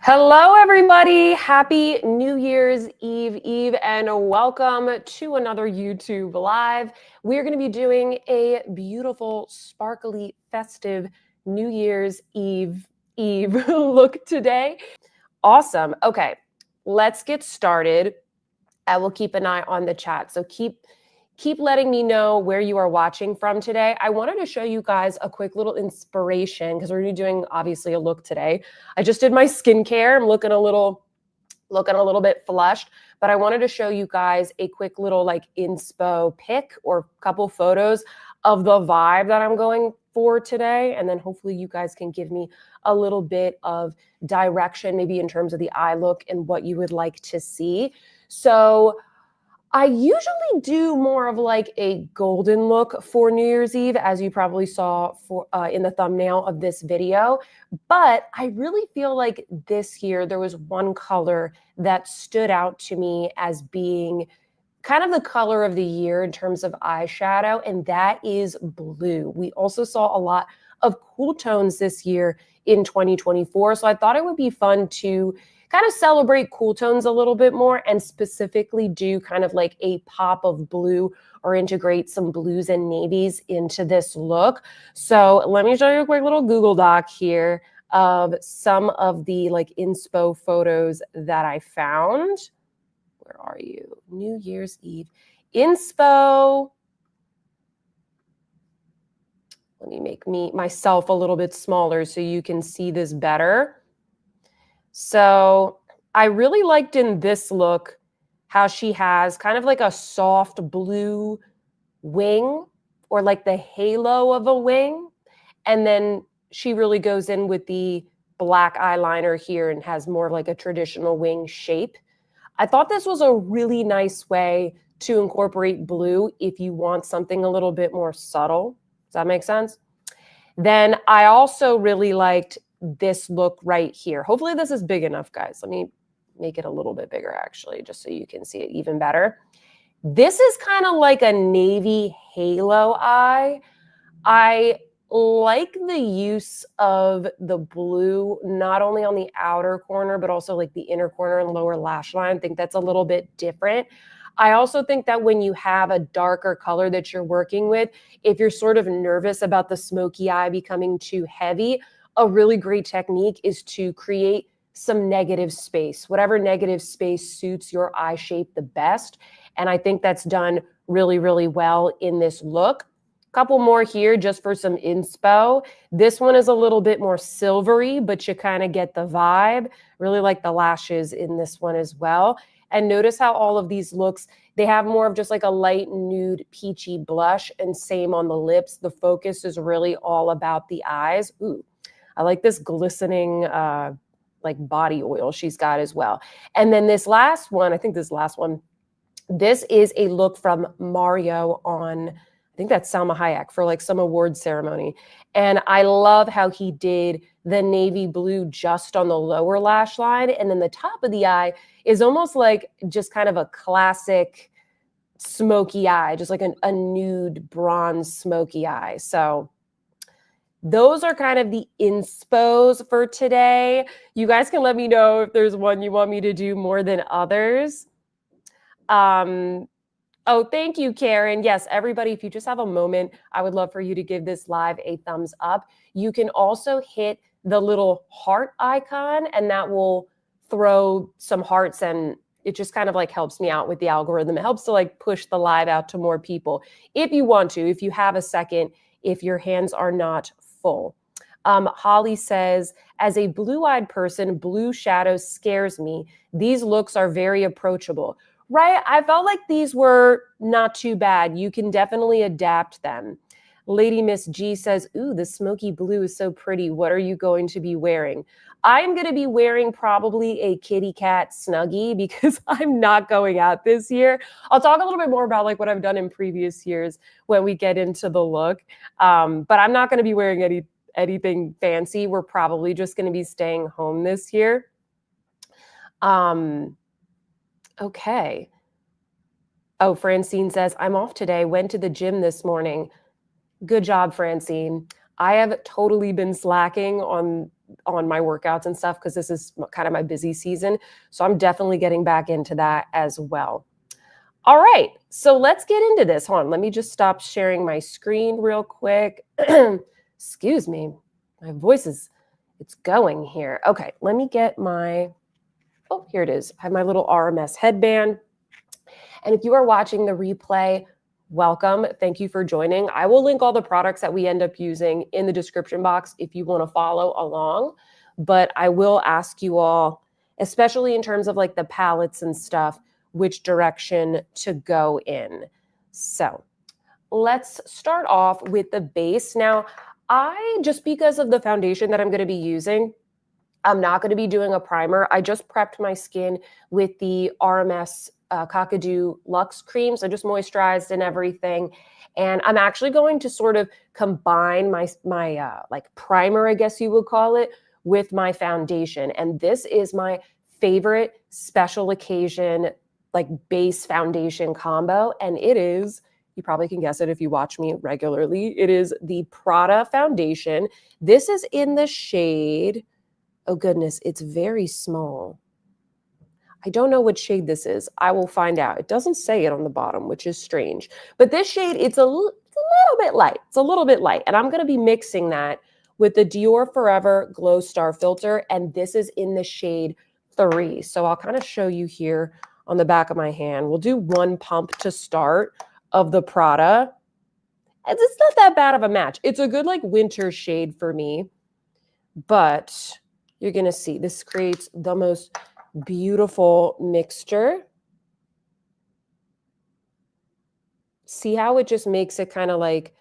Hello, everybody. Happy New Year's Eve, and welcome to another YouTube Live. We're going to be doing a beautiful, sparkly, festive New Year's Eve look today. Awesome. Okay, let's get started. I will keep an eye on the chat, so keep letting me know where you are watching from today. I wanted to show you guys a quick little inspiration because we're going to be doing obviously a look today. I just did my skincare. I'm looking a little bit flushed, but I wanted to show you guys a quick little like inspo pic or couple photos of the vibe that I'm going for today. And then hopefully you guys can give me a little bit of direction, maybe in terms of the eye look and what you would like to see. So I usually do more of like a golden look for New Year's Eve, as you probably saw in the thumbnail of this video. But I really feel like this year there was one color that stood out to me as being kind of the color of the year in terms of eyeshadow, and that is blue. We also saw a lot of cool tones this year in 2024, so I thought it would be fun to kind of celebrate cool tones a little bit more and specifically do kind of like a pop of blue or integrate some blues and navies into this look. So let me show you a quick little Google Doc here of some of the like inspo photos that I found. Where are you? New Year's Eve inspo. Let me make myself a little bit smaller so you can see this better. So I really liked in this look how she has kind of like a soft blue wing or like the halo of a wing. And then she really goes in with the black eyeliner here and has more like a traditional wing shape. I thought this was a really nice way to incorporate blue if you want something a little bit more subtle. Does that make sense? Then I also really liked this look right here. Hopefully this is big enough, guys. Let me make it a little bit bigger actually, just so you can see it even better. This is kind of like a navy halo eye. I like the use of the blue, not only on the outer corner, but also like the inner corner and lower lash line. I think that's a little bit different. I also think that when you have a darker color that you're working with, if you're sort of nervous about the smoky eye becoming too heavy, a really great technique is to create some negative space, whatever negative space suits your eye shape the best. And I think that's done really, really well in this look. Couple more here just for some inspo. This one is a little bit more silvery, but you kind of get the vibe. Really like the lashes in this one as well. And notice how all of these looks, they have more of just like a light nude peachy blush, and same on the lips. The focus is really all about the eyes. Ooh, I like this glistening like body oil she's got as well. And then this last one, I think this last one, this is a look from Mario on, I think that's Salma Hayek, for like some award ceremony. And I love how he did the navy blue just on the lower lash line. And then the top of the eye is almost like just kind of a classic smoky eye, just like a nude bronze smoky eye. So those are kind of the inspos for today. You guys can let me know if there's one you want me to do more than others. Oh, thank you, Karen. Yes, everybody, if you just have a moment, I would love for you to give this live a thumbs up. You can also hit the little heart icon, and that will throw some hearts, and it just kind of like helps me out with the algorithm. It helps to like push the live out to more people if you want to, if you have a second, if your hands are not full. Holly says, as a blue-eyed person, blue shadows scares me. These looks are very approachable. Right? I felt like these were not too bad. You can definitely adapt them. Lady Miss G says, ooh, the smoky blue is so pretty. What are you going to be wearing? I'm going to be wearing probably a kitty cat Snuggie because I'm not going out this year. I'll talk a little bit more about like what I've done in previous years when we get into the look. But I'm not going to be wearing anything fancy. We're probably just going to be staying home this year. Okay. Oh, Francine says, I'm off today. Went to the gym this morning. Good job, Francine. I have totally been slacking on on my workouts and stuff because this is kind of my busy season. So I'm definitely getting back into that as well. All right, so let's get into this. Hold on, let me just stop sharing my screen real quick. Excuse me, my voice is, it's going here. Okay, let me get my, oh, here it is. I have my little RMS headband. And if you are watching the replay, welcome. Thank you for joining. I will link all the products that we end up using in the description box if you want to follow along. But I will ask you all, especially in terms of like the palettes and stuff, which direction to go in. So let's start off with the base. Now, just because of the foundation that I'm going to be using, I'm not going to be doing a primer. I just prepped my skin with the RMS Kakadu Luxe Cream. So just moisturized and everything. And I'm actually going to sort of combine my like primer, I guess you would call it, with my foundation. And this is my favorite special occasion like base foundation combo. And it is, you probably can guess it if you watch me regularly, it is the Prada foundation. This is in the shade, oh goodness, it's very small. I don't know what shade this is. I will find out. It doesn't say it on the bottom, which is strange. But this shade, it's a little bit light. It's a little bit light. And I'm going to be mixing that with the Dior Forever Glow Star Filter. And this is in the shade 3. So I'll kind of show you here on the back of my hand. We'll do one pump to start of the Prada. And it's not that bad of a match. It's a good like winter shade for me. But you're going to see this creates the most beautiful mixture. See how it just makes it kind of like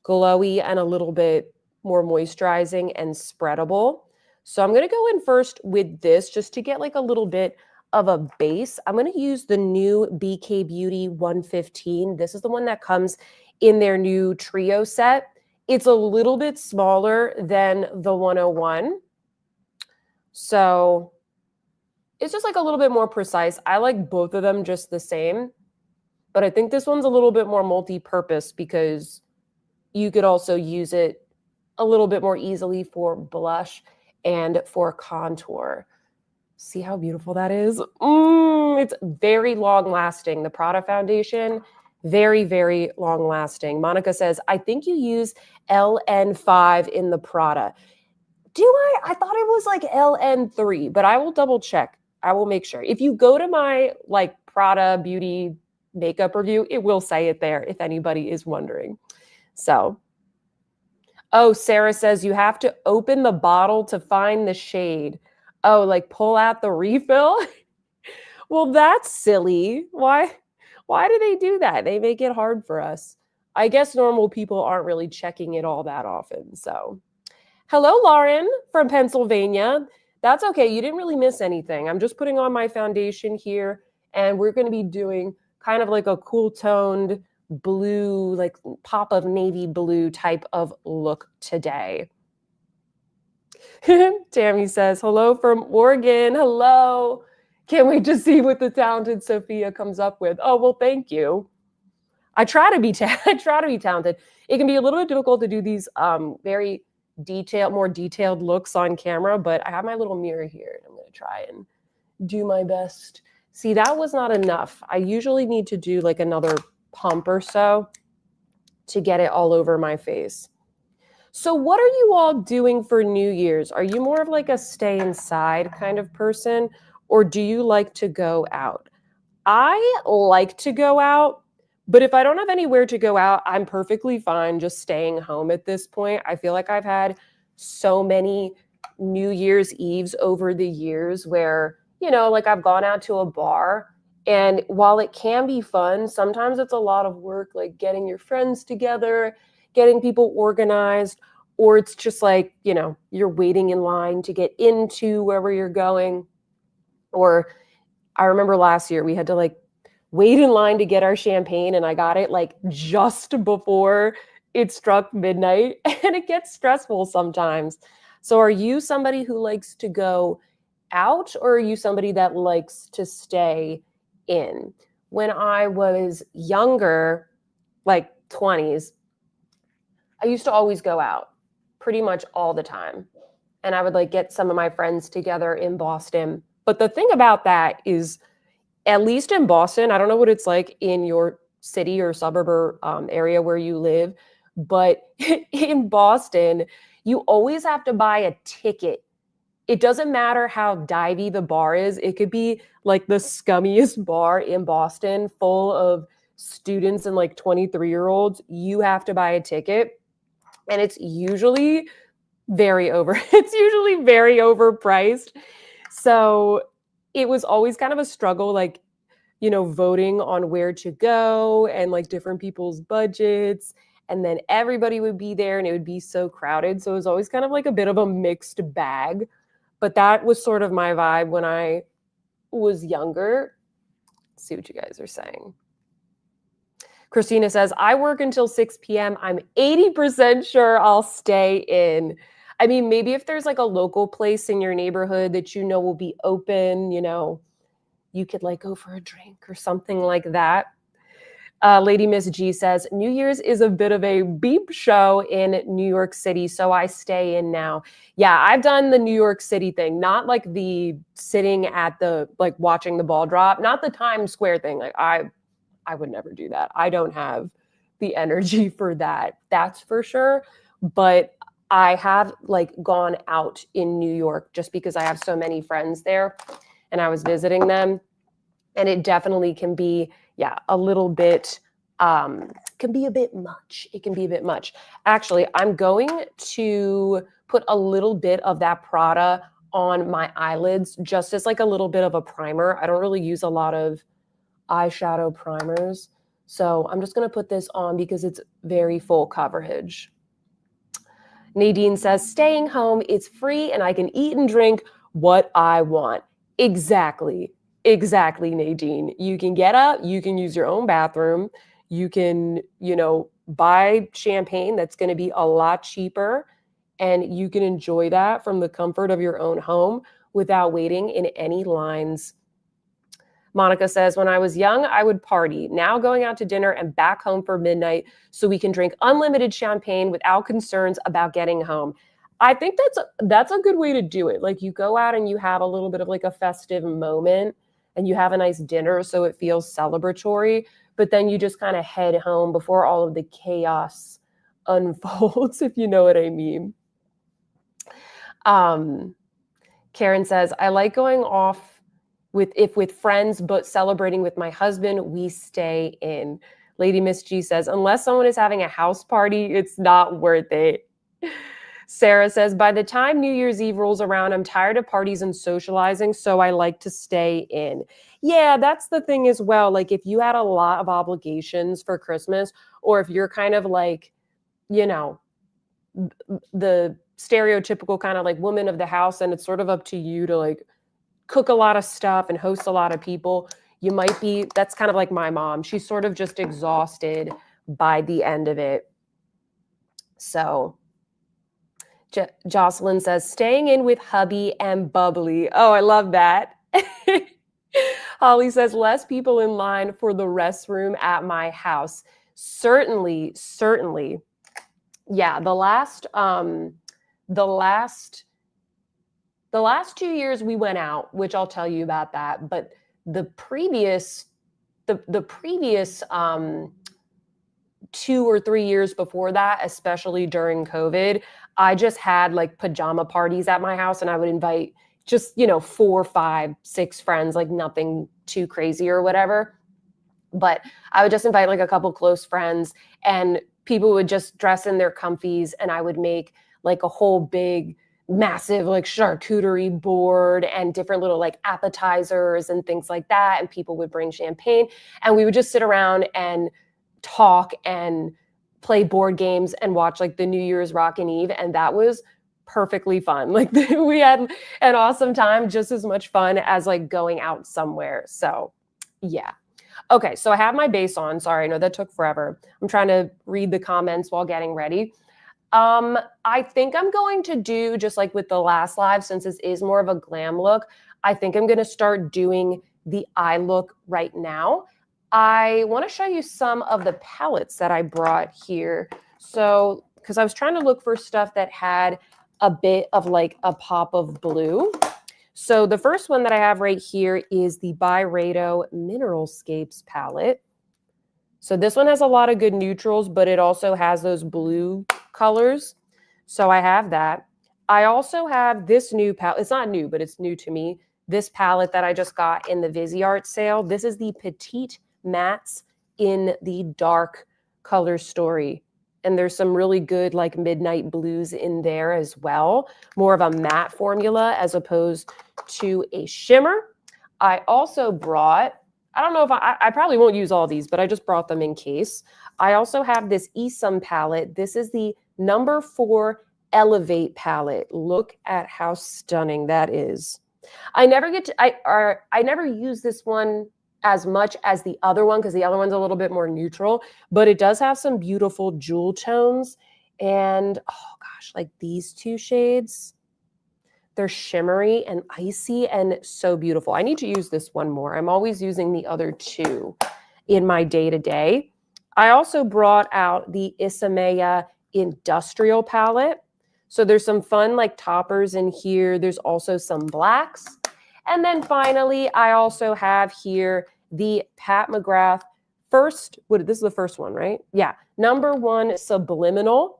glowy and a little bit more moisturizing and spreadable. So I'm going to go in first with this just to get like a little bit of a base. I'm going to use the new BK Beauty 115. This is the one that comes in their new trio set. It's a little bit smaller than the 101. So it's just like a little bit more precise. I like both of them just the same, but I think this one's a little bit more multi-purpose because you could also use it a little bit more easily for blush and for contour. See how beautiful that is? It's very long lasting. The Prada foundation, very, very long lasting. Monica says, I think you use LN5 in the Prada. Do I? I thought it was like LN3, but I will double check. I will make sure. If you go to my like Prada beauty makeup review, it will say it there if anybody is wondering. So, oh, Sarah says you have to open the bottle to find the shade. Oh, like pull out the refill? Well, that's silly. Why do they do that? They make it hard for us. I guess normal people aren't really checking it all that often. So, hello, Lauren from Pennsylvania. That's okay. You didn't really miss anything. I'm just putting on my foundation here, and we're going to be doing kind of like a cool toned blue, like pop of navy blue type of look today. Tammy says, hello from Oregon. Hello. Can't wait to see what the talented Sophia comes up with. Oh, well, thank you. I try to be talented. It can be a little bit difficult to do these very more detailed looks on camera, but I have my little mirror here and I'm going to try and do my best. See, that was not enough. I usually need to do like another pump or so to get it all over my face. So what are you all doing for New Year's? Are you more of like a stay inside kind of person, or do you like to go out? I like to go out, but if I don't have anywhere to go out, I'm perfectly fine just staying home at this point. I feel like I've had so many New Year's Eves over the years where, you know, like I've gone out to a bar, and while it can be fun, sometimes it's a lot of work, like getting your friends together, getting people organized, or it's just like, you know, you're waiting in line to get into wherever you're going. Or I remember last year we had to like wait in line to get our champagne, and I got it like just before it struck midnight, and it gets stressful sometimes. So are you somebody who likes to go out, or are you somebody that likes to stay in? When I was younger, like 20s, I used to always go out pretty much all the time. and I would like get some of my friends together in Boston. But the thing about that is, at least in Boston, I don't know what it's like in your city or suburb or area where you live, but in Boston, you always have to buy a ticket. It doesn't matter how divey the bar is. It could be like the scummiest bar in Boston full of students and like 23-year-olds. You have to buy a ticket, and it's usually it's usually very overpriced. So it was always kind of a struggle, like, you know, voting on where to go and like different people's budgets. And then everybody would be there and it would be so crowded. So it was always kind of like a bit of a mixed bag. But that was sort of my vibe when I was younger. Let's see what you guys are saying. Christina says, I work until 6 p.m. I'm 80% sure I'll stay in. I mean, maybe if there's like a local place in your neighborhood that you know will be open, you know, you could like go for a drink or something like that. Lady Miss G says, New Year's is a bit of a beep show in New York City, so I stay in now. Yeah, I've done the New York City thing, not like the sitting at the, like watching the ball drop, not the Times Square thing. Like I would never do that. I don't have the energy for that. That's for sure. But I have like gone out in New York just because I have so many friends there and I was visiting them. And it definitely can be, yeah, a little bit, can be a bit much. It can be a bit much. Actually, I'm going to put a little bit of that Prada on my eyelids just as like a little bit of a primer. I don't really use a lot of eyeshadow primers. So I'm just going to put this on because it's very full coverage. Nadine says, staying home, it's free and I can eat and drink what I want. Exactly. Exactly, Nadine. You can get up, you can use your own bathroom, you can, you know, buy champagne that's going to be a lot cheaper, and you can enjoy that from the comfort of your own home without waiting in any lines. Monica says, when I was young, I would party. Now going out to dinner and back home for midnight so we can drink unlimited champagne without concerns about getting home. I think that's a good way to do it. Like you go out and you have a little bit of like a festive moment and you have a nice dinner so it feels celebratory, but then you just kind of head home before all of the chaos unfolds, if you know what I mean. Karen says, I like going off with friends, but celebrating with my husband, we stay in. Lady Miss G says, unless someone is having a house party, it's not worth it. Sarah says, by the time New Year's Eve rolls around, I'm tired of parties and socializing, so I like to stay in. Yeah, that's the thing as well. Like if you had a lot of obligations for Christmas, or if you're kind of like, you know, the stereotypical kind of like woman of the house, and it's sort of up to you to like cook a lot of stuff and host a lot of people, you might be, that's kind of like my mom. She's sort of just exhausted by the end of it. So Jocelyn says, staying in with hubby and bubbly. Oh, I love that. Holly says, less people in line for the restroom at my house. Certainly, certainly. Yeah, the last 2 years we went out, which I'll tell you about that, but the previous 2 or 3 years before that, especially during COVID, I just had like pajama parties at my house and I would invite just, you know, 4, 5, 6 friends, like nothing too crazy or whatever. But I would just invite like a couple close friends and people would just dress in their comfies and I would make like a whole big, massive like charcuterie board and different little like appetizers and things like that. And people would bring champagne and we would just sit around and talk and play board games and watch like the New Year's Rockin' Eve. And that was perfectly fun. Like we had an awesome time, just as much fun as like going out somewhere. So yeah. Okay, so I have my base on. Sorry, I know that took forever. I'm trying to read the comments while getting ready. I think I'm going to do just like with the last live, since this is more of a glam look, I think I'm going to start doing the eye look right now. I want to show you some of the palettes that I brought here. So, because I was trying to look for stuff that had a bit of like a pop of blue. So the first one that I have right here is the Byredo Mineralscapes palette. So this one has a lot of good neutrals, but it also has those blue colors. So I have that. I also have this new palette. It's not new, but it's new to me. This palette that I just got in the Viseart sale. This is the Petite Mattes in the dark color story. And there's some really good like midnight blues in there as well. More of a matte formula as opposed to a shimmer. I also brought, I don't know if I probably won't use all these, but I just brought them in case. I also have this EADEM palette. This is the number 4 Elevate palette. Look at how stunning that is. I never get to, I never use this one as much as the other one because the other one's a little bit more neutral, but it does have some beautiful jewel tones. And oh gosh, like these two shades, they're shimmery and icy and so beautiful. I need to use this one more. I'm always using the other two in my day-to-day. I also brought out the Isamaya Industrial palette. So there's some fun like toppers in here. There's also some blacks. And then finally, I also have here the Pat McGrath first, this is the first one, right? Yeah, number 1 Subliminal.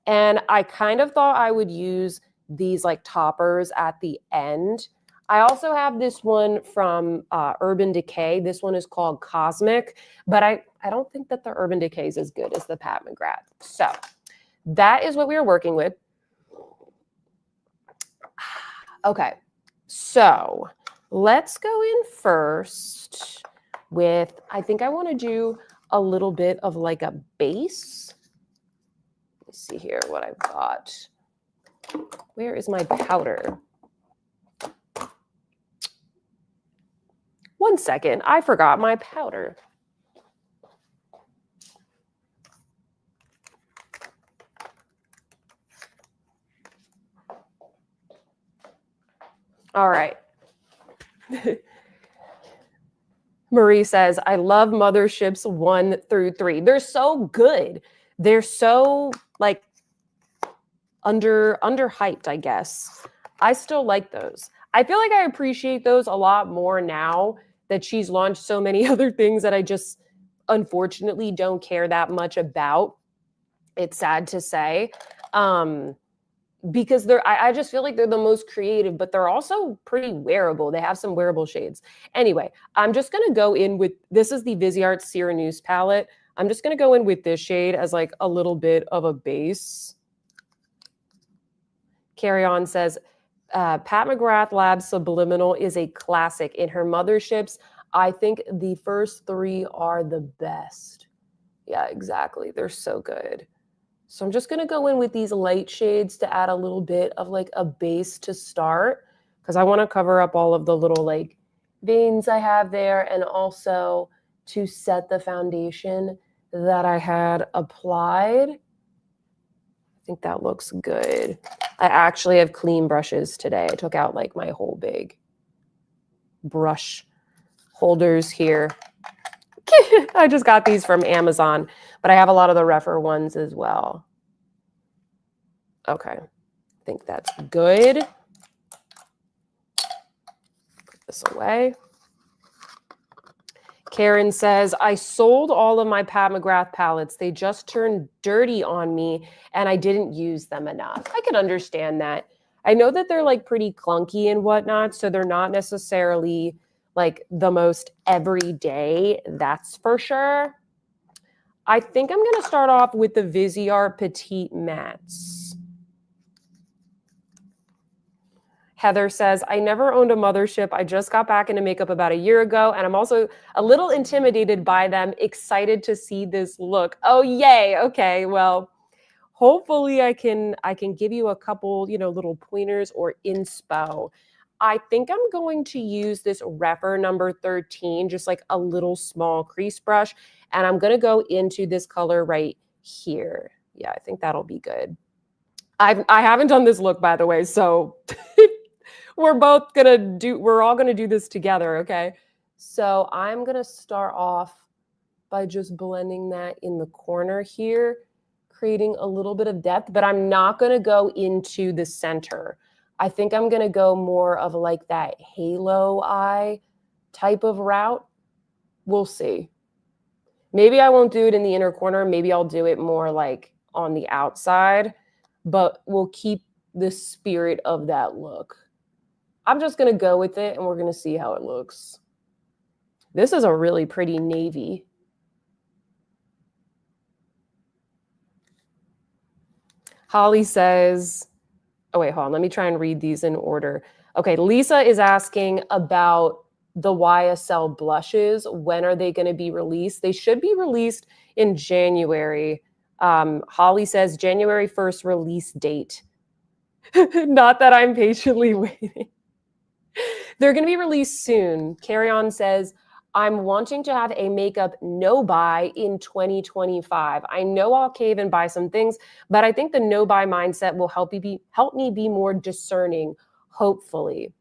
And I kind of thought I would use these like toppers at the end. I also have this one from Urban Decay. This one is called Cosmic, but I don't think that the Urban Decay is as good as the Pat McGrath. So that is what we are working with. Okay, so let's go in first with, I think I want to do a little bit of like a base. Let's see here what I've got. Where is my powder? One second, I forgot my powder. All right. Marie says, I love Motherships 1 through 3. They're so good. They're so like underhyped, I guess. I still like those. I feel like I appreciate those a lot more now that she's launched so many other things that I just unfortunately don't care that much about. It's sad to say. Because I just feel like they're the most creative, but they're also pretty wearable. They have some wearable shades. Anyway, I'm just going to go in with, this is the Viseart Cyrenus palette. I'm just going to go in with this shade as like a little bit of a base. Carry On says, Pat McGrath Lab Subliminal is a classic. In her Motherships, I think the first 3 are the best. Yeah, exactly. They're so good. So I'm just going to go in with these light shades to add a little bit of like a base to start because I want to cover up all of the little like veins I have there and also to set the foundation that I had applied. I think that looks good. I actually have clean brushes today. I took out like my whole big brush holders here. I just got these from Amazon, but I have a lot of the Refer ones as well. Okay, I think that's good. Put this away. Karen says, I sold all of my Pat McGrath palettes. They just turned dirty on me and I didn't use them enough. I can understand that. I know that they're like pretty clunky and whatnot, so they're not necessarily like the most everyday, that's for sure. I think I'm going to start off with the Viseart Petite Mattes. Heather says, I never owned a Mothership. I just got back into makeup about a year ago, and I'm also a little intimidated by them, excited to see this look. Oh, yay. Okay, well, hopefully I can give you a couple, little pointers or inspo. I think I'm going to use this Refer number 13, just like a little small crease brush. And I'm going to go into this color right here. Yeah, I think that'll be good. I haven't done this look, by the way, so we're all going to do this together, okay? So I'm going to start off by just blending that in the corner here, creating a little bit of depth, but I'm not going to go into the center. I think I'm going to go more of like that halo eye type of route. We'll see. Maybe I won't do it in the inner corner. Maybe I'll do it more like on the outside, but we'll keep the spirit of that look. I'm just going to go with it and we're going to see how it looks. This is a really pretty navy. Holly says, oh wait, hold on. Let me try and read these in order. Okay, Lisa is asking about the YSL blushes. When are they going to be released? They should be released in January. Holly says January 1st release date. Not that I'm patiently waiting. They're going to be released soon. Carry On says, I'm wanting to have a makeup no buy in 2025. I know I'll cave and buy some things, but I think the no buy mindset will help me be more discerning, hopefully.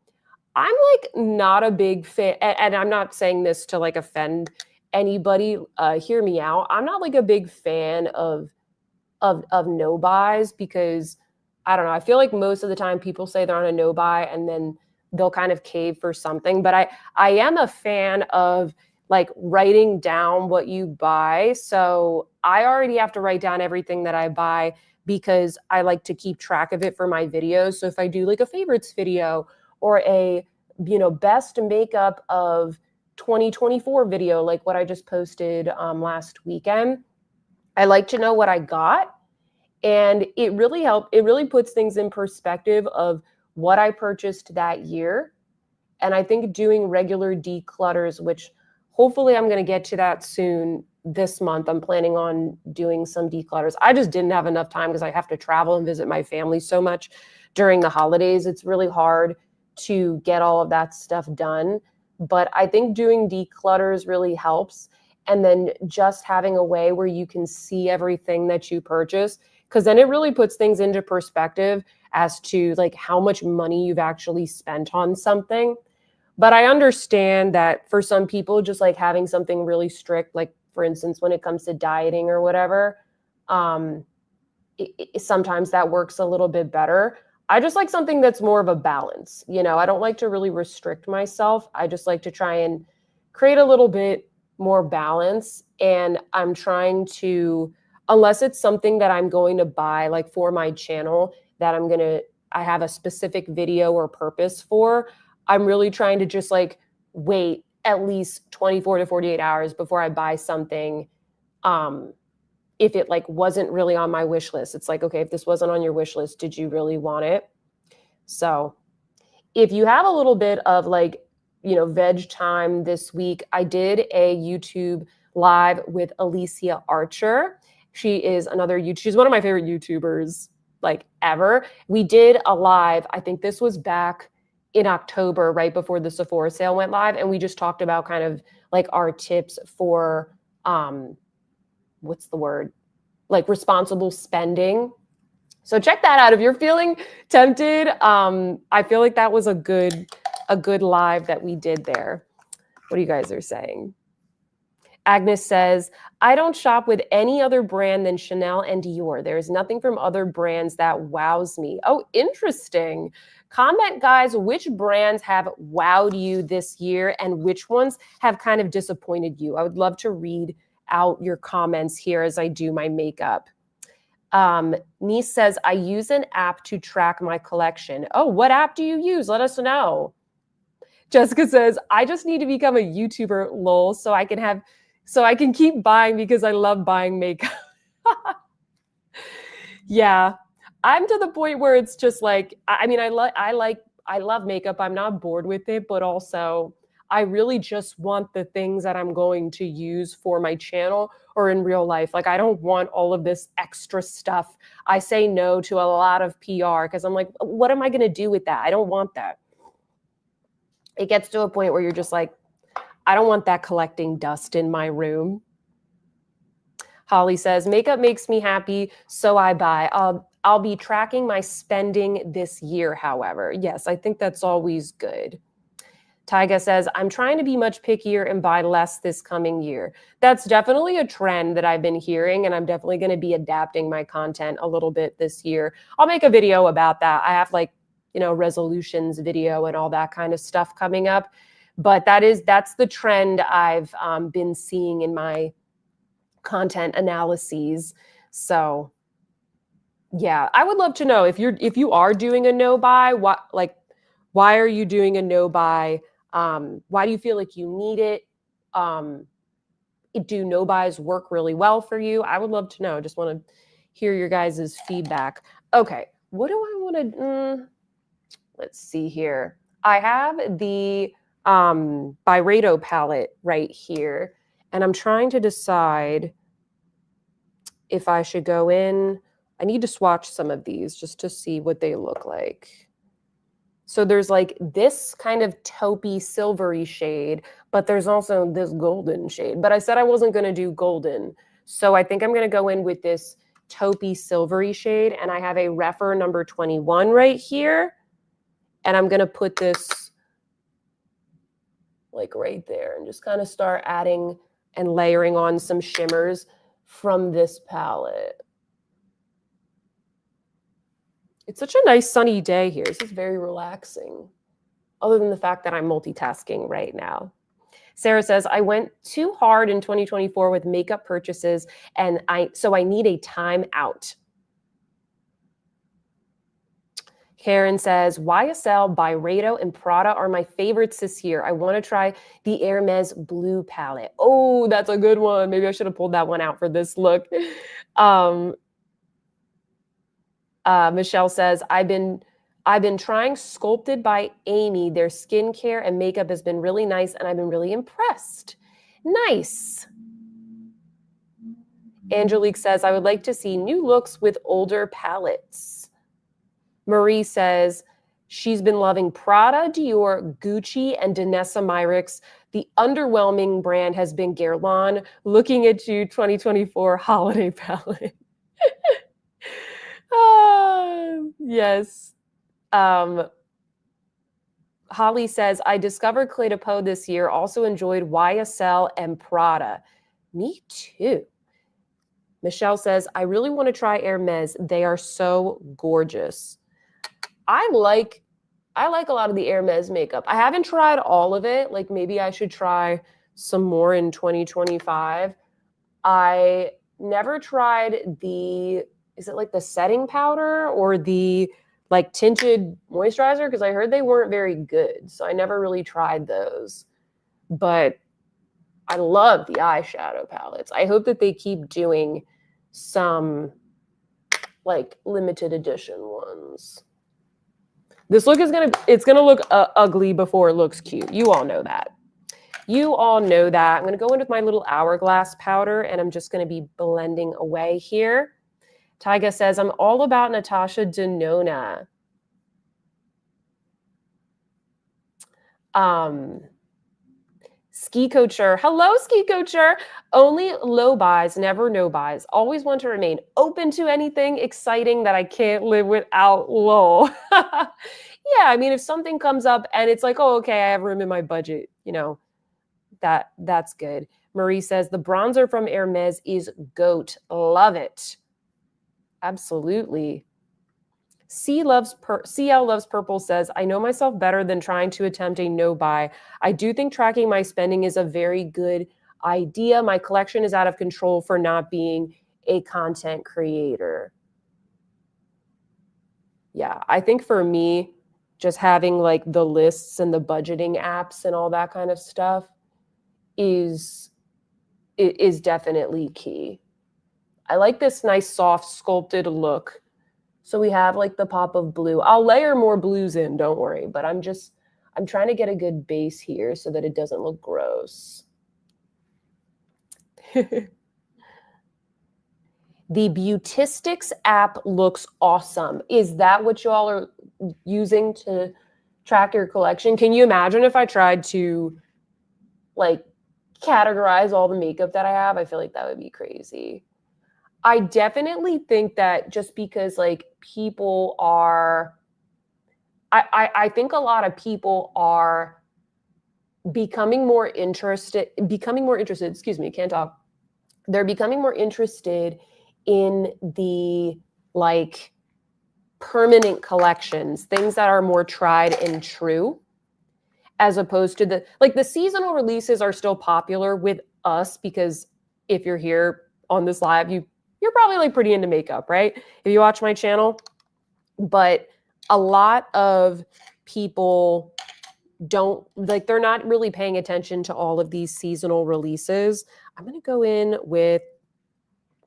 I'm like not a big fan, and I'm not saying this to like offend anybody. Hear me out. I'm not like a big fan of no buys because I don't know. I feel like most of the time people say they're on a no buy and then they'll kind of cave for something. But I am a fan of like writing down what you buy. So I already have to write down everything that I buy because I like to keep track of it for my videos. So if I do like a favorites video or a, best makeup of 2024 video, like what I just posted last weekend, I like to know what I got. And it really helps. It really puts things in perspective of what I purchased that year. And I think doing regular declutters, which hopefully I'm going to get to that soon this month. I'm planning on doing some declutters. I just didn't have enough time because I have to travel and visit my family so much during the holidays. It's really hard to get all of that stuff done. But I think doing declutters really helps. And then just having a way where you can see everything that you purchase, because then it really puts things into perspective as to like how much money you've actually spent on something. But I understand that for some people, just like having something really strict, like for instance, when it comes to dieting or whatever, sometimes that works a little bit better. I just like something that's more of a balance. I don't like to really restrict myself. I just like to try and create a little bit more balance. And I'm trying to, unless it's something that I'm going to buy like for my channel that I have a specific video or purpose for, I'm really trying to just like wait at least 24 to 48 hours before I buy something. If it like wasn't really on my wish list, it's like, okay, if this wasn't on your wish list, did you really want it? So if you have a little bit of like, veg time this week, I did a YouTube live with Alicia Archer. She is she's one of my favorite YouTubers like ever. We did a live, I think this was back in October, right before the Sephora sale went live. And we just talked about kind of like our tips for, what's the word? Like responsible spending. So check that out if you're feeling tempted. I feel like that was a good live that we did there. What do you guys are saying? Agnes says, I don't shop with any other brand than Chanel and Dior. There is nothing from other brands that wows me. Oh, interesting. Comment, guys, which brands have wowed you this year and which ones have kind of disappointed you? I would love to read out your comments here as I do my makeup. Niece says, I use an app to track my collection. Oh, what app do you use? Let us know. Jessica says, I just need to become a YouTuber, lol, so I can keep buying because I love buying makeup. Yeah, I'm to the point where it's just like, I mean, I love makeup. I'm not bored with it, but also I really just want the things that I'm going to use for my channel or in real life. Like, I don't want all of this extra stuff. I say no to a lot of PR because I'm like, what am I going to do with that? I don't want that. It gets to a point where you're just like, I don't want that collecting dust in my room. Holly says, makeup makes me happy, so I buy. I'll be tracking my spending this year, however. Yes, I think that's always good. Tyga says, I'm trying to be much pickier and buy less this coming year. That's definitely a trend that I've been hearing, and I'm definitely going to be adapting my content a little bit this year. I'll make a video about that. I have like, you know, resolutions video and all that kind of stuff coming up. But that's the trend I've been seeing in my content analyses. So yeah, I would love to know if you are doing a no buy, why are you doing a no buy? Why do you feel like you need it? Do no buys work really well for you? I would love to know. Just want to hear your guys' feedback. Okay, what do I want to? Let's see here. I have the Byredo palette right here, and I'm trying to decide if I should go in. I need to swatch some of these just to see what they look like. So there's like this kind of taupey silvery shade, but there's also this golden shade. But I said I wasn't going to do golden. So I think I'm going to go in with this taupey silvery shade. And I have a Refer number 21 right here. And I'm going to put this like right there and just kind of start adding and layering on some shimmers from this palette. It's such a nice sunny day here. This is very relaxing, other than the fact that I'm multitasking right now. Sarah says, I went too hard in 2024 with makeup purchases, and so I need a time out. Karen says, YSL, Byredo, and Prada are my favorites this year. I want to try the Hermes Blue palette. Oh, that's a good one. Maybe I should have pulled that one out for this look. Michelle says, I've been trying Sculpted by Amy. Their skincare and makeup has been really nice, and I've been really impressed. Nice. Angelique says, I would like to see new looks with older palettes. Marie says, she's been loving Prada, Dior, Gucci, and Danessa Myricks. The underwhelming brand has been Guerlain. Looking at you, 2024 holiday palette. Yes. Holly says, I discovered Clé de Peau this year. Also enjoyed YSL and Prada. Me too. Michelle says, I really want to try Hermes. They are so gorgeous. I like a lot of the Hermes makeup. I haven't tried all of it. Like maybe I should try some more in 2025. I never tried is it like the setting powder or the like tinted moisturizer? Because I heard they weren't very good. So I never really tried those. But I love the eyeshadow palettes. I hope that they keep doing some like limited edition ones. This look it's gonna look ugly before it looks cute. You all know that. You all know that. I'm gonna go in with my little Hourglass powder, and I'm just gonna be blending away here. Tyga says, I'm all about Natasha Denona. Ski Coacher. Hello, Ski Coacher. Only low buys, never no buys. Always want to remain open to anything exciting that I can't live without. Lol. Yeah, I mean, if something comes up and it's like, oh, okay, I have room in my budget, you know, that's good. Marie says, the bronzer from Hermes is GOAT. Love it. Absolutely. CL Loves Purple says, I know myself better than trying to attempt a no buy. I do think tracking my spending is a very good idea. My collection is out of control for not being a content creator. Yeah, I think for me, just having like the lists and the budgeting apps and all that kind of stuff is definitely key. I like this nice soft sculpted look. So we have like the pop of blue. I'll layer more blues in, don't worry. But I'm trying to get a good base here so that it doesn't look gross. The Beautistics app looks awesome. Is that what y'all are using to track your collection? Can you imagine if I tried to like categorize all the makeup that I have? I feel like that would be crazy. I definitely think that just because like people are, I think a lot of people are becoming more interested, excuse me, can't talk. They're becoming more interested in the like permanent collections, things that are more tried and true, as opposed to the seasonal releases are still popular with us because if you're here on this live, you're probably like pretty into makeup, right? If you watch my channel, but a lot of people don't like, they're not really paying attention to all of these seasonal releases. I'm going to go in with,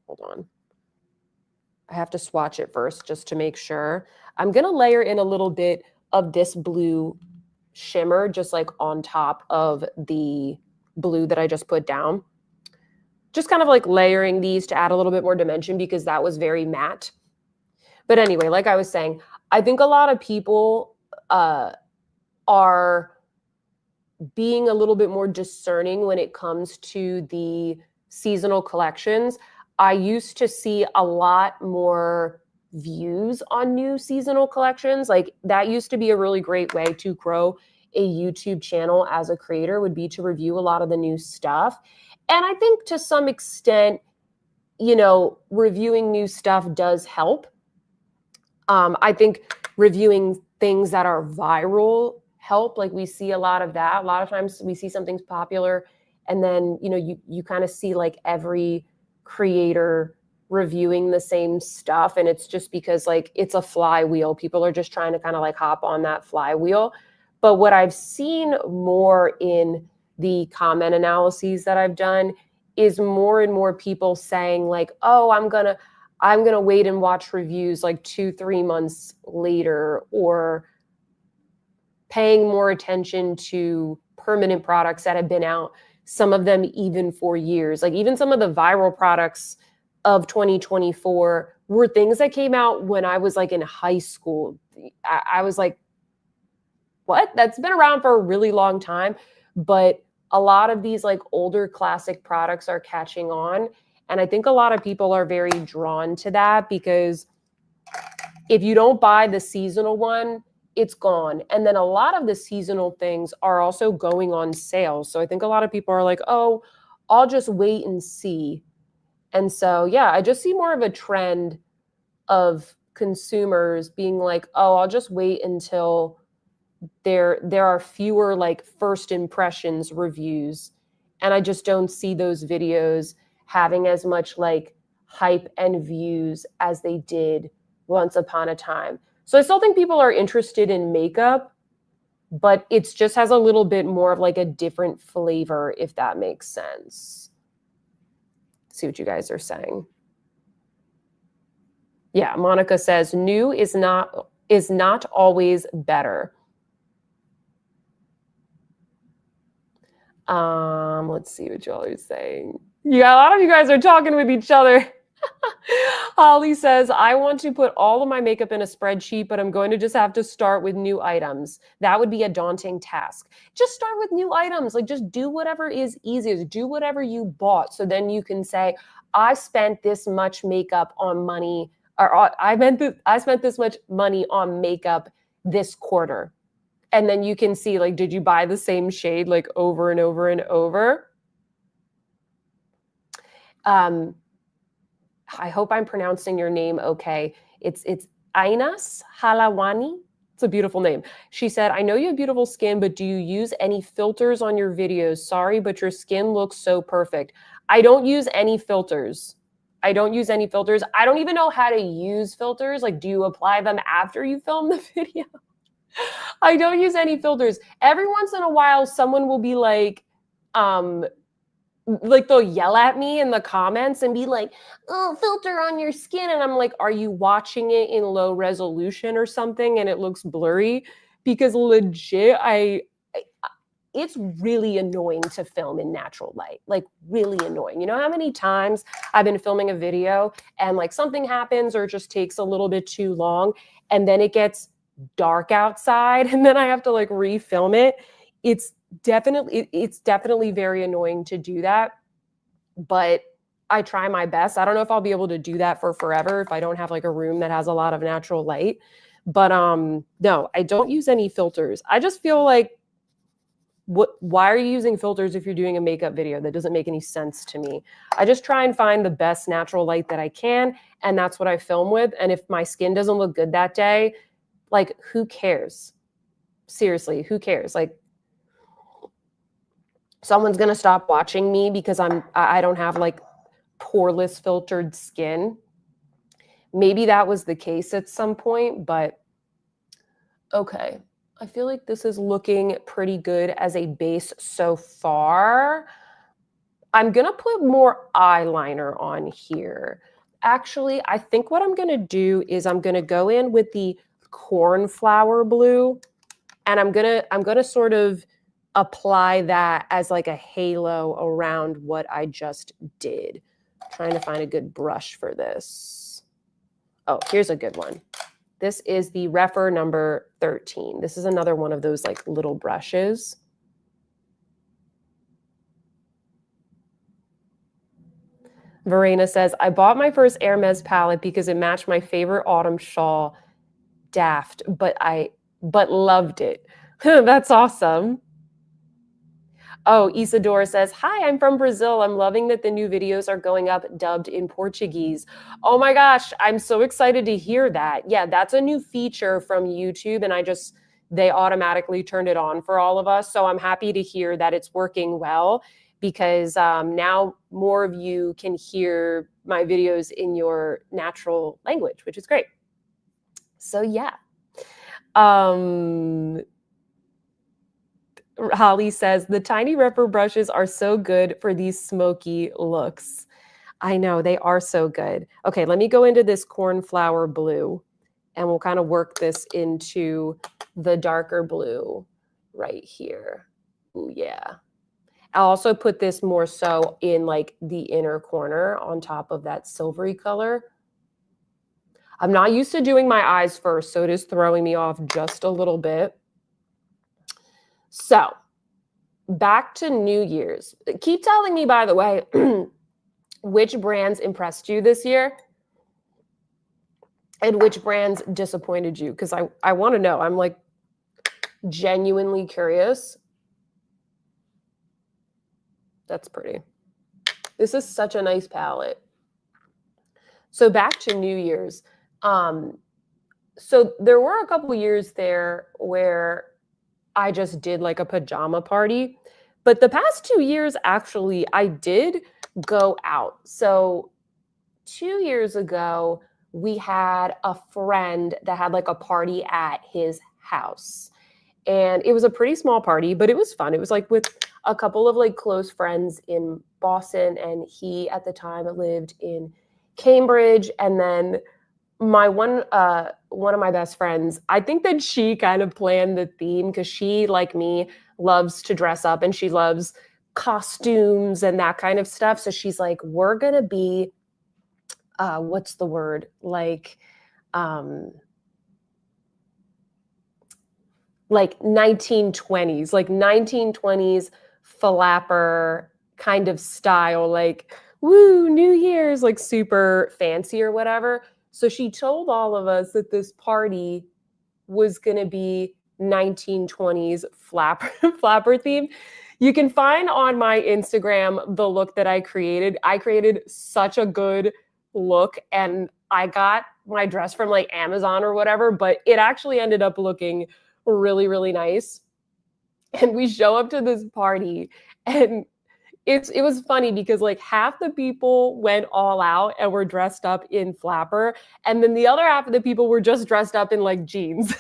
hold on. I have to swatch it first just to make sure. I'm going to layer in a little bit of this blue shimmer just like on top of the blue that I just put down. Just kind of like layering these to add a little bit more dimension because that was very matte. But anyway, like I was saying, I think a lot of people are being a little bit more discerning when it comes to the seasonal collections. I used to see a lot more views on new seasonal collections. Like that used to be a really great way to grow a YouTube channel as a creator, would be to review a lot of the new stuff. And I think to some extent, you know, reviewing new stuff does help. I think reviewing things that are viral help. Like we see a lot of that. A lot of times we see something's popular and then, you know, you kind of see like every creator reviewing the same stuff. And it's just because like it's a flywheel. People are just trying to kind of like hop on that flywheel. But what I've seen more in the comment analyses that I've done is more and more people saying like, oh, I'm gonna wait and watch reviews like 2-3 months later, or paying more attention to permanent products that have been out, some of them even for years. Like even some of the viral products of 2024 were things that came out when I was like in high school. I was like, what? That's been around for a really long time. But a lot of these like older classic products are catching on. And I think a lot of people are very drawn to that because if you don't buy the seasonal one, it's gone. And then a lot of the seasonal things are also going on sale. So I think a lot of people are like, oh, I'll just wait and see. And so, yeah, I just see more of a trend of consumers being like, oh, I'll just wait until there are fewer like first impressions reviews. And I just don't see those videos having as much like hype and views as they did once upon a time. So I still think people are interested in makeup, but it just has a little bit more of like a different flavor, if that makes sense. See what you guys are saying. Yeah, Monica says new is not always better. Let's see what y'all are saying. Yeah, a lot of you guys are talking with each other. Holly says, I want to put all of my makeup in a spreadsheet, but I'm going to just have to start with new items. That would be a daunting task. Just start with new items. Like just do whatever is easiest. Do whatever you bought. So then you can say, I spent this much makeup on money, or I spent this much money on makeup this quarter. And then you can see, like, did you buy the same shade like over and over and over? I hope I'm pronouncing your name okay. It's Ainas Halawani. It's a beautiful name. She said, I know you have beautiful skin, but do you use any filters on your videos? Sorry, but your skin looks so perfect. I don't use any filters. I don't use any filters. I don't even know how to use filters. Like, do you apply them after you film the video? I don't use any filters. Every once in a while, someone will be like they'll yell at me in the comments and be like, oh, filter on your skin. And I'm like, are you watching it in low resolution or something and it looks blurry? Because legit, it's really annoying to film in natural light, like really annoying. You know how many times I've been filming a video and like something happens or it just takes a little bit too long and then it gets dark outside and then I have to like refilm it. It's definitely very annoying to do that, but I try my best. I don't know if I'll be able to do that for forever if I don't have like a room that has a lot of natural light. But no, I don't use any filters. I just feel like why are you using filters if you're doing a makeup video? That doesn't make any sense to me. I just try and find the best natural light that I can, and that's what I film with. And if my skin doesn't look good that day, like, who cares? Seriously, who cares? Like, someone's gonna stop watching me because I don't have like poreless filtered skin. Maybe that was the case at some point, but okay. I feel like this is looking pretty good as a base so far. I'm gonna put more eyeliner on here. Actually, I think what I'm gonna do is I'm gonna go in with the cornflower blue, and I'm gonna sort of apply that as like a halo around what I just did. I'm trying to find a good brush for this. Oh, here's a good one. This is the Refer number 13. This is another one of those like little brushes. Verena says, I bought my first Hermes palette because it matched my favorite autumn shawl, Daft, but loved it. That's awesome. Oh, Isadora says, hi, I'm from Brazil. I'm loving that the new videos are going up dubbed in Portuguese. Oh my gosh, I'm so excited to hear that. Yeah, that's a new feature from YouTube, and they automatically turned it on for all of us. So I'm happy to hear that it's working well, because now more of you can hear my videos in your natural language, which is great. So yeah. Holly says, the tiny Repper brushes are so good for these smoky looks. I know, they are so good. Okay, let me go into this cornflower blue, and we'll kind of work this into the darker blue right here. Ooh, yeah. I'll also put this more so in like the inner corner on top of that silvery color. I'm not used to doing my eyes first, so it is throwing me off just a little bit. So back to New Year's. Keep telling me, by the way, which brands impressed you this year and which brands disappointed you, because I want to know. I'm like genuinely curious. That's pretty. This is such a nice palette. So back to New Year's. So there were a couple years there where I just did like a pajama party. But the past 2 years, actually, I did go out. So 2 years ago, we had a friend that had like a party at his house. And it was a pretty small party, but it was fun. It was like with a couple of like close friends in Boston. And he at the time lived in Cambridge. And then my one of my best friends, I think that she kind of planned the theme, because she, like me, loves to dress up and she loves costumes and that kind of stuff. So she's like, we're gonna be what's the word, like 1920s flapper kind of style, like, woo, New Year's, like super fancy or whatever. So she told all of us that this party was going to be 1920s flapper theme. You can find on my Instagram the look that I created. I created such a good look, and I got my dress from like Amazon or whatever, but it actually ended up looking really, really nice. And we show up to this party, and it was funny because like half the people went all out and were dressed up in flapper, and then the other half of the people were just dressed up in like jeans.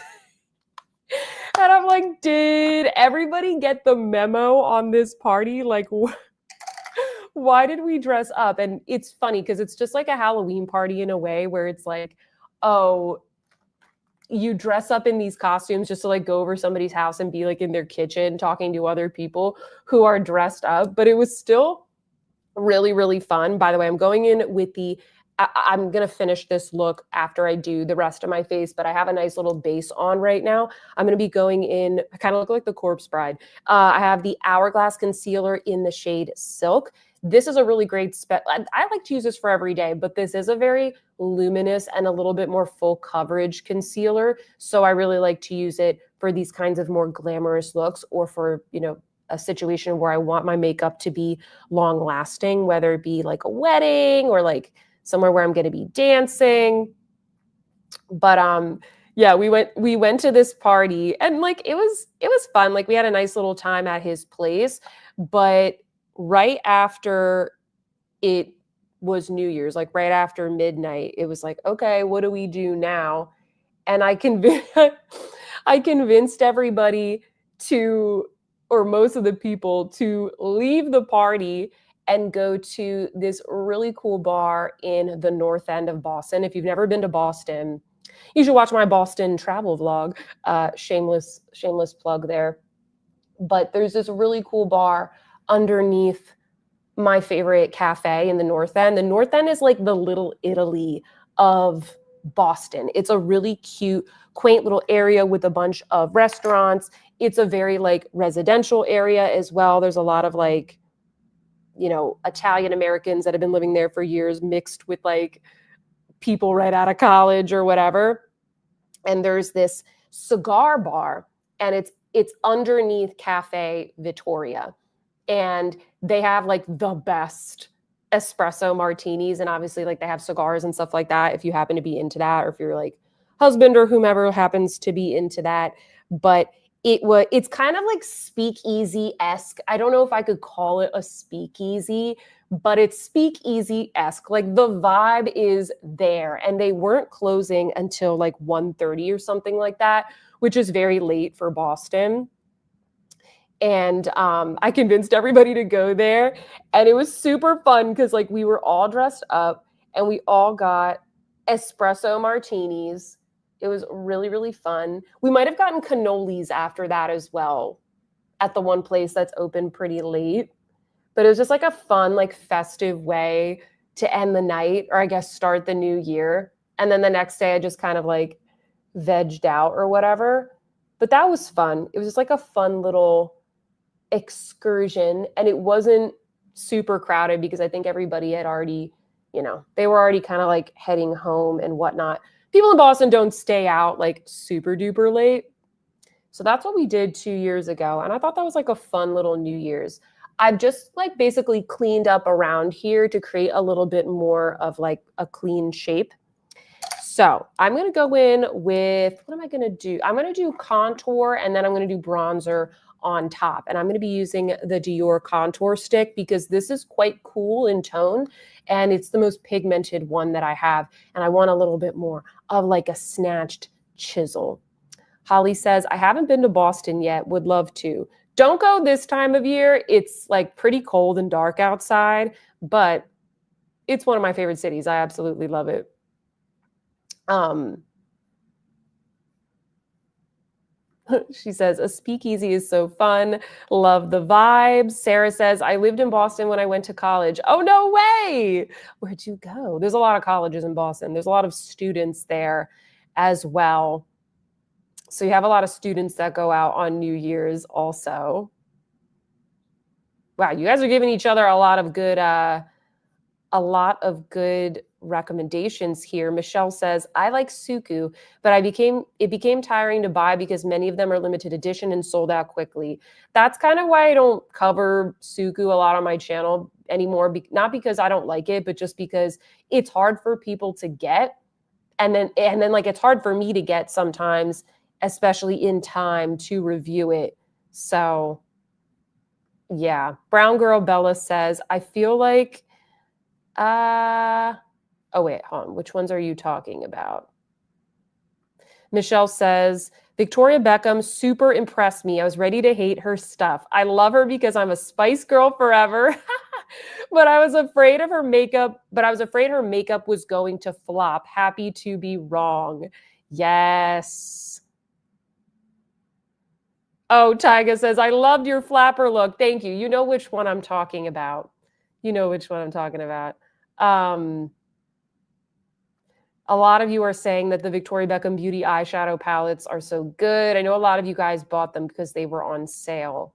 And I'm like, did everybody get the memo on this party? Like, why did we dress up? And it's funny because it's just like a Halloween party in a way, where it's like, oh, you dress up in these costumes just to like go over somebody's house and be like in their kitchen talking to other people who are dressed up. But it was still really, really fun. By the way, I'm going in with I'm going to finish this look after I do the rest of my face, but I have a nice little base on right now. I'm going to be going in, I kind of look like the Corpse Bride. I have the Hourglass Concealer in the shade Silk. This is a really great I like to use this for every day, but this is a very luminous and a little bit more full coverage concealer. So I really like to use it for these kinds of more glamorous looks, or for, you know, a situation where I want my makeup to be long lasting, whether it be like a wedding or like somewhere where I'm going to be dancing. But yeah, we went to this party and like it was fun. Like we had a nice little time at his place, but right after it was New Year's, like right after midnight, it was like, okay, what do we do now? And I convinced I convinced everybody to, or most of the people, to leave the party and go to this really cool bar in the north end of Boston. If you've never been to Boston, you should watch my Boston travel vlog. Shameless plug there. But there's this really cool bar underneath my favorite cafe in the North End. The North End is like the Little Italy of Boston. It's a really cute, quaint little area with a bunch of restaurants. It's a very like residential area as well. There's a lot of like, you know, Italian Americans that have been living there for years mixed with like people right out of college or whatever. And there's this cigar bar and it's underneath Cafe Vittoria. And they have like the best espresso martinis. And obviously like they have cigars and stuff like that if you happen to be into that, or if you're like husband or whomever happens to be into that. But it's kind of like speakeasy-esque. I don't know if I could call it a speakeasy, but it's speakeasy-esque. Like the vibe is there, and they weren't closing until like 1:30 or something like that, which is very late for Boston. And I convinced everybody to go there, and it was super fun because like we were all dressed up and we all got espresso martinis. It was really, really fun. We might have gotten cannolis after that as well at the one place that's open pretty late. But it was just like a fun, like festive way to end the night, or I guess start the new year. And then the next day I just kind of like vegged out or whatever. But that was fun. It was just like a fun little excursion, and it wasn't super crowded because I think everybody had already, you know, they were already kind of like heading home and whatnot. People in Boston don't stay out like super duper late. So that's what we did 2 years ago. And I thought that was like a fun little New Year's. I've just like basically cleaned up around here to create a little bit more of like a clean shape. So I'm going to go in with, what am I going to do? I'm going to do contour, and then I'm going to do bronzer on top. And I'm going to be using the Dior contour stick because this is quite cool in tone, and it's the most pigmented one that I have. And I want a little bit more of like a snatched chisel. Holly says, I haven't been to Boston yet. Would love to. Don't go this time of year. It's like pretty cold and dark outside, but it's one of my favorite cities. I absolutely love it. She says, a speakeasy is so fun. Love the vibes. Sarah says, I lived in Boston when I went to college. Oh, no way. Where'd you go? There's a lot of colleges in Boston. There's a lot of students there as well. So you have a lot of students that go out on New Year's also. Wow, you guys are giving each other a lot of good recommendations here. Michelle says, I like Suku, but it became tiring to buy because many of them are limited edition and sold out quickly. That's kind of why I don't cover Suku a lot on my channel anymore. Not because I don't like it, but just because it's hard for people to get. And then like it's hard for me to get sometimes, especially in time to review it. So yeah. Brown Girl Bella says, I feel like oh, wait, hold on. Which ones are you talking about? Michelle says, Victoria Beckham super impressed me. I was ready to hate her stuff. I love her because I'm a Spice Girl forever. But I was afraid her makeup was going to flop. Happy to be wrong. Yes. Oh, Tyga says, I loved your flapper look. Thank you. You know which one I'm talking about. A lot of you are saying that the Victoria Beckham Beauty eyeshadow palettes are so good. I know a lot of you guys bought them because they were on sale.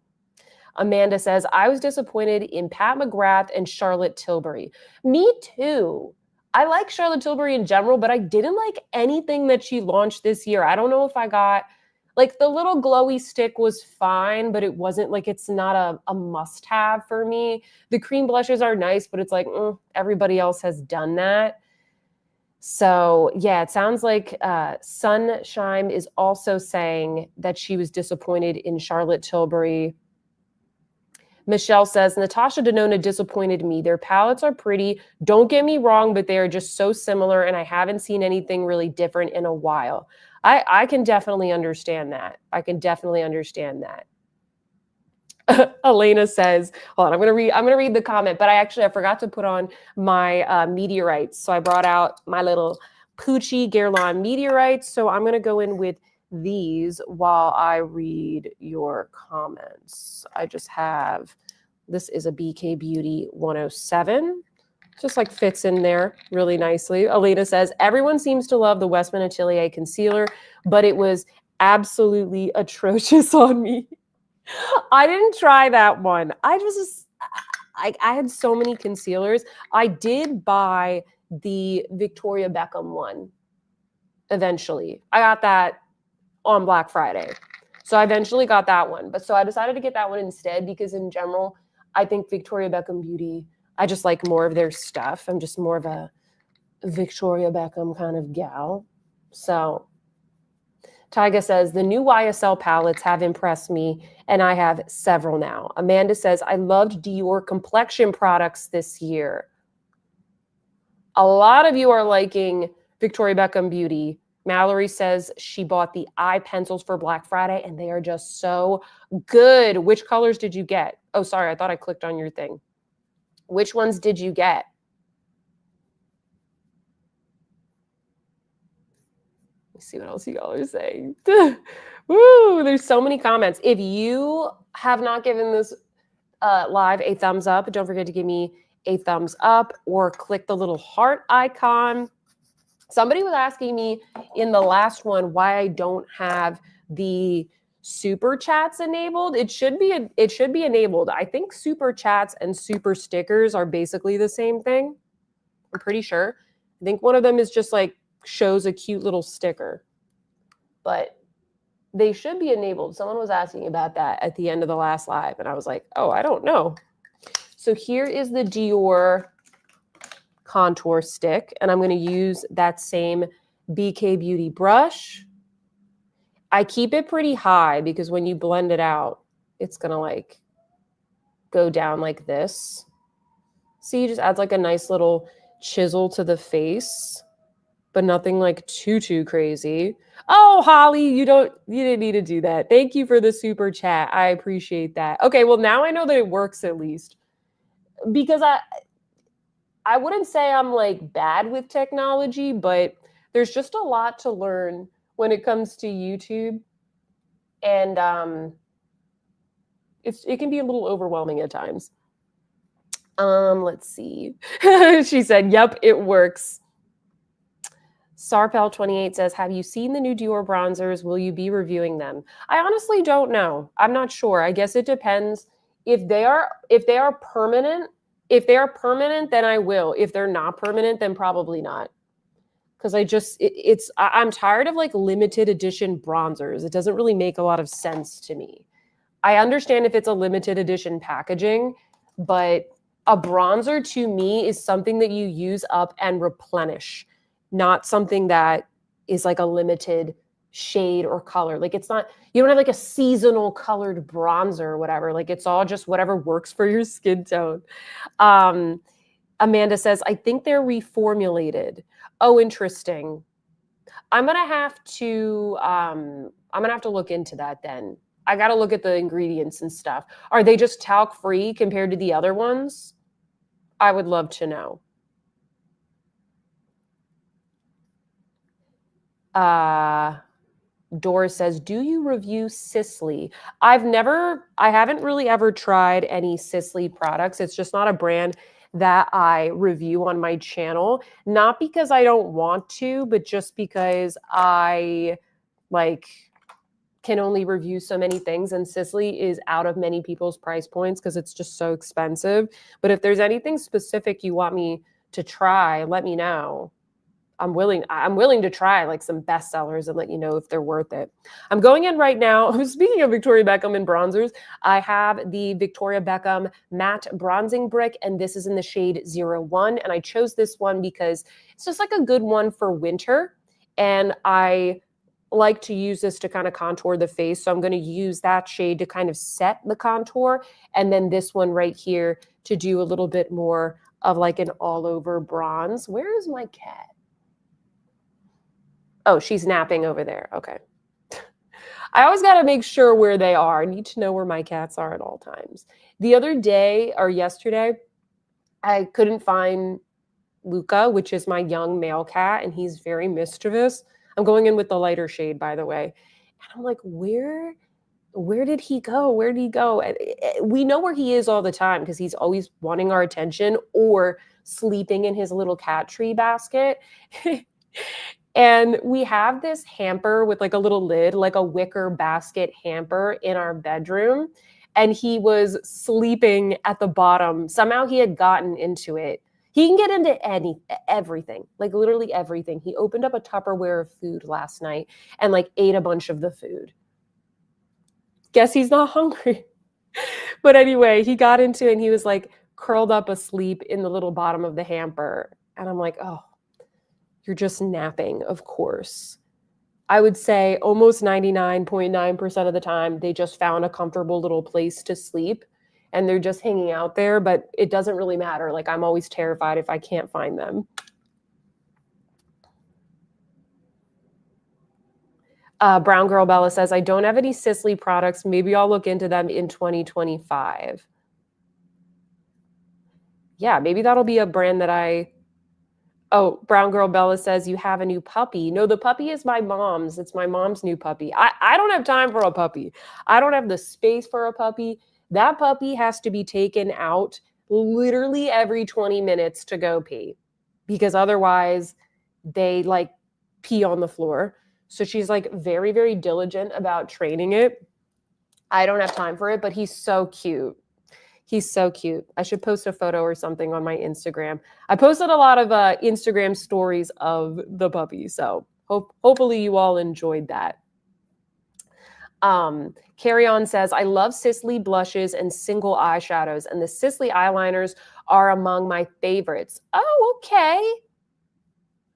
Amanda says, I was disappointed in Pat McGrath and Charlotte Tilbury. Me too. I like Charlotte Tilbury in general, but I didn't like anything that she launched this year. I don't know if I got, Like the little glowy stick was fine, but it wasn't like, it's not a must have for me. The cream blushes are nice, but it's like, everybody else has done that. So yeah, it sounds like Sunshine is also saying that she was disappointed in Charlotte Tilbury. Michelle says, Natasha Denona disappointed me. Their palettes are pretty. Don't get me wrong, but they are just so similar, and I haven't seen anything really different in a while. I can definitely understand that. I can definitely understand that. Elena says, hold on, I'm gonna read the comment, but I forgot to put on my meteorites. So I brought out my little Poochie Guerlain meteorites. So I'm gonna go in with these while I read your comments. I just have, this is a BK Beauty 107. Just like fits in there really nicely. Elena says, everyone seems to love the Westman Atelier concealer, but it was absolutely atrocious on me. I didn't try that one. I had so many concealers. I did buy the Victoria Beckham one eventually. I got that on Black Friday. So I eventually got that one. But so I decided to get that one instead because in general, I think Victoria Beckham Beauty, I just like more of their stuff. I'm just more of a Victoria Beckham kind of gal. So Tyga says, the new YSL palettes have impressed me, and I have several now. Amanda says, I loved Dior complexion products this year. A lot of you are liking Victoria Beckham Beauty. Mallory says she bought the eye pencils for Black Friday, and they are just so good. Which colors did you get? Oh, sorry, I thought I clicked on your thing. Which ones did you get? See what else you all are saying. Woo, there's so many comments. If you have not given this live a thumbs up, don't forget to give me a thumbs up or click the little heart icon. Somebody was asking me in the last one why I don't have the super chats enabled. It should be enabled. I think super chats and super stickers are basically the same thing. I'm pretty sure. I think one of them is just like shows a cute little sticker, but they should be enabled. Someone was asking about that at the end of the last live, and I was like, oh, I don't know. So here is the Dior contour stick, and I'm going to use that same BK Beauty brush. I keep it pretty high because when you blend it out, it's going to like go down like this. See, just adds like a nice little chisel to the face, but nothing like too crazy. Oh, Holly, you didn't need to do that. Thank you for the super chat. I appreciate that. Okay, well, now I know that it works at least. Because I wouldn't say I'm like bad with technology, but there's just a lot to learn when it comes to YouTube. And it can be a little overwhelming at times. Let's see. She said, yep, it works. Sarpel28 says, have you seen the new Dior bronzers? Will you be reviewing them? I honestly don't know. I'm not sure. I guess it depends. If they are permanent, then I will. If they're not permanent, then probably not. Because I'm tired of like limited edition bronzers. It doesn't really make a lot of sense to me. I understand if it's a limited edition packaging, but a bronzer to me is something that you use up and replenish, not something that is like a limited shade or color. Like it's not, you don't have like a seasonal colored bronzer or whatever. Like it's all just whatever works for your skin tone. Amanda says, I think they're reformulated. Oh, interesting. I'm gonna have to look into that then. I gotta look at the ingredients and stuff. Are they just talc free compared to the other ones? I would love to know. Doris says, do you review Sisley? I haven't really ever tried any Sisley products. It's just not a brand that I review on my channel. Not because I don't want to, but just because I can only review so many things, and Sisley is out of many people's price points because it's just so expensive. But if there's anything specific you want me to try, let me know. I'm willing to try like some bestsellers and let you know if they're worth it. I'm going in right now. Speaking of Victoria Beckham and bronzers, I have the Victoria Beckham matte bronzing brick, and this is in the shade 01. And I chose this one because it's just like a good one for winter. And I like to use this to kind of contour the face. So I'm going to use that shade to kind of set the contour. And then this one right here to do a little bit more of like an all over bronze. Where is my cat? Oh, she's napping over there. Okay. I always got to make sure where they are. I need to know where my cats are at all times. The other day or yesterday, I couldn't find Luca, which is my young male cat, and he's very mischievous. I'm going in with the lighter shade, by the way. And I'm like, where did he go? Where did he go? And we know where he is all the time because he's always wanting our attention or sleeping in his little cat tree basket. And we have this hamper with like a little lid, like a wicker basket hamper in our bedroom. And he was sleeping at the bottom. Somehow he had gotten into it. He can get into everything, like literally everything. He opened up a Tupperware of food last night and like ate a bunch of the food. Guess he's not hungry. But anyway, he got into it and he was like curled up asleep in the little bottom of the hamper. And I'm like, oh, you're just napping, of course. I would say almost 99.9% of the time, they just found a comfortable little place to sleep and they're just hanging out there, but it doesn't really matter. Like, I'm always terrified if I can't find them. Brown Girl Bella says, I don't have any Sisley products. Maybe I'll look into them in 2025. Yeah, maybe that'll be a brand that I... Oh, Brown Girl Bella says, you have a new puppy. No, the puppy is my mom's. It's my mom's new puppy. I don't have time for a puppy. I don't have the space for a puppy. That puppy has to be taken out literally every 20 minutes to go pee because otherwise they like pee on the floor. So she's like very, very diligent about training it. I don't have time for it, but he's so cute. He's so cute. I should post a photo or something on my Instagram. I posted a lot of Instagram stories of the puppy, so hopefully you all enjoyed that. Carry On says, I love Sisley blushes and single eyeshadows, and the Sisley eyeliners are among my favorites. Oh, okay.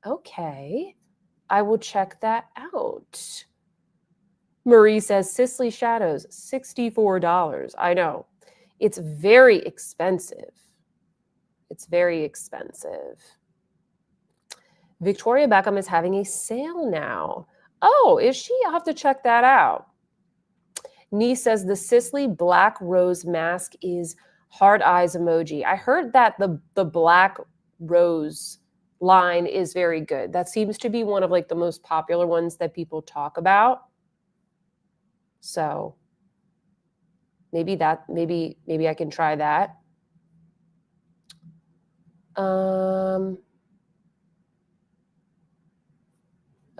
Okay. I will check that out. Marie says, Sisley shadows, $64. I know. It's very expensive. It's very expensive. Victoria Beckham is having a sale now. Oh, is she? I'll have to check that out. Nee says the Sisley Black Rose mask is heart eyes emoji. I heard that the Black Rose line is very good. That seems to be one of like the most popular ones that people talk about. So maybe I can try that.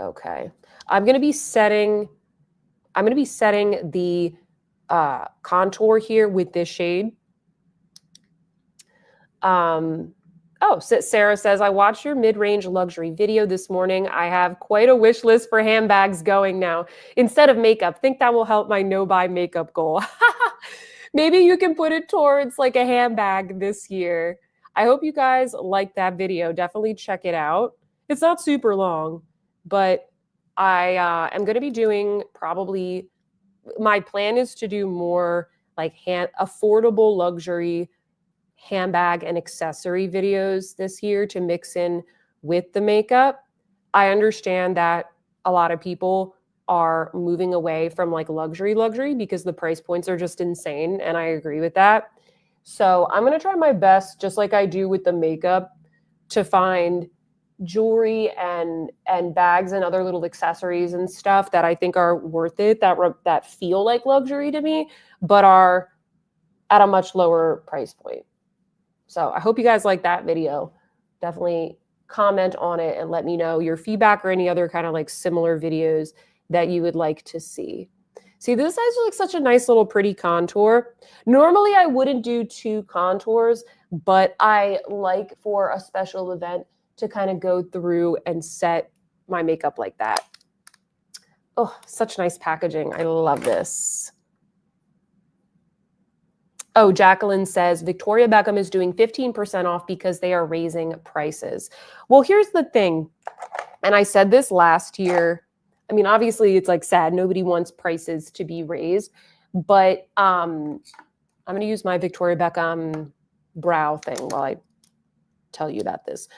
Okay. I'm going to be setting the contour here with this shade. Oh, Sarah says, I watched your mid-range luxury video this morning. I have quite a wish list for handbags going now. Instead of makeup, think that will help my no-buy makeup goal. Maybe you can put it towards like a handbag this year. I hope you guys like that video. Definitely check it out. It's not super long, but I am going to be doing probably, my plan is to do more like affordable luxury handbag and accessory videos this year to mix in with the makeup. I understand that a lot of people are moving away from like luxury because the price points are just insane, and I agree with that. So I'm going to try my best, just like I do with the makeup, to find jewelry and bags and other little accessories and stuff that I think are worth it, that feel like luxury to me, but are at a much lower price point. So I hope you guys like that video. Definitely comment on it and let me know your feedback or any other kind of like similar videos that you would like to see. See, this has like such a nice little pretty contour. Normally I wouldn't do two contours, but I like for a special event to kind of go through and set my makeup like that. Oh, such nice packaging. I love this. Oh, Jacqueline says, Victoria Beckham is doing 15% off because they are raising prices. Well, here's the thing. And I said this last year. I mean, obviously, it's like sad. Nobody wants prices to be raised. But I'm going to use my Victoria Beckham brow thing while I tell you about this.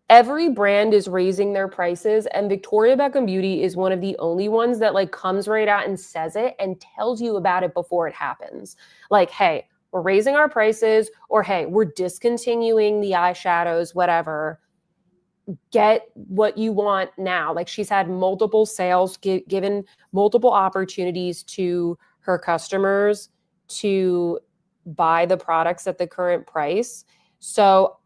Every brand is raising their prices, and Victoria Beckham Beauty is one of the only ones that like comes right out and says it and tells you about it before it happens. Like, hey, we're raising our prices, or hey, we're discontinuing the eyeshadows, whatever. Get what you want now. Like, she's had multiple sales, given multiple opportunities to her customers to buy the products at the current price. So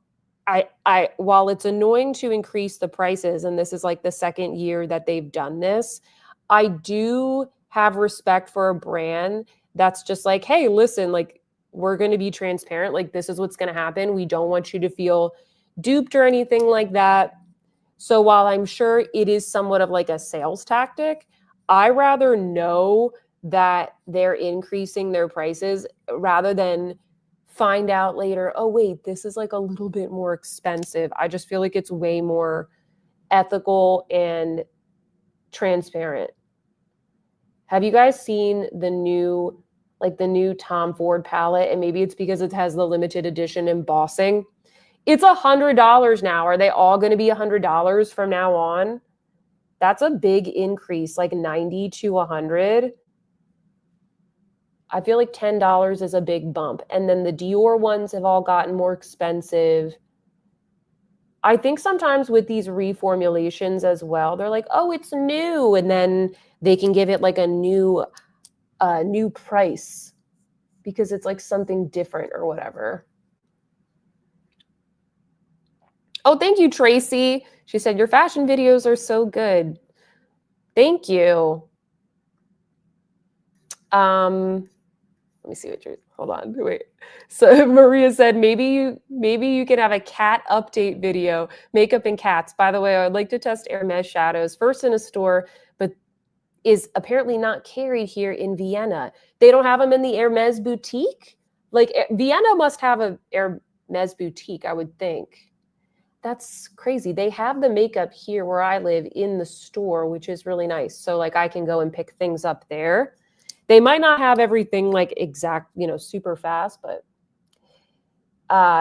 I while it's annoying to increase the prices, and this is like the second year that they've done this, I do have respect for a brand that's just like, hey, listen, like, we're going to be transparent. Like, this is what's going to happen. We don't want you to feel duped or anything like that. So while I'm sure it is somewhat of like a sales tactic, I rather know that they're increasing their prices rather than find out later, oh, wait, this is like a little bit more expensive. I just feel like it's way more ethical and transparent. Have you guys seen the new Tom Ford palette? And maybe it's because it has the limited edition embossing. It's $100 now. Are they all going to be $100 from now on? That's a big increase, like 90 to 100. I feel like $10 is a big bump. And then the Dior ones have all gotten more expensive. I think sometimes with these reformulations as well, they're like, oh, it's new. And then they can give it like a new price because it's like something different or whatever. Oh, thank you, Tracy. She said, your fashion videos are so good. Thank you. Let me see what you're, hold on, wait. So Maria said, maybe you can have a cat update video, makeup and cats. By the way, I would like to test Hermes shadows first in a store, but is apparently not carried here in Vienna. They don't have them in the Hermes boutique? Like, Vienna must have a Hermes boutique, I would think. That's crazy. They have the makeup here where I live in the store, which is really nice. So like I can go and pick things up there. They might not have everything like exact, super fast, but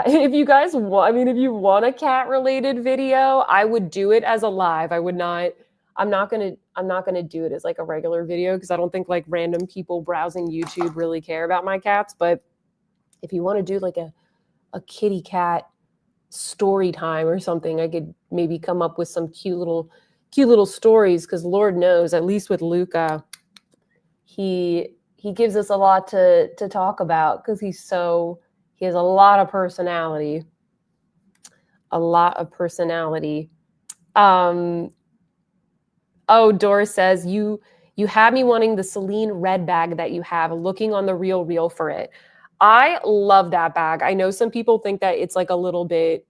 if you guys want, if you want a cat related video, I would do it as a live. I would not, I'm not going to do it as like a regular video because I don't think like random people browsing YouTube really care about my cats. But if you want to do like a kitty cat story time or something, I could maybe come up with some cute little stories, because Lord knows, at least with Luca, he gives us a lot to talk about because he has a lot of personality. Oh, Doris says, you had me wanting the Celine red bag that you have, looking on the Real for it. I love that bag. I know some people think that it's like a little bit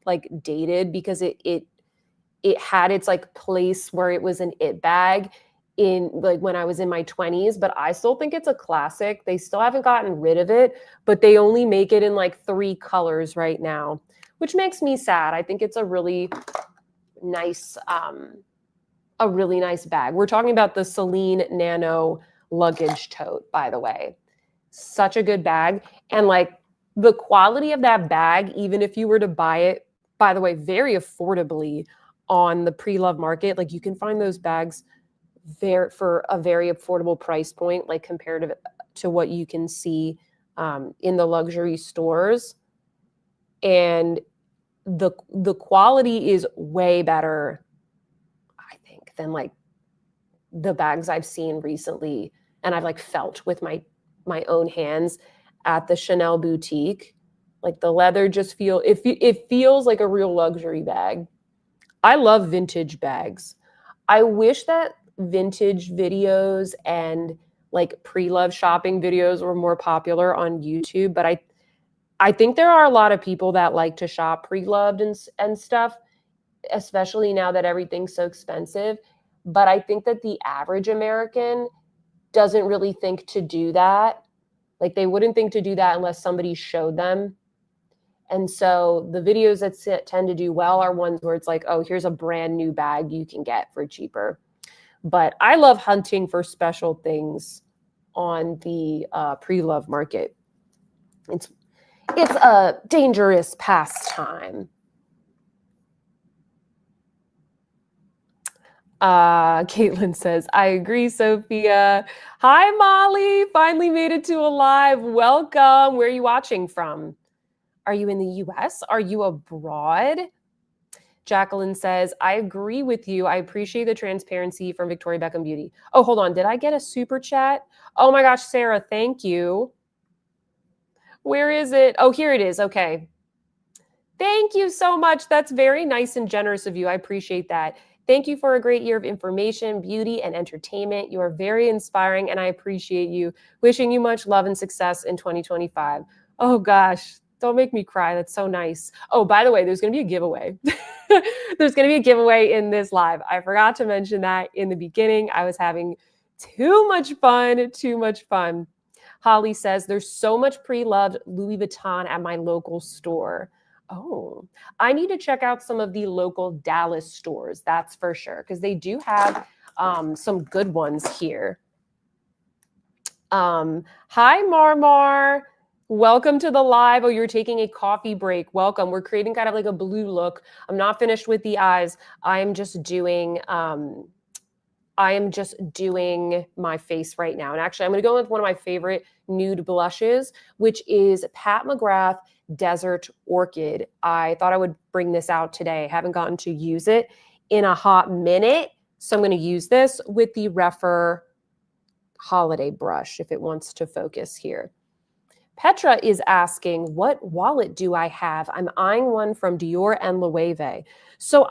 like dated because it had its like place where it was an it bag in like when I was in my 20s, but I still think it's a classic. They still haven't gotten rid of it, but they only make it in like 3 colors right now, which makes me sad. I think it's a really nice bag. We're talking about the Celine Nano luggage tote, by the way. Such a good bag. And like the quality of that bag, even if you were to buy it, by the way, very affordably on the pre-love market, like you can find those bags there for a very affordable price point, like comparative to what you can see in the luxury stores. And the quality is way better, I think, than like the bags I've seen recently and I've like felt with my own hands at the Chanel boutique. Like the leather just it feels like a real luxury bag. I love vintage bags. I wish that vintage videos and like pre-love shopping videos were more popular on YouTube, but I think there are a lot of people that like to shop pre-loved and stuff, especially now that everything's so expensive. But I think that the average American doesn't really think to do that. Like they wouldn't think to do that unless somebody showed them. And so the videos that tend to do well are ones where it's like, oh, here's a brand new bag you can get for cheaper. But I love hunting for special things on the pre-love market. It's a dangerous pastime. Caitlin says, I agree, Sophia. Hi, Molly. Finally made it to a live. Welcome. Where are you watching from? Are you in the US? Are you abroad? Jacqueline says, I agree with you. I appreciate the transparency from Victoria Beckham Beauty. Oh, hold on. Did I get a super chat? Oh my gosh, Sarah, thank you. Where is it? Oh, here it is. Okay. Thank you so much. That's very nice and generous of you. I appreciate that. Thank you for a great year of information, beauty, and entertainment. You are very inspiring, and I appreciate you. Wishing you much love and success in 2025. Oh, gosh. Don't make me cry. That's so nice. Oh, by the way, there's going to be a giveaway. There's going to be a giveaway in this live. I forgot to mention that in the beginning. I was having too much fun. Holly says, there's so much pre-loved Louis Vuitton at my local store. Oh, I need to check out some of the local Dallas stores. That's for sure, because they do have some good ones here. Hi, Marmar. Welcome to the live. Oh, you're taking a coffee break. Welcome. We're creating kind of like a blue look. I'm not finished with the eyes. I am just doing my face right now. And actually, I'm going to go with one of my favorite nude blushes, which is Pat McGrath Desert Orchid. I thought I would bring this out today. I haven't gotten to use it in a hot minute. So I'm going to use this with the Refer Holiday brush if it wants to focus here. Petra is asking, what wallet do I have? I'm eyeing one from Dior and Loewe. So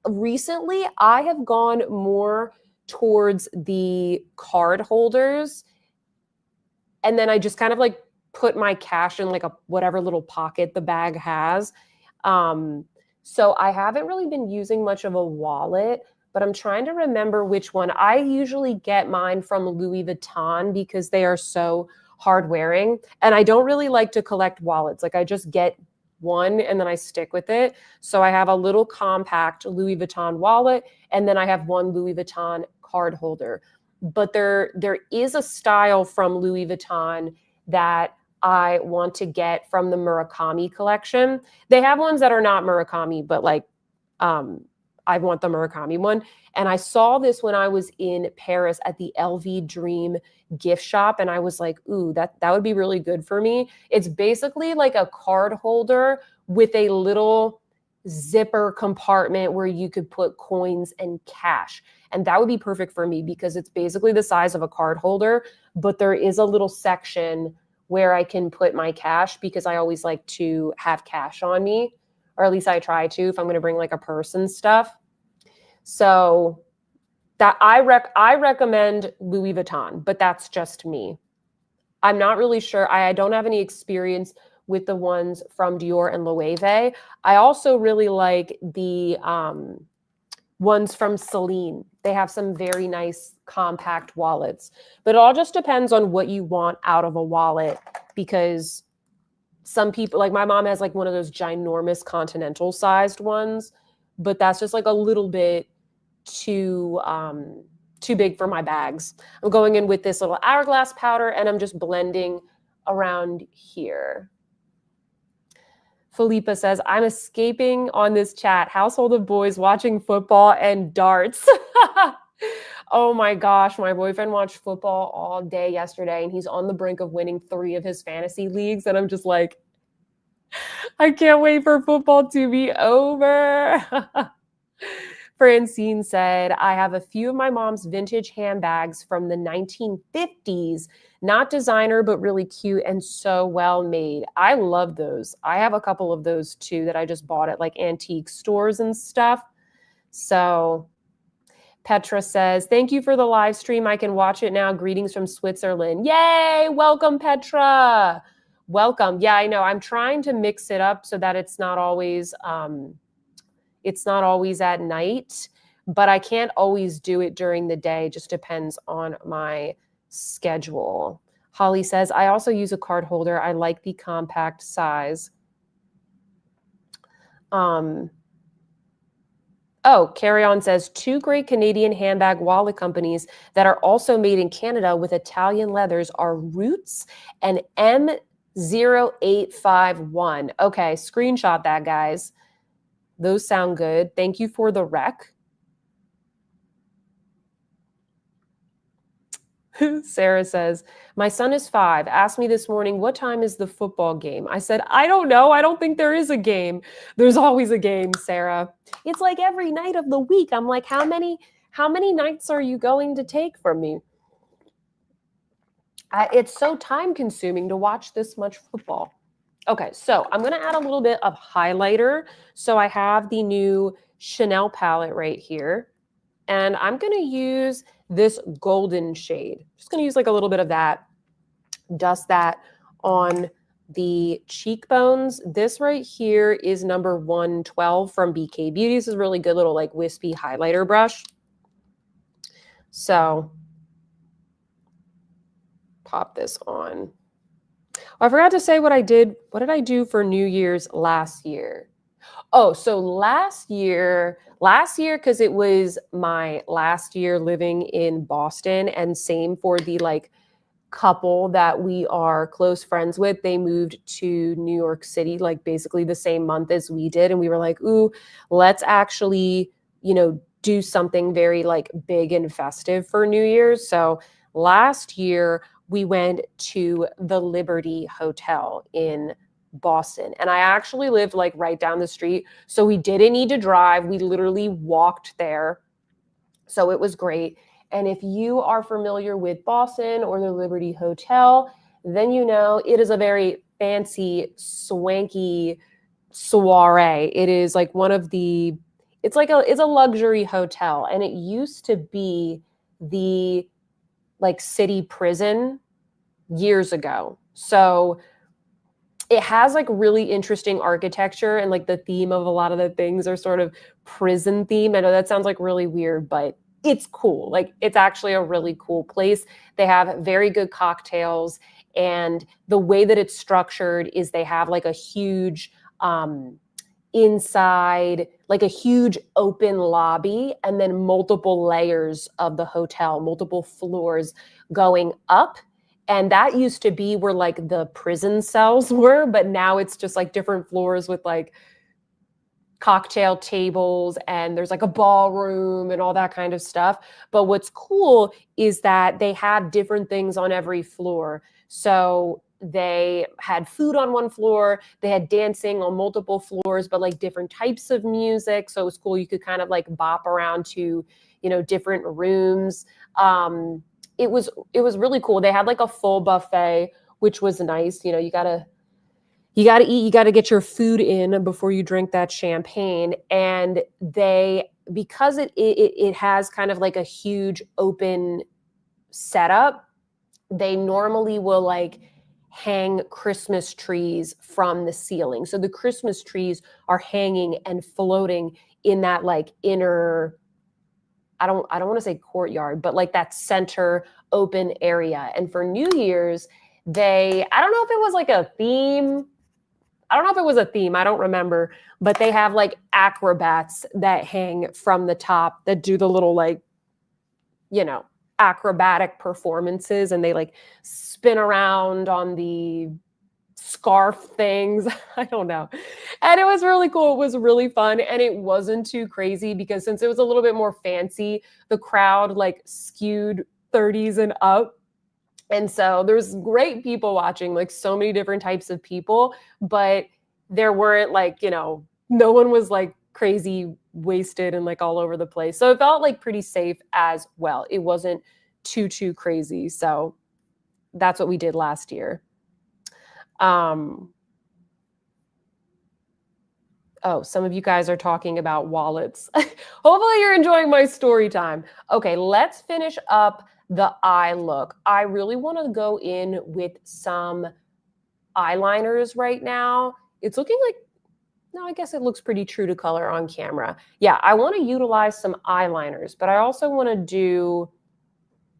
recently I have gone more towards the card holders. And then I just kind of like put my cash in like a whatever little pocket the bag has. So I haven't really been using much of a wallet, but I'm trying to remember which one. I usually get mine from Louis Vuitton because they are so hard wearing. And I don't really like to collect wallets. Like I just get one and then I stick with it. So I have a little compact Louis Vuitton wallet, and then I have one Louis Vuitton card holder. But there is a style from Louis Vuitton that I want to get from the Murakami collection. They have ones that are not Murakami, but like I want the Murakami one. And I saw this when I was in Paris at the LV Dream gift shop. And I was like, ooh, that would be really good for me. It's basically like a card holder with a little zipper compartment where you could put coins and cash. And that would be perfect for me because it's basically the size of a card holder, but there is a little section where I can put my cash because I always like to have cash on me, or at least I try to if I'm going to bring like a purse and stuff. So that I recommend Louis Vuitton, but that's just me. I'm not really sure. I don't have any experience with the ones from Dior and Loewe. I also really like the ones from Celine. They have some very nice compact wallets, but it all just depends on what you want out of a wallet, because some people, like my mom has like one of those ginormous continental sized ones, but that's just like a little bit too big for my bags. I'm going in with this little hourglass powder and I'm just blending around here. Felipa says, I'm escaping on this chat. Household of boys watching football and darts. Oh my gosh, my boyfriend watched football all day yesterday and he's on the brink of winning 3 of his fantasy leagues. And I'm just like, I can't wait for football to be over. Francine said, I have a few of my mom's vintage handbags from the 1950s. Not designer, but really cute and so well made. I love those. I have a couple of those too that I just bought at like antique stores and stuff. So Petra says, thank you for the live stream. I can watch it now. Greetings from Switzerland. Yay! Welcome, Petra. Welcome. Yeah, I know. I'm trying to mix it up so that it's not always at night, but I can't always do it during the day. It just depends on my schedule. Holly says, I also use a card holder. I like the compact size. Oh, Carry On says, 2 great Canadian handbag wallet companies that are also made in Canada with Italian leathers are Roots and M0851. Okay, screenshot that, guys. Those sound good. Thank you for the rec. Sarah says, my son is 5. Asked me this morning, what time is the football game? I said, I don't know. I don't think there is a game. There's always a game, Sarah. It's like every night of the week. I'm like, how many nights are you going to take from me? It's so time consuming to watch this much football. Okay, so I'm going to add a little bit of highlighter. So I have the new Chanel palette right here. And I'm going to use this golden shade. Just going to use like a little bit of that. Dust that on the cheekbones. This right here is number 112 from BK Beauty. This is a really good little like wispy highlighter brush. So pop this on. Oh, I forgot to say what I did. What did I do for New Year's last year? Oh, so last year, because it was my last year living in Boston, and same for the like couple that we are close friends with, they moved to New York City, like basically the same month as we did. And we were like, ooh, let's actually, do something very like big and festive for New Year's. So last year we went to the Liberty Hotel in Boston. And I actually lived like right down the street. So we didn't need to drive. We literally walked there. So it was great. And if you are familiar with Boston or the Liberty Hotel, then you know it is a very fancy, swanky soiree. It is like it's a luxury hotel. And it used to be the like city prison years ago. So it has like really interesting architecture, and like the theme of a lot of the things are sort of prison themed. I know that sounds like really weird, but it's cool. Like it's actually a really cool place. They have very good cocktails, and the way that it's structured is they have like a huge inside, like a huge open lobby, and then multiple layers of the hotel, multiple floors going up. And that used to be where like the prison cells were, but now it's just like different floors with like cocktail tables, and there's like a ballroom and all that kind of stuff. But what's cool is that they have different things on every floor. So they had food on one floor, they had dancing on multiple floors, but like different types of music. So it was cool. You could kind of like bop around to, different rooms. It was really cool. They had like a full buffet, which was nice. You gotta eat, you gotta get your food in before you drink that champagne. And because it has kind of like a huge open setup, they normally will like hang Christmas trees from the ceiling. So the Christmas trees are hanging and floating in that like inner, I don't want to say courtyard, but like that center open area. And for New Year's, I don't know if it was like a theme. I don't know if it was a theme. I don't remember, but they have like acrobats that hang from the top that do the little like, acrobatic performances, and they like spin around on the scarf things. I don't know. And it was really cool. It was really fun. And it wasn't too crazy because since it was a little bit more fancy, the crowd like skewed 30s and up. And so there's great people watching, like so many different types of people, but there weren't like, no one was like crazy wasted and like all over the place. So it felt like pretty safe as well. It wasn't too crazy. So that's what we did last year. Oh, some of you guys are talking about wallets. Hopefully you're enjoying my story time. Okay, let's finish up the eye look. I really want to go in with some eyeliners right now. It's looking like, no, I guess it looks pretty true to color on camera. Yeah, I want to utilize some eyeliners, but I also want to do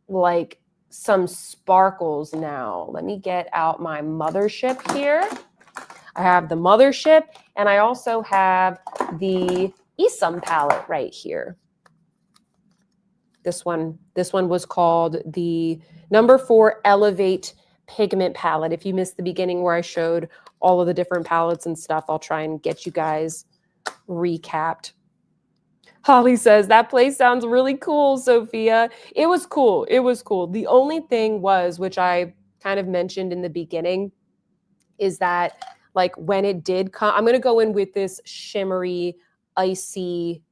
like some sparkles now. Let me get out my mothership here. I have the mothership, and I also have the EADEM palette right here. This one was called the number 4 Elevate Pigment Palette. If you missed the beginning where I showed all of the different palettes and stuff, I'll try and get you guys recapped. Holly says, that place sounds really cool, Sophia. It was cool. It was cool. The only thing was, which I kind of mentioned in the beginning, is that like when it did come, I'm going to go in with this shimmery, icy,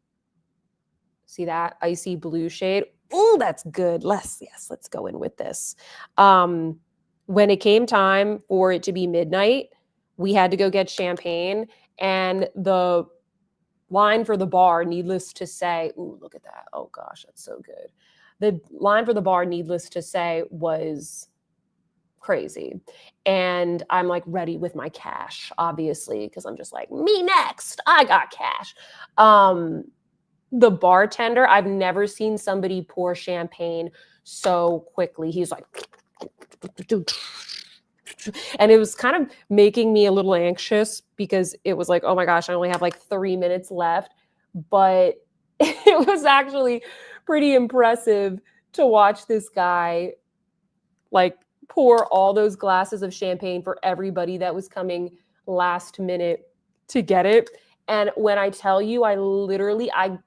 see that? Icy blue shade. Oh, that's good. Let's go in with this. When it came time for it to be midnight, we had to go get champagne, and the line for the bar, needless to say, ooh, look at that. Oh gosh, that's so good. The line for the bar, needless to say, was crazy. And I'm like ready with my cash, obviously, because I'm just like, me next. I got cash. The bartender, I've never seen somebody pour champagne so quickly. He's like, and it was kind of making me a little anxious because it was like, oh my gosh, I only have like 3 minutes left. But it was actually pretty impressive to watch this guy like pour all those glasses of champagne for everybody that was coming last minute to get it. And when I tell you, I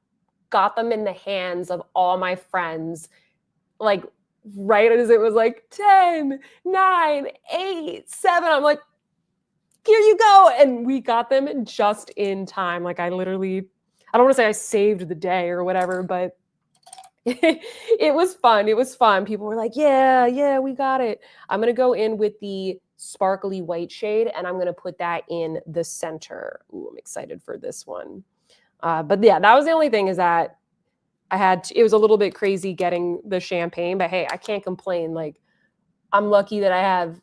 got them in the hands of all my friends, like right as it was like 10, 9, 8, 7. I'm like, here you go. And we got them just in time. Like I don't want to say I saved the day or whatever, but it was fun. It was fun. People were like, yeah, we got it. I'm going to go in with the sparkly white shade, and I'm going to put that in the center. Ooh, I'm excited for this one. But yeah, that was the only thing, is that it was a little bit crazy getting the champagne, but hey, I can't complain. Like, I'm lucky that I have,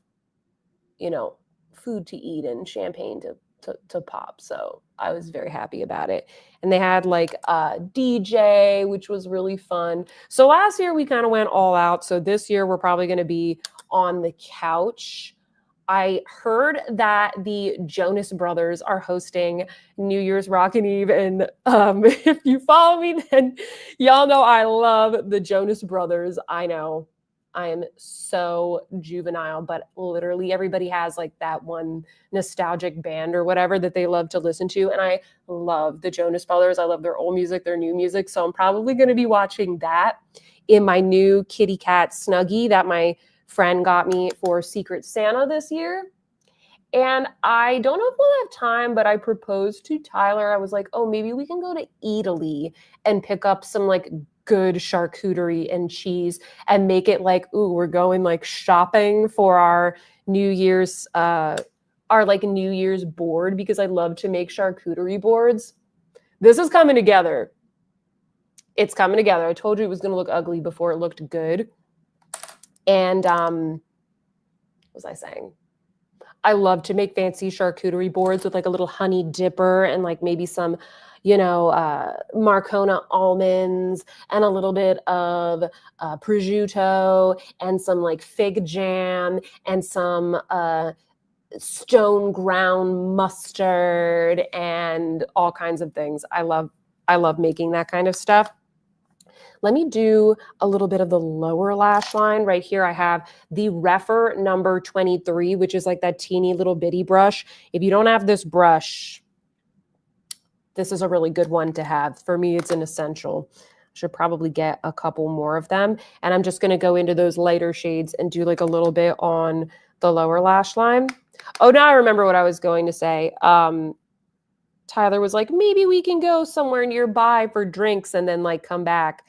food to eat and champagne to pop. So I was very happy about it. And they had like a DJ, which was really fun. So last year we kind of went all out. So this year we're probably going to be on the couch. I heard that the Jonas Brothers are hosting New Year's Rockin' Eve. And if you follow me, then y'all know I love the Jonas Brothers. I know I am so juvenile, but literally everybody has like that one nostalgic band or whatever that they love to listen to. And I love the Jonas Brothers. I love their old music, their new music. So I'm probably going to be watching that in my new kitty cat Snuggie that my friend got me for Secret Santa this year. And I don't know if we'll have time, but I proposed to Tyler. I was like, oh, maybe we can go to Italy and pick up some like good charcuterie and cheese and make it like, ooh, we're going like shopping for our New Year's New Year's board, because I love to make charcuterie boards. This is coming together. It's coming together. I told you it was going to look ugly before it looked good. And what was I saying? I love to make fancy charcuterie boards with like a little honey dipper and like maybe some, Marcona almonds and a little bit of prosciutto and some like fig jam and some stone ground mustard and all kinds of things. I love making that kind of stuff. Let me do a little bit of the lower lash line. Right here I have the Refer number 23, which is like that teeny little bitty brush. If you don't have this brush, this is a really good one to have. For me, it's an essential. Should probably get a couple more of them. And I'm just going to go into those lighter shades and do like a little bit on the lower lash line. Oh, now I remember what I was going to say. Tyler was like, maybe we can go somewhere nearby for drinks and then like come back.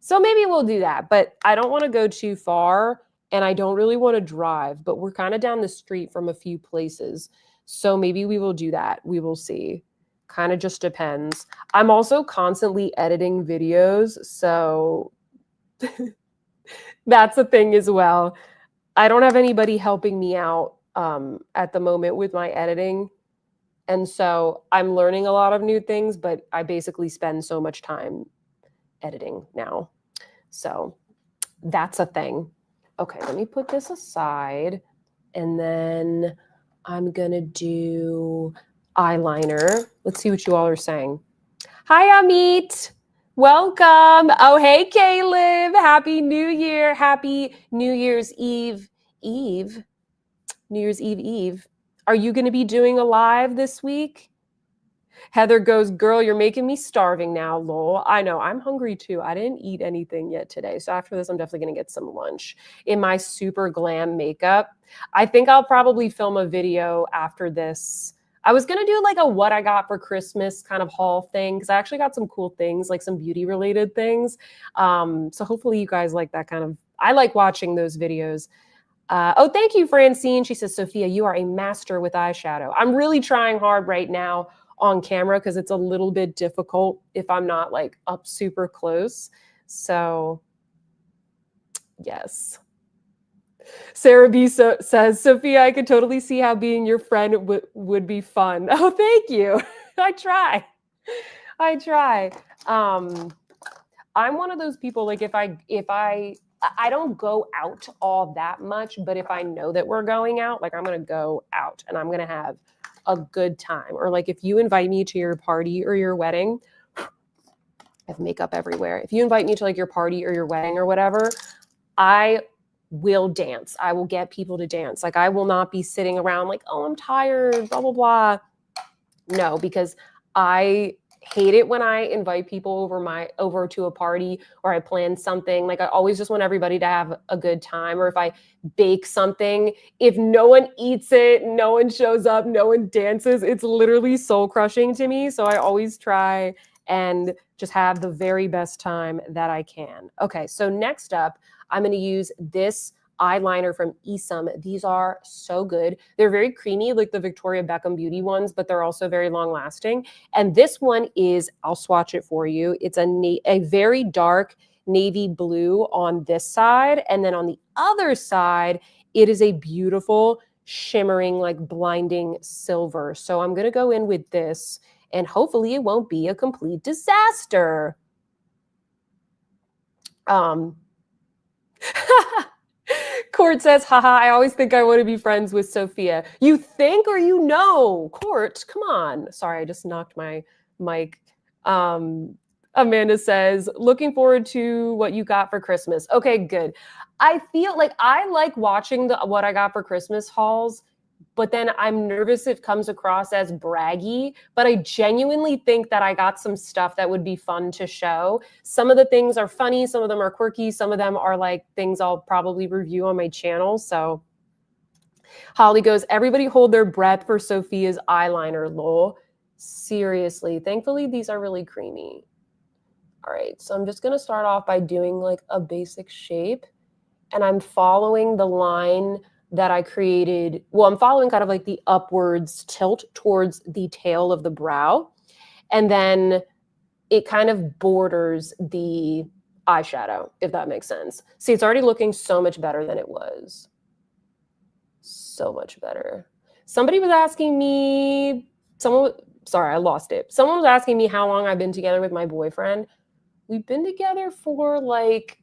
So maybe we'll do that, but I don't want to go too far and I don't really want to drive, but we're kind of down the street from a few places. So maybe we will do that. We will see. Kind of just depends. I'm also constantly editing videos, so that's a thing as well. I don't have anybody helping me out at the moment with my editing. And so I'm learning a lot of new things, but I basically spend so much time editing now. So that's a thing. Okay, let me put this aside. And then I'm going to do eyeliner. Let's see what you all are saying. Hi, Amit. Welcome. Oh, hey, Caleb. Happy New Year. Happy New Year's Eve. New Year's Eve. Are you going to be doing a live this week? Heather goes, girl, you're making me starving now, lol. I know, I'm hungry too. I didn't eat anything yet today. So after this, I'm definitely going to get some lunch in my super glam makeup. I think I'll probably film a video after this. I was going to do like a what I got for Christmas kind of haul thing, because I actually got some cool things, like some beauty related things. So hopefully you guys like that kind of, I like watching those videos. Oh, thank you, Francine. She says, Sophia, you are a master with eyeshadow. I'm really trying hard right now on camera because it's a little bit difficult if I'm not like up super close. So yes. Sarah B says, Sophia, I could totally see how being your friend would be fun. Oh, thank you. I try. I'm one of those people, like if I don't go out all that much, but if I know that we're going out, like I'm going to go out and I'm going to have a good time. Or like if you invite me to your party or your wedding, I have makeup everywhere. If you invite me to like your party or your wedding or whatever, I will dance. I will get people to dance. Like I will not be sitting around like, oh, I'm tired, blah, blah, blah. No, because I hate it when I invite people over to a party or I plan something. Like I always just want everybody to have a good time. Or if I bake something, if no one eats it, no one shows up, no one dances, it's literally soul crushing to me. So I always try and just have the very best time that I can. Okay, so next up, I'm going to use this eyeliner from EADEM. These are so good. They're very creamy, like the Victoria Beckham Beauty ones, but they're also very long lasting. And this one is, I'll swatch it for you. It's a very dark navy blue on this side. And then on the other side, it is a beautiful shimmering, like blinding silver. So I'm going to go in with this and hopefully it won't be a complete disaster. Court says, haha, I always think I want to be friends with Sophia. You think or you know? Court, come on. Sorry, I just knocked my mic. Amanda says, looking forward to what you got for Christmas. Okay, good. I feel like I like watching the what I got for Christmas hauls, but then I'm nervous it comes across as braggy, but I genuinely think that I got some stuff that would be fun to show. Some of the things are funny, some of them are quirky, some of them are like things I'll probably review on my channel. So Holly goes, everybody hold their breath for Sophia's eyeliner, lol. Seriously, thankfully these are really creamy. All right, so I'm just gonna start off by doing like a basic shape and I'm following the line that I created. Well, I'm following kind of like the upwards tilt towards the tail of the brow. And then it kind of borders the eyeshadow, if that makes sense. See, it's already looking so much better than it was. So much better. Somebody was asking me, sorry, I lost it. Someone was asking me how long I've been together with my boyfriend. We've been together for like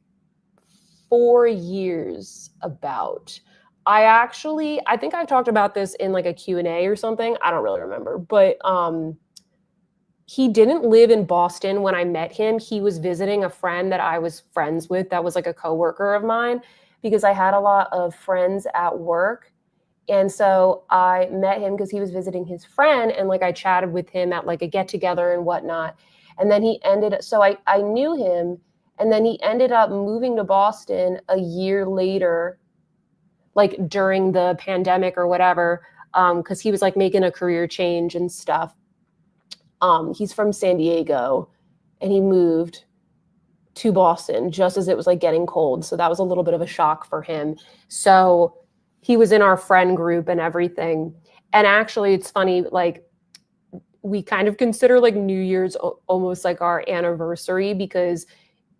4 years about. I think I talked about this in like a Q&A or something. I don't really remember, but he didn't live in Boston when I met him. He was visiting a friend that I was friends with that was like a coworker of mine because I had a lot of friends at work. And so I met him because he was visiting his friend and like I chatted with him at like a get together and whatnot. And then so I knew him and then he ended up moving to Boston a year later, like during the pandemic or whatever, because he was like making a career change and stuff. He's from San Diego and he moved to Boston just as it was like getting cold. So that was a little bit of a shock for him. So he was in our friend group and everything. And actually it's funny, like we kind of consider like New Year's almost like our anniversary because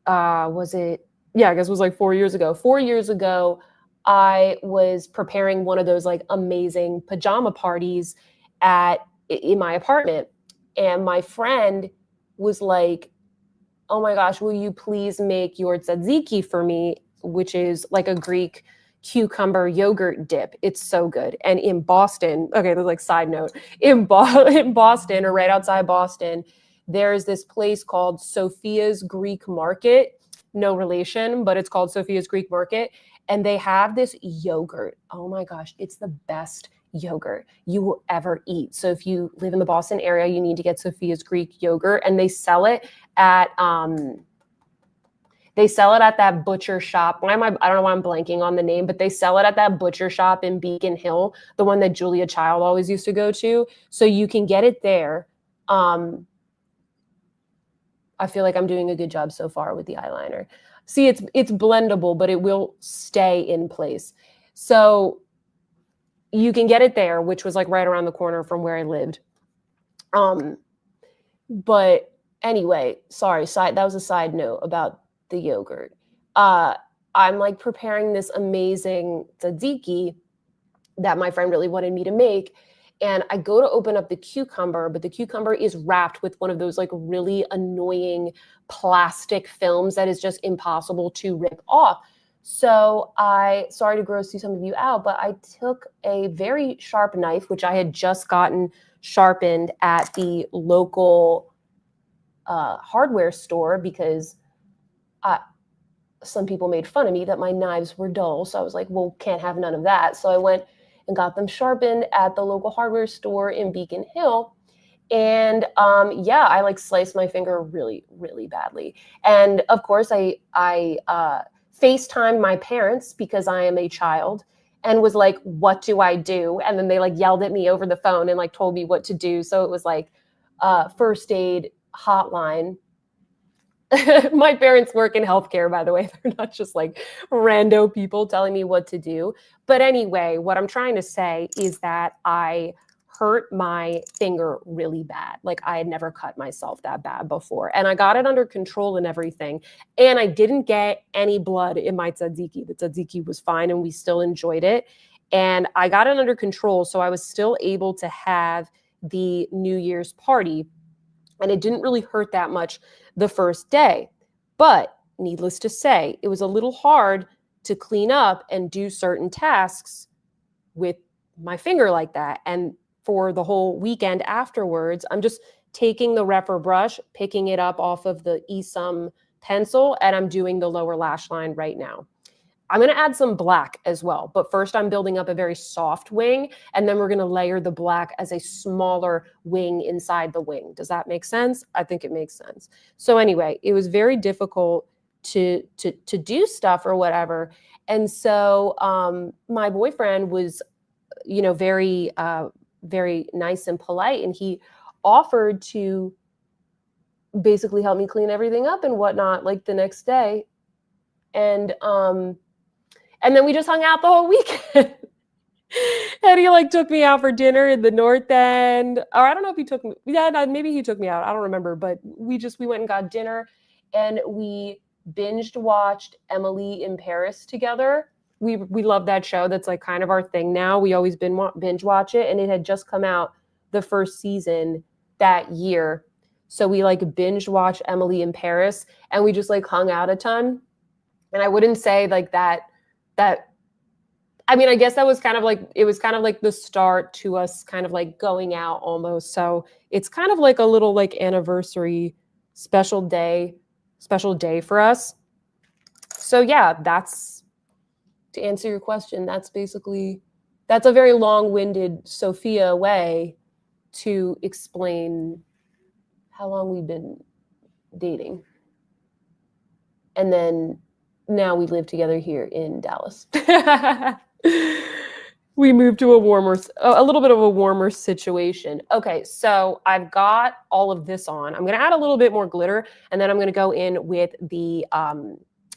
I guess it was like 4 years ago. 4 years ago, I was preparing one of those like amazing pajama parties in my apartment. And my friend was like, "Oh my gosh, will you please make your tzatziki for me?" Which is like a Greek cucumber yogurt dip. It's so good. And in Boston, okay, there's like side note, in Boston, or right outside Boston, there's this place called Sophia's Greek Market. No relation, but it's called Sophia's Greek Market. And they have this yogurt. Oh my gosh, it's the best yogurt you will ever eat. So if you live in the Boston area, you need to get Sophia's Greek yogurt, and they sell it at that butcher shop. I don't know why I'm blanking on the name, but they sell it at that butcher shop in Beacon Hill, the one that Julia Child always used to go to. So you can get it there. I feel like I'm doing a good job so far with the eyeliner. See, it's blendable, but it will stay in place. So you can get it there, which was like right around the corner from where I lived. But anyway, sorry, that was a side note about the yogurt. I'm like preparing this amazing tzatziki that my friend really wanted me to make. And I go to open up the cucumber, but the cucumber is wrapped with one of those like really annoying plastic films that is just impossible to rip off. So sorry to gross some of you out, but I took a very sharp knife, which I had just gotten sharpened at the local hardware store, because some people made fun of me that my knives were dull. So I was like, well, can't have none of that. So I went and got them sharpened at the local hardware store in Beacon Hill. And yeah, I like sliced my finger really, really badly. And of course, I FaceTimed my parents, because I am a child, and was like, what do I do? And then they like yelled at me over the phone and like told me what to do. So it was like first aid hotline. My parents work in healthcare, by the way. They're not just like rando people telling me what to do. But anyway, what I'm trying to say is that I hurt my finger really bad. Like I had never cut myself that bad before. And I got it under control and everything. And I didn't get any blood in my tzatziki. The tzatziki was fine and we still enjoyed it. And I got it under control. So I was still able to have the New Year's party. And it didn't really hurt that much the first day. But needless to say, it was a little hard to clean up and do certain tasks with my finger like that. And for the whole weekend afterwards, I'm just taking the Rephr brush, picking it up off of the EADEM pencil, and I'm doing the lower lash line right now. I'm going to add some black as well, but first I'm building up a very soft wing, and then we're going to layer the black as a smaller wing inside the wing. Does that make sense? I think it makes sense. So anyway, it was very difficult to do stuff or whatever. And so my boyfriend was, you know, very nice and polite, and he offered to basically help me clean everything up and whatnot, like the next day. And then we just hung out the whole weekend. And he like took me out for dinner in the North End. Or I don't know if he took me. Yeah, no, maybe he took me out. I don't remember. But we went and got dinner, and we binged watched Emily in Paris together. We love that show. That's like kind of our thing now. We always binge watch it, and it had just come out the first season that year. So we like binge watched Emily in Paris, and we just like hung out a ton. And I wouldn't say like that, I mean, I guess that was kind of like, it was kind of like the start to us kind of like going out almost. So it's kind of like a little like anniversary special day for us. So yeah, that's, to answer your question, that's a very long-winded Sophia way to explain how long we've been dating. And then now we live together here in Dallas. We moved to a little bit of a warmer situation. Okay, so I've got all of this on. I'm going to add a little bit more glitter, and then I'm going to go in with the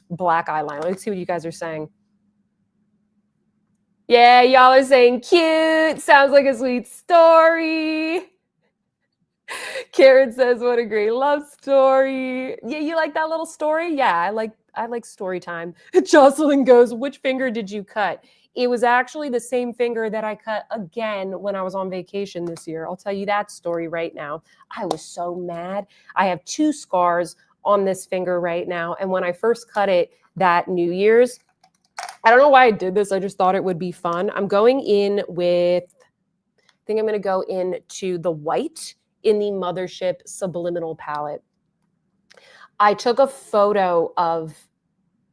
black eyeliner. Let's see what you guys are saying. Yeah, y'all are saying cute. Sounds like a sweet story. Karen says, what a great love story. Yeah, you like that little story? Yeah, like story time. Jocelyn goes, which finger did you cut? It was actually the same finger that I cut again when I was on vacation this year. I'll tell you that story right now. I was so mad. I have 2 scars on this finger right now. And when I first cut it that New Year's, I don't know why I did this. I just thought it would be fun. I'm going in with, I think I'm going to go into the white in the Mothership Subliminal palette. I took a photo of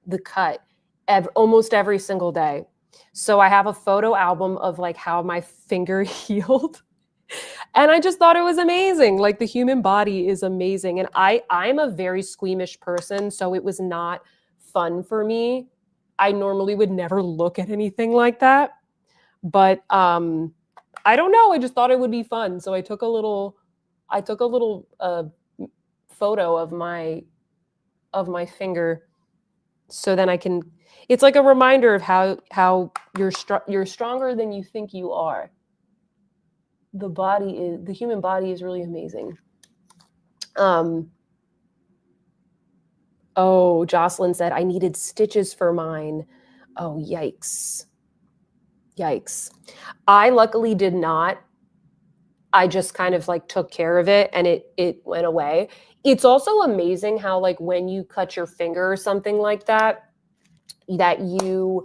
the cut almost every single day. So I have a photo album of like how my finger healed. And I just thought it was amazing. Like the human body is amazing. And I'm a very squeamish person, so it was not fun for me. I normally would never look at anything like that. But I don't know. I just thought it would be fun. So I took a little photo of my finger, so then I can, it's like a reminder of how you're stronger than you think you are. The human body is really amazing. Oh, Jocelyn said I needed stitches for mine. Oh, yikes. Yikes. I luckily did not. I just kind of like took care of it and it went away. It's also amazing how like when you cut your finger or something like that, that you,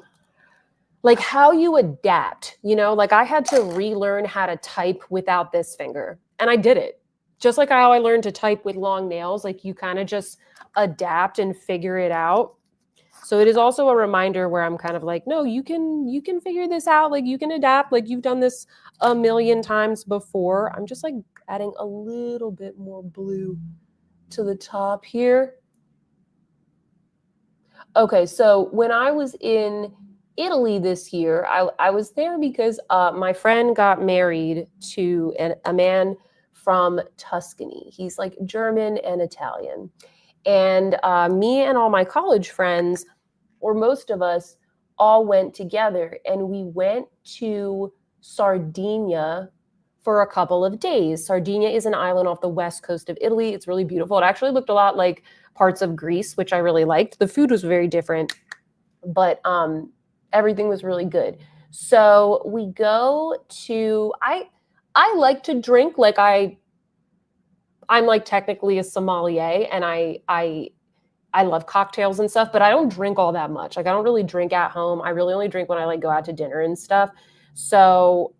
like how you adapt, you know, like I had to relearn how to type without this finger and I did it. Just like how I learned to type with long nails, like you kind of just adapt and figure it out. So it is also a reminder where I'm kind of like, no, you can figure this out. Like you can adapt, like you've done this a million times before. I'm just like adding a little bit more blue to the top here. Okay, so when I was in Italy this year, I was there because my friend got married to a man from Tuscany. He's like German and Italian. And me and all my college friends, or most of us, all went together and we went to Sardinia for a couple of days. Sardinia is an island off the west coast of Italy. It's really beautiful. It actually looked a lot like parts of Greece, which I really liked. The food was very different, but everything was really good. So we go to, I like to drink, like I'm like technically a sommelier and I love cocktails and stuff, but I don't drink all that much. Like I don't really drink at home. I really only drink when I like go out to dinner and stuff. So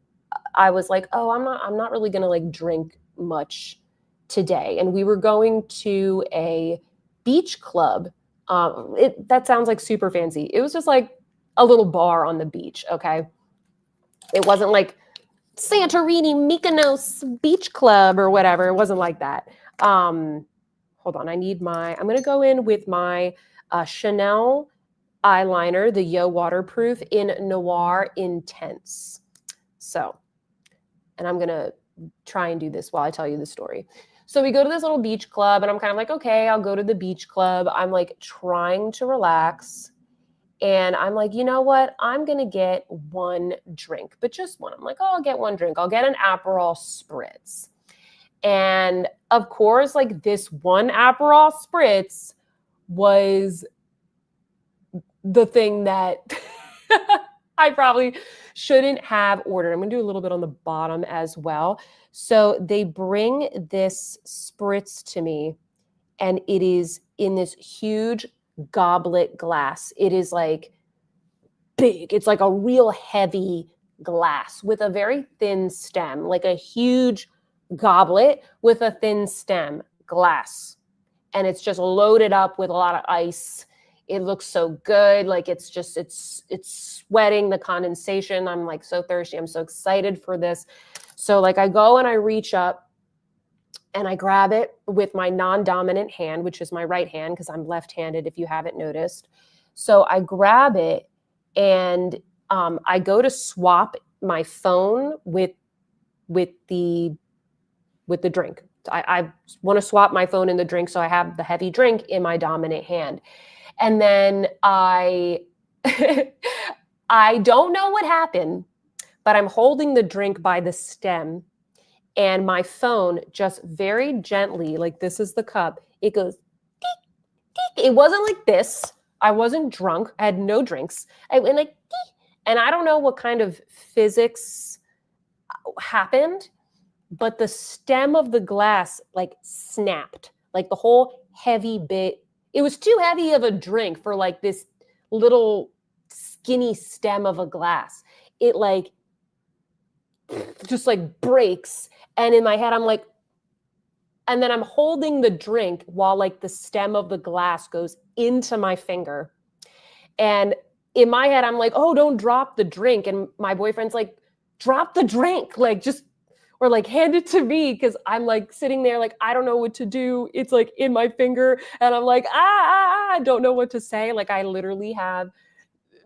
I was like, oh, I'm not really gonna like drink much today. And we were going to a beach club. That sounds like super fancy. It was just like a little bar on the beach, okay? It wasn't like Santorini Mykonos Beach Club or whatever. It wasn't like that. Hold on, I'm gonna go in with my Chanel eyeliner, the Yo Waterproof in Noir Intense. So, and I'm gonna try and do this while I tell you the story. So we go to this little beach club and I'm kind of like, okay, I'll go to the beach club. I'm like trying to relax. And I'm like, you know what? I'm going to get one drink, but just one. I'm like, oh, I'll get one drink. I'll get an Aperol Spritz. And of course, like this one Aperol Spritz was the thing that I probably shouldn't have ordered. I'm going to do a little bit on the bottom as well. So they bring this spritz to me and it is in this huge goblet glass. It is like big. It's like a real heavy glass with a very thin stem, like a huge goblet with a thin stem glass. And it's just loaded up with a lot of ice. It looks so good. Like it's sweating, the condensation. I'm like so thirsty. I'm so excited for this. So like I go and I reach up and I grab it with my non-dominant hand, which is my right hand because I'm left-handed if you haven't noticed. So I grab it and I go to swap my phone with the drink. I want to swap my phone in the drink so I have the heavy drink in my dominant hand. And then I don't know what happened, but I'm holding the drink by the stem and my phone just very gently, like this is the cup, it goes, tick, tick. It wasn't like this. I wasn't drunk. I had no drinks. I went like, and I don't know what kind of physics happened, but the stem of the glass like snapped, like the whole heavy bit. It was too heavy of a drink for like this little skinny stem of a glass. It like just like breaks. And in my head, I'm like, and then I'm holding the drink while like the stem of the glass goes into my finger. And in my head, I'm like, oh, don't drop the drink. And my boyfriend's like, drop the drink, like just, or like hand it to me. Cause I'm like sitting there, like, I don't know what to do. It's like in my finger. And I'm like, I don't know what to say. Like I literally have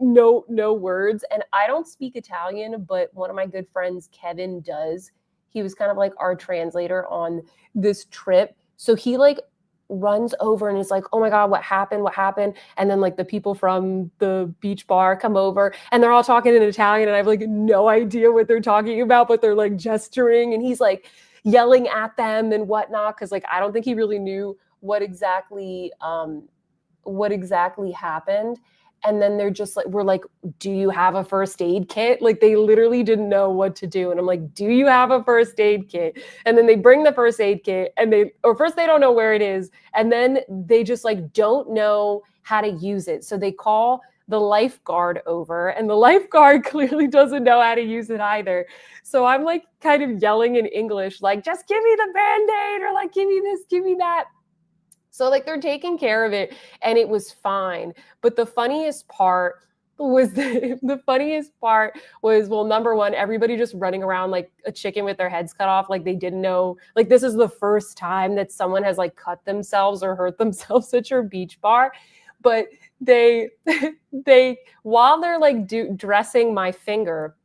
no words. And I don't speak Italian, but one of my good friends, Kevin, does. He was kind of like our translator on this trip. So he like runs over and is like, oh my God, what happened? What happened? And then like the people from the beach bar come over and they're all talking in Italian and I have like no idea what they're talking about, but they're like gesturing and he's like yelling at them and whatnot. Cause like, I don't think he really knew what exactly happened. And then they're just like, we're like, do you have a first aid kit? Like they literally didn't know what to do. And I'm like, do you have a first aid kit? And then they bring the first aid kit and first they don't know where it is. And then they just like, don't know how to use it. So they call the lifeguard over and the lifeguard clearly doesn't know how to use it either. So I'm like kind of yelling in English, like, just give me the Band-Aid or like, give me this, give me that. So like they're taking care of it and it was fine. But the funniest part was well, number one, everybody just running around like a chicken with their heads cut off. Like they didn't know, like this is the first time that someone has like cut themselves or hurt themselves at your beach bar. But they while they're like dressing my finger,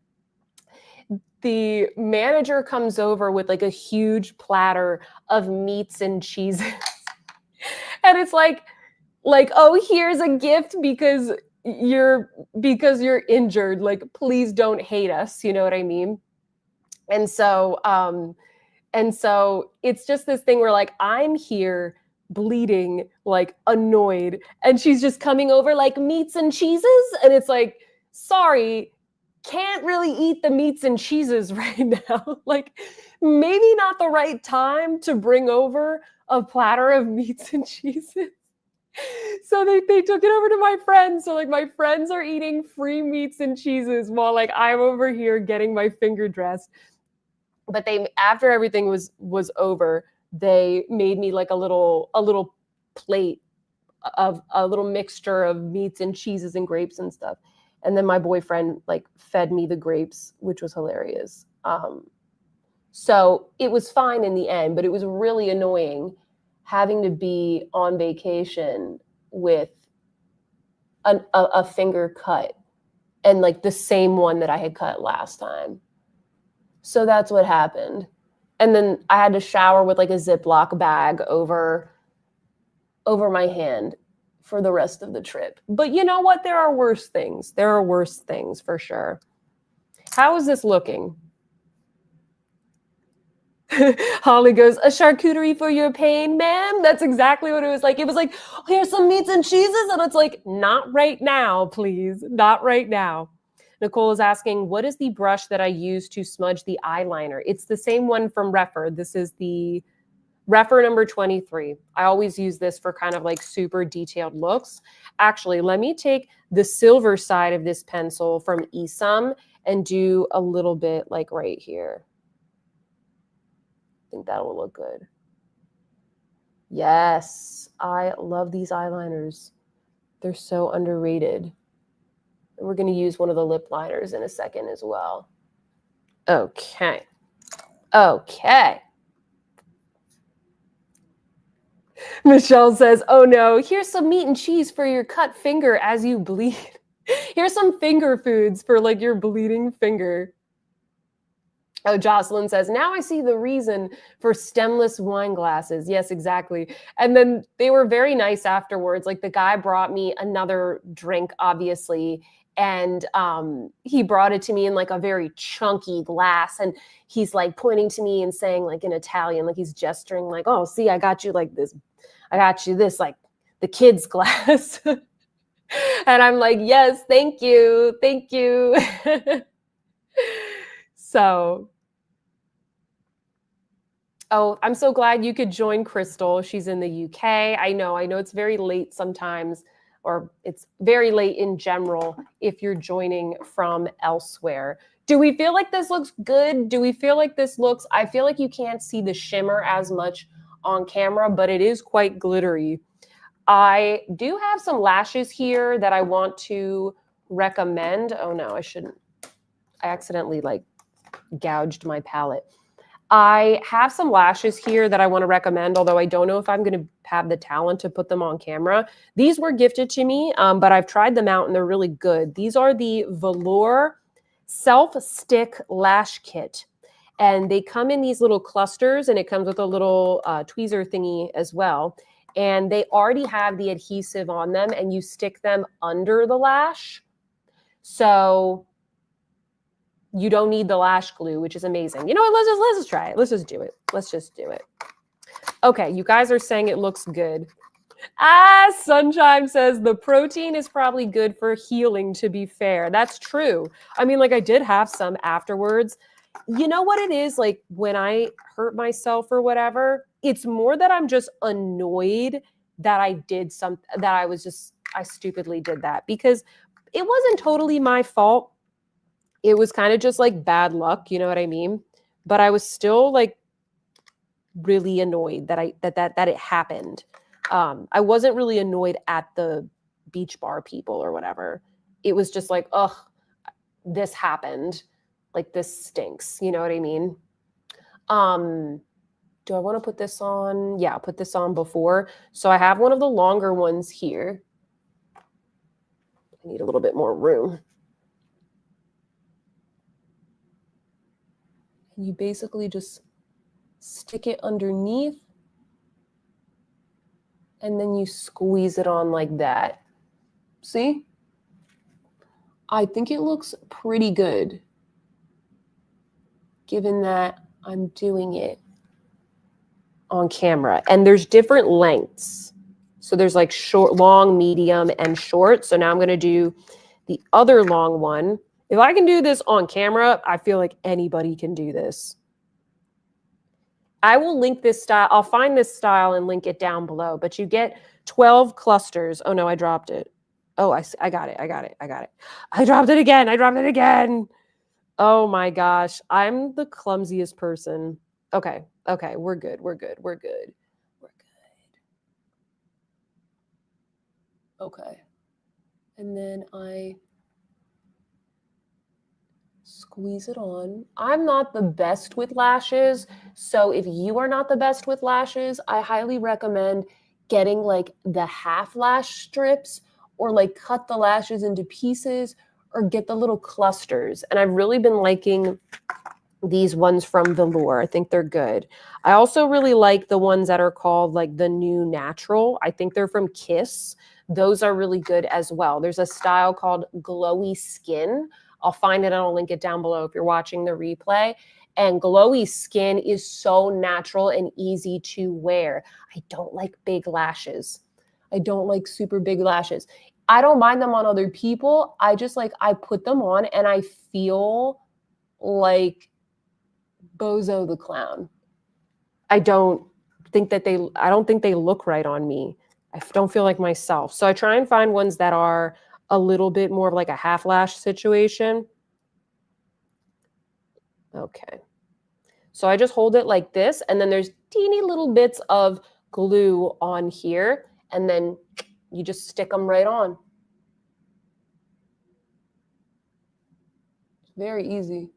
the manager comes over with like a huge platter of meats and cheeses. And it's like, oh, here's a gift because you're injured. Like, please don't hate us. You know what I mean? And so it's just this thing where like, I'm here bleeding, like annoyed. And she's just coming over like meats and cheeses. And it's like, sorry, can't really eat the meats and cheeses right now. Like maybe not the right time to bring over a platter of meats and cheeses. So they took it over to my friends. So like my friends are eating free meats and cheeses while like I'm over here getting my finger dressed. But after everything was over, they made me like a little plate of a little mixture of meats and cheeses and grapes and stuff. And then my boyfriend like fed me the grapes, which was hilarious. So it was fine in the end, but it was really annoying having to be on vacation with a finger cut and like the same one that I had cut last time. So that's what happened. And then I had to shower with like a Ziploc bag over my hand for the rest of the trip. But you know what? There are worse things. There are worse things for sure. How is this looking? Holly goes, a charcuterie for your pain, ma'am? That's exactly what it was like. It was like, here's some meats and cheeses. And it's like, not right now, please. Not right now. Nicole is asking, what is the brush that I use to smudge the eyeliner? It's the same one from Refer. This is the Refer number 23. I always use this for kind of like super detailed looks. Actually, let me take the silver side of this pencil from EADEM and do a little bit like right here. I think that will look good. Yes, I love these eyeliners. They're so underrated. We're going to use one of the lip liners in a second as well. Okay. Michelle says, oh no, here's some meat and cheese for your cut finger as you bleed. Here's some finger foods for like your bleeding finger. Oh, Jocelyn says, now I see the reason for stemless wine glasses. Yes, exactly. And then they were very nice afterwards. Like the guy brought me another drink, obviously. And he brought it to me in like a very chunky glass. And he's like pointing to me and saying like in Italian, like he's gesturing like, oh, see, I got you like this. I got you this, like the kid's glass. And I'm like, yes, thank you. Thank you. So, oh, I'm so glad you could join Crystal. She's in the UK. I know it's very late sometimes, or it's very late in general if you're joining from elsewhere. Do we feel like this looks good? Do we feel like this looks, I feel like you can't see the shimmer as much on camera, but it is quite glittery. I do have some lashes here that I want to recommend. Oh no, I shouldn't. I accidentally like gouged my palette. I have some lashes here that I want to recommend, although I don't know if I'm going to have the talent to put them on camera. These were gifted to me, but I've tried them out and they're really good. These are the Velour Self-Stick Lash Kit. And they come in these little clusters, and it comes with a little tweezer thingy as well. And they already have the adhesive on them, and you stick them under the lash. So you don't need the lash glue, which is amazing. You know what? Let's just try it. Let's just do it. Let's just do it. Okay, you guys are saying it looks good. Sunshine says the protein is probably good for healing, to be fair. That's true. I mean, like I did have some afterwards. You know what it is? Like when I hurt myself or whatever, it's more that I'm just annoyed that I did something, that I stupidly did that, because it wasn't totally my fault. It was kind of just like bad luck, you know what I mean? But I was still like really annoyed that it happened. I wasn't really annoyed at the beach bar people or whatever. It was just like, ugh, this happened. Like this stinks. You know what I mean? Do I want to put this on? Yeah, I'll put this on before. So I have one of the longer ones here. I need a little bit more room. You basically just stick it underneath and then you squeeze it on like that. See? I think it looks pretty good, given that I'm doing it on camera. And there's different lengths. So there's like short, long, medium, and short. So now I'm going to do the other long one. If I can do this on camera, I feel like anybody can do this. I will link this style. I'll find this style and link it down below. But you get 12 clusters. Oh, no, I dropped it. Oh, I got it. I got it. I got it. I dropped it again. I dropped it again. Oh, my gosh. I'm the clumsiest person. Okay. Okay. We're good. We're good. We're good. We're good. Okay. And then I squeeze it on. I'm not the best with lashes. So if you are not the best with lashes, I highly recommend getting like the half lash strips, or like cut the lashes into pieces, or get the little clusters. And I've really been liking these ones from Velour. I think they're good. I also really like the ones that are called like the New Natural. I think they're from Kiss. Those are really good as well. There's a style called Glowy Skin. I'll find it and I'll link it down below if you're watching the replay. And glowy skin is so natural and easy to wear. I don't like big lashes. I don't like super big lashes. I don't mind them on other people. I just like, I put them on and I feel like Bozo the Clown. I don't think they look right on me. I don't feel like myself. So I try and find ones that are a little bit more of like a half lash situation. Okay. So I just hold it like this, and then there's teeny little bits of glue on here, and then you just stick them right on. Very easy.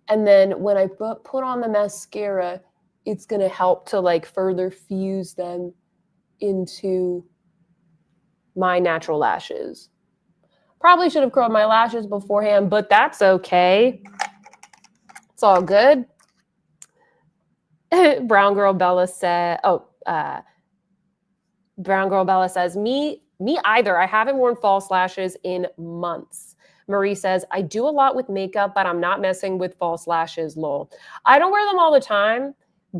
And then when I put on the mascara, it's going to help to like further fuse them into my natural lashes. Probably should have curled my lashes beforehand, but that's okay. It's all good. Brown Girl Bella said, Brown Girl Bella says, me either. I haven't worn false lashes in months. Marie says, I do a lot with makeup, but I'm not messing with false lashes, lol. I don't wear them all the time,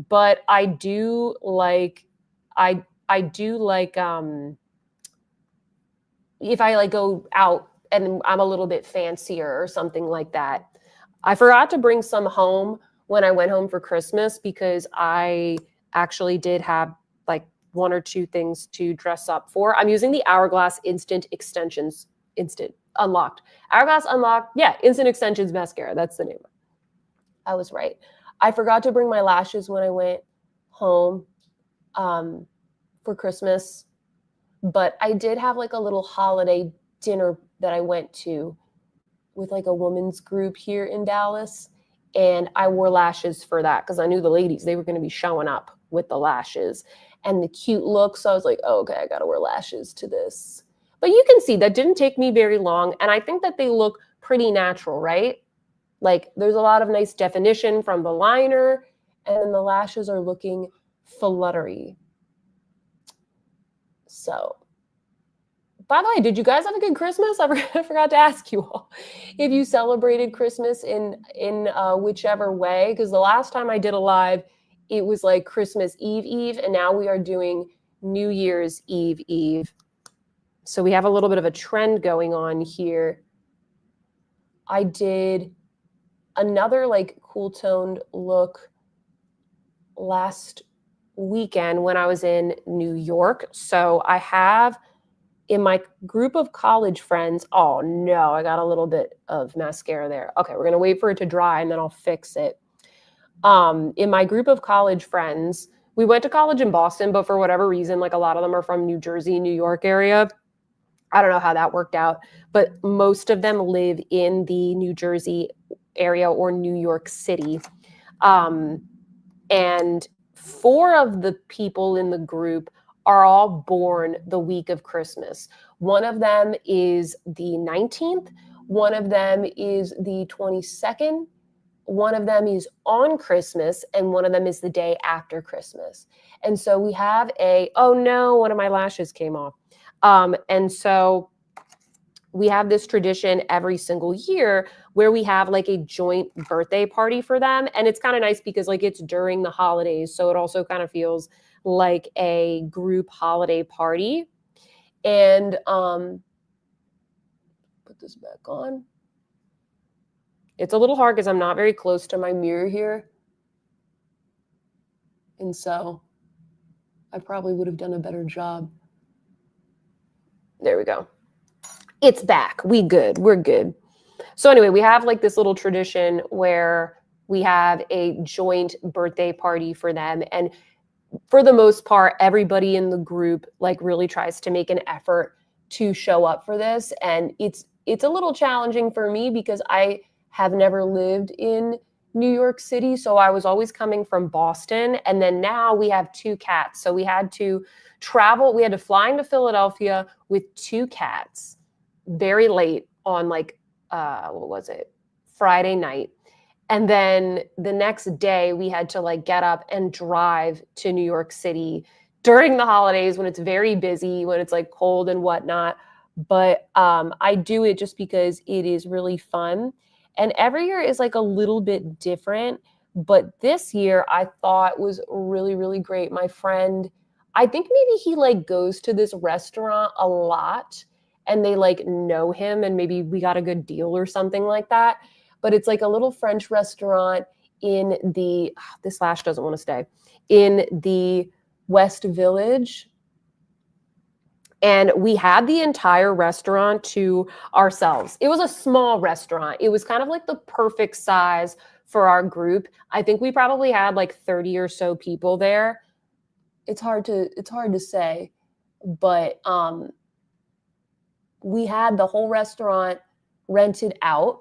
but I do like, if I like go out and I'm a little bit fancier or something like that. I forgot to bring some home when I went home for Christmas because I actually did have like 1 or 2 things to dress up for. I'm using the Hourglass Instant Extensions, Instant Unlocked. Hourglass Unlocked, yeah, Instant Extensions Mascara, that's the name. I was right. I forgot to bring my lashes when I went home for Christmas, but I did have like a little holiday dinner that I went to with like a women's group here in Dallas, and I wore lashes for that because I knew the ladies, they were going to be showing up with the lashes and the cute look. So I was like, oh, okay, I got to wear lashes to this. But you can see that didn't take me very long, and I think that they look pretty natural, right? Like there's a lot of nice definition from the liner, and then the lashes are looking fluttery. So, by the way, did you guys have a good Christmas? I forgot to ask you all if you celebrated Christmas in whichever way, because the last time I did a live, it was like Christmas Eve, and now we are doing New Year's Eve. So we have a little bit of a trend going on here. I did another like cool toned look last weekend when I was in New York. So I have in my group of college friends, oh no, I got a little bit of mascara there. Okay, we're gonna wait for it to dry and then I'll fix it. In my group of college friends, we went to college in Boston, but for whatever reason, like a lot of them are from New Jersey, New York area. I don't know how that worked out, but most of them live in the New Jersey area or New York City. And 4 of the people in the group are all born the week of Christmas. One of them is the 19th. One of them is the 22nd. One of them is on Christmas, and one of them is the day after Christmas. And so we have oh no, one of my lashes came off. And so we have this tradition every single year where we have like a joint birthday party for them. And it's kind of nice because like it's during the holidays. So it also kind of feels like a group holiday party. And put this back on. It's a little hard because I'm not very close to my mirror here. And so I probably would have done a better job. There we go. It's back. We're good. So anyway, we have like this little tradition where we have a joint birthday party for them. And for the most part, everybody in the group like really tries to make an effort to show up for this. And it's a little challenging for me because I have never lived in New York City. So I was always coming from Boston. And then now we have 2 cats. So we had to travel. We had to fly into Philadelphia with 2 cats very late on like, what was it? Friday night. And then the next day we had to like get up and drive to New York City during the holidays when it's very busy, when it's like cold and whatnot. But I do it just because it is really fun. And every year is like a little bit different. But this year I thought was really, really great. My friend, I think maybe he like goes to this restaurant a lot and they like know him and maybe we got a good deal or something like that. But it's like a little French restaurant in the, this lash doesn't want to stay, in the West Village. And we had the entire restaurant to ourselves. It was a small restaurant. It was kind of like the perfect size for our group. I think we probably had like 30 or so people there. It's hard to say, but we had the whole restaurant rented out.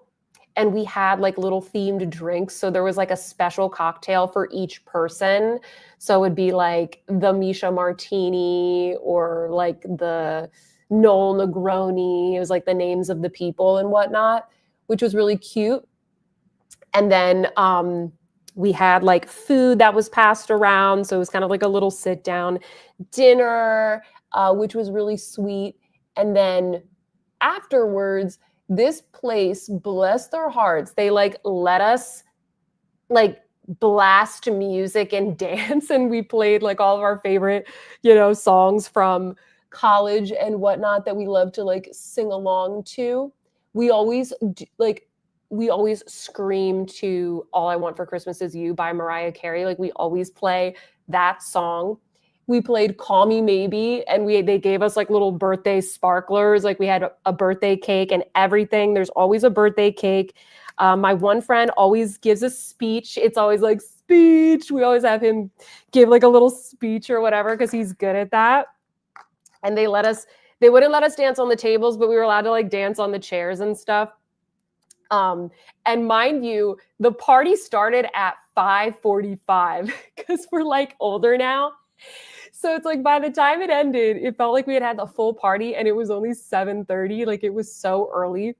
And we had like little themed drinks. So there was like a special cocktail for each person. So it would be like the Misha Martini or like the Noel Negroni. It was like the names of the people and whatnot, which was really cute. And then we had like food that was passed around. So it was kind of like a little sit down dinner, which was really sweet. And then afterwards, this place, bless their hearts, they like let us like blast music and dance, and we played like all of our favorite, songs from college and whatnot that we love to like sing along to. We always scream to All I Want for Christmas Is You by Mariah Carey. Like we always play that song. We played Call Me Maybe, and they gave us like little birthday sparklers. Like we had a birthday cake and everything. There's always a birthday cake. My one friend always gives a speech. It's always like speech. We always have him give like a little speech or whatever because he's good at that. And they wouldn't let us dance on the tables, but we were allowed to like dance on the chairs and stuff. And mind you, the party started at 5:45 because we're like older now. So it's like by the time it ended, it felt like we had the full party and it was only 7:30. Like it was so early,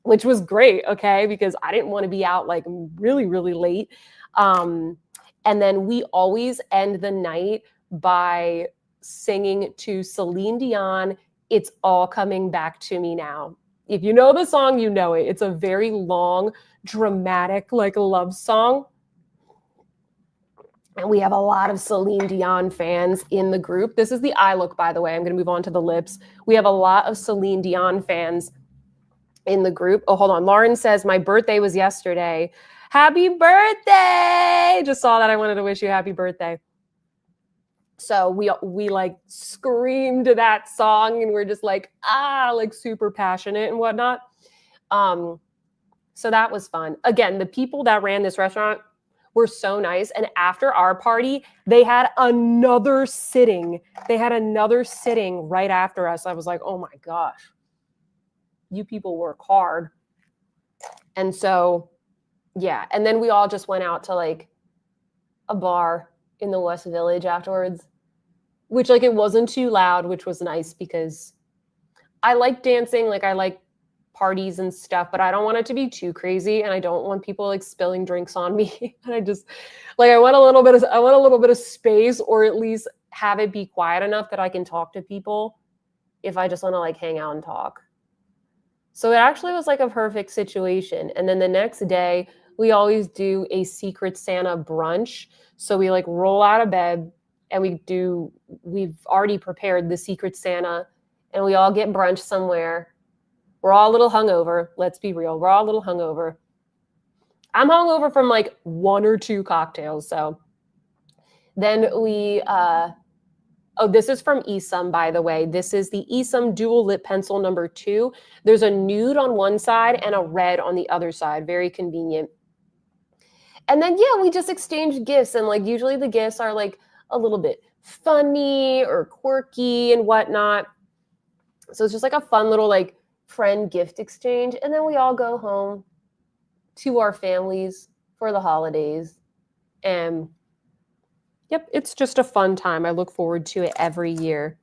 which was great, okay? Because I didn't want to be out like really, really late. And then we always end the night by singing to Celine Dion, It's All Coming Back to Me Now. If you know the song, you know it. It's a very long, dramatic, like love song. And we have a lot of Celine Dion fans in the group. This is the eye look, by the way. I'm going to move on to the lips. We have a lot of Celine Dion fans in the group. Oh, hold on. Lauren says, my birthday was yesterday. Happy birthday! Just saw that. I wanted to wish you a happy birthday. So we like screamed that song and we're just like, like super passionate and whatnot. So that was fun. Again, the people that ran this restaurant were so nice. And after our party, they had another sitting. Right after us. I was like, oh my gosh, you people work hard. And so, yeah. And then we all just went out to like a bar in the West Village afterwards, which like it wasn't too loud, which was nice because I like dancing. Like I like parties and stuff, but I don't want it to be too crazy. And I don't want people like spilling drinks on me. And I just like, I want a little bit of space, or at least have it be quiet enough that I can talk to people if I just want to like hang out and talk. So it actually was like a perfect situation. And then the next day we always do a Secret Santa brunch. So we like roll out of bed and we've already prepared the Secret Santa and we all get brunch somewhere. We're all a little hungover. Let's be real. We're all a little hungover. I'm hungover from like 1 or 2 cocktails. So then we, this is from EADEM, by the way. This is the EADEM Dual Lip Pencil number 2. There's a nude on one side and a red on the other side. Very convenient. And then, yeah, we just exchange gifts. And like usually the gifts are like a little bit funny or quirky and whatnot. So it's just like a fun little like friend gift exchange. And then we all go home to our families for the holidays. And yep, it's just a fun time. I look forward to it every year.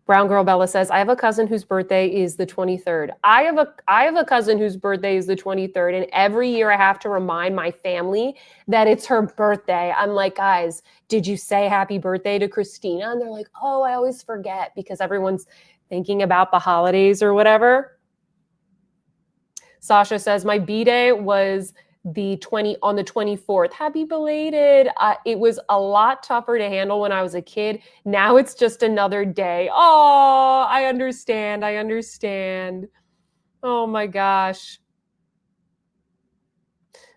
Brown Girl Bella says, I have a cousin whose birthday is the 23rd. I have a cousin whose birthday is the 23rd. And every year I have to remind my family that it's her birthday. I'm like, guys, did you say happy birthday to Christina? And they're like, oh, I always forget because everyone's thinking about the holidays or whatever. Sasha says, my B-day was on the 24th. Happy belated. It was a lot tougher to handle when I was a kid. Now it's just another day. Oh, I understand. Oh my gosh.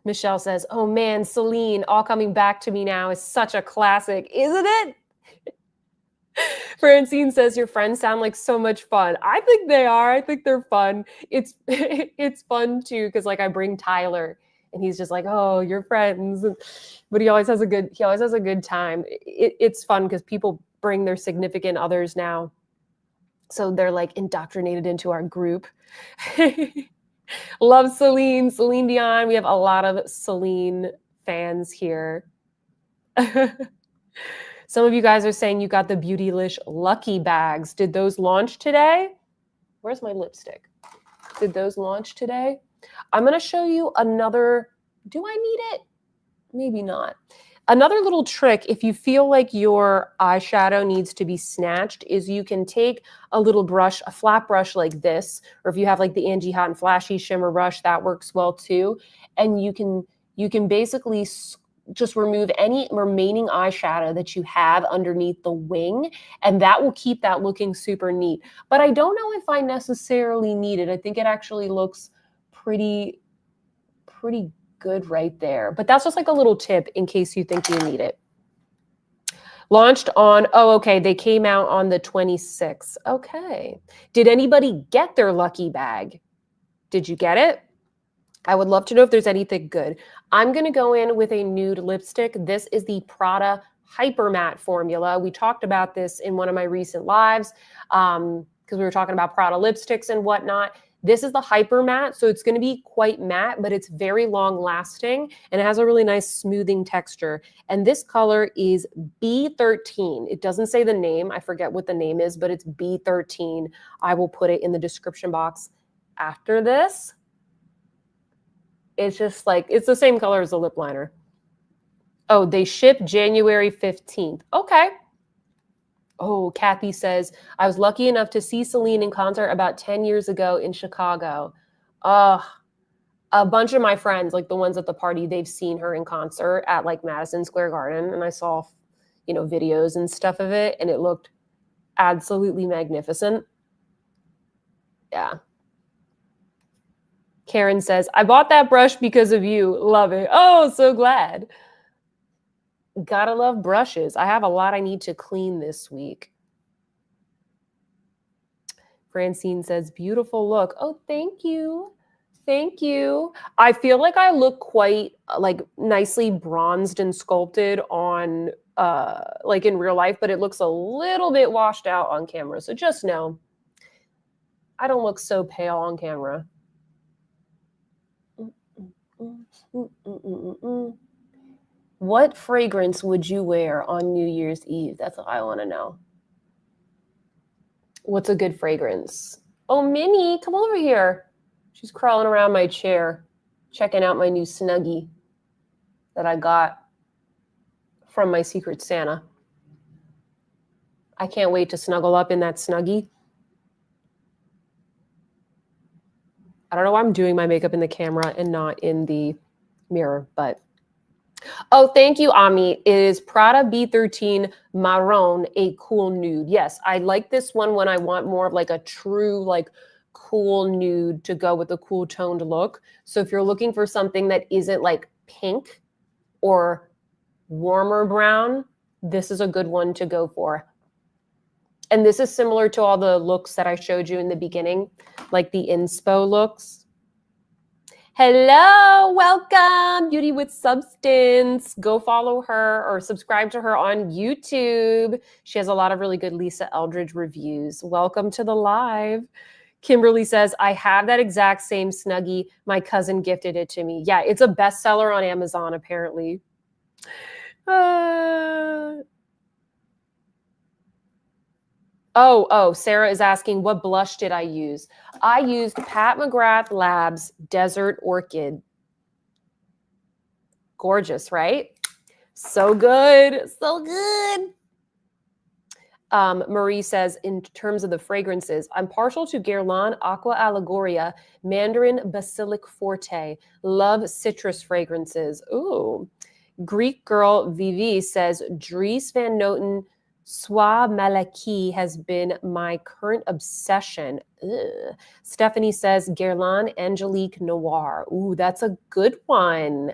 Michelle says, oh man, Celine, All Coming Back to Me Now is such a classic, isn't it? Francine says, your friends sound like so much fun. I think they are. I think they're fun. It's fun too because like I bring Tyler and he's just like, oh, you're friends. But he always has a good time. It's fun because people bring their significant others now. So they're like indoctrinated into our group. Love Celine Dion. We have a lot of Celine fans here. Some of you guys are saying you got the Beautylish Lucky Bags. Did those launch today? Where's my lipstick? Did those launch today? I'm going to show you another. Do I need it? Maybe not. Another little trick, if you feel like your eyeshadow needs to be snatched, is you can take a little brush, a flat brush like this, or if you have like the Angie Hot and Flashy shimmer brush, that works well too. And you can basically just remove any remaining eyeshadow that you have underneath the wing, and that will keep that looking super neat. But I don't know if I necessarily need it. I think it actually looks pretty good right there. But that's just like a little tip in case you think you need it. Launched on, oh, okay, they came out on the 26th. Okay. Did anybody get their lucky bag? Did you get it? I would love to know if there's anything good. I'm going to go in with a nude lipstick. This is the Prada Hyper Matte formula. We talked about this in one of my recent lives because we were talking about Prada lipsticks and whatnot. This is the Hyper Matte, so it's going to be quite matte, but it's very long lasting, and it has a really nice smoothing texture. And this color is B13. It doesn't say the name. I forget what the name is, but it's B13. I will put it in the description box after this. It's just like, it's the same color as the lip liner. Oh, they ship January 15th. Okay. Oh, Kathy says, I was lucky enough to see Celine in concert about 10 years ago in Chicago. A bunch of my friends, like the ones at the party, they've seen her in concert at like Madison Square Garden. And I saw, you know, videos and stuff of it, and it looked absolutely magnificent. Yeah. Karen says, I bought that brush because of you. Love it. Oh, so glad. Gotta love brushes. I have a lot I need to clean this week. Francine says, beautiful look. Oh, thank you. Thank you. I feel like I look quite like nicely bronzed and sculpted on like in real life, but it looks a little bit washed out on camera. So just know I don't look so pale on camera. What fragrance would you wear on New Year's Eve? That's what I want to know. What's a good fragrance? Oh, Minnie, come over here. She's crawling around my chair, checking out my new Snuggie that I got from my Secret Santa. I can't wait to snuggle up in that Snuggie. I don't know why I'm doing my makeup in the camera and not in the mirror, but... Oh, thank you, Ami. It is Prada B13 Marron, a cool nude. Yes, I like this one when I want more of like a true, like cool nude to go with a cool toned look. So if you're looking for something that isn't like pink or warmer brown, this is a good one to go for. And this is similar to all the looks that I showed you in the beginning, like the inspo looks. Hello, welcome, Beauty with Substance. Go follow her or subscribe to her on YouTube. She has a lot of really good Lisa Eldridge reviews. Welcome to the live. Kimberly says, I have that exact same Snuggie. My cousin gifted it to me. Yeah, it's a bestseller on Amazon, apparently. Oh, Sarah is asking, what blush did I use? I used Pat McGrath Labs Desert Orchid. Gorgeous, right? So good. So good. Marie says, in terms of the fragrances, I'm partial to Guerlain Aqua Allegoria, Mandarin Basilic Forte. Love citrus fragrances. Ooh. Greek Girl Vivi says, Dries Van Noten Soie Malaki has been my current obsession. Ugh. Stephanie says, Guerlain Angelique Noir. Ooh, that's a good one.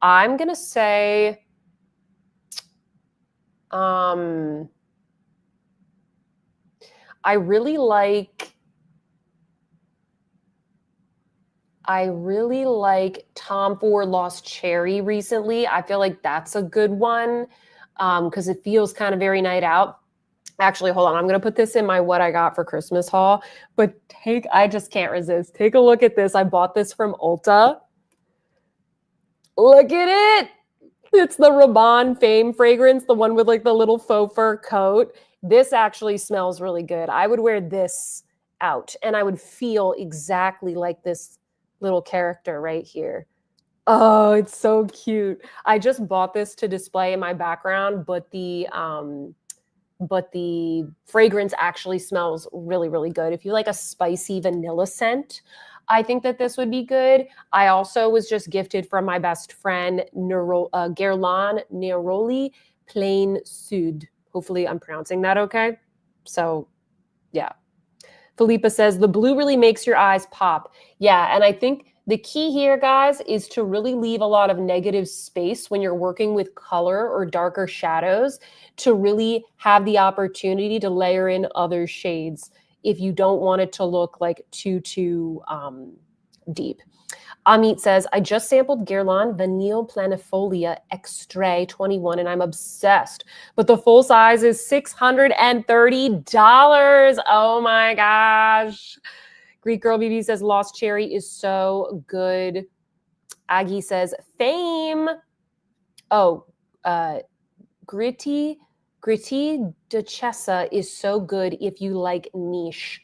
I'm going to say, I really like Tom Ford Lost Cherry recently. I feel like that's a good one because it feels kind of very night out. Actually, hold on. I'm going to put this in my what I got for Christmas haul. But I just can't resist. Take a look at this. I bought this from Ulta. Look at it. It's the Rabanne Fame fragrance, the one with like the little faux fur coat. This actually smells really good. I would wear this out and I would feel exactly like this little character right here. Oh, it's so cute. I just bought this to display in my background, but the fragrance actually smells really, really good. If you like a spicy vanilla scent, I think that this would be good. I also was just gifted from my best friend, Guerlain Neroli Plain Sud. Hopefully I'm pronouncing that okay. So yeah. Philippa says, the blue really makes your eyes pop. Yeah, and I think the key here, guys, is to really leave a lot of negative space when you're working with color or darker shadows to really have the opportunity to layer in other shades if you don't want it to look like too deep. Amit says, I just sampled Guerlain Vanille Planifolia Extrait 21 and I'm obsessed. But the full size is $630. Oh my gosh. Greek Girl BB says, Lost Cherry is so good. Aggie says, Fame. Oh, Gritty Duchessa is so good if you like niche.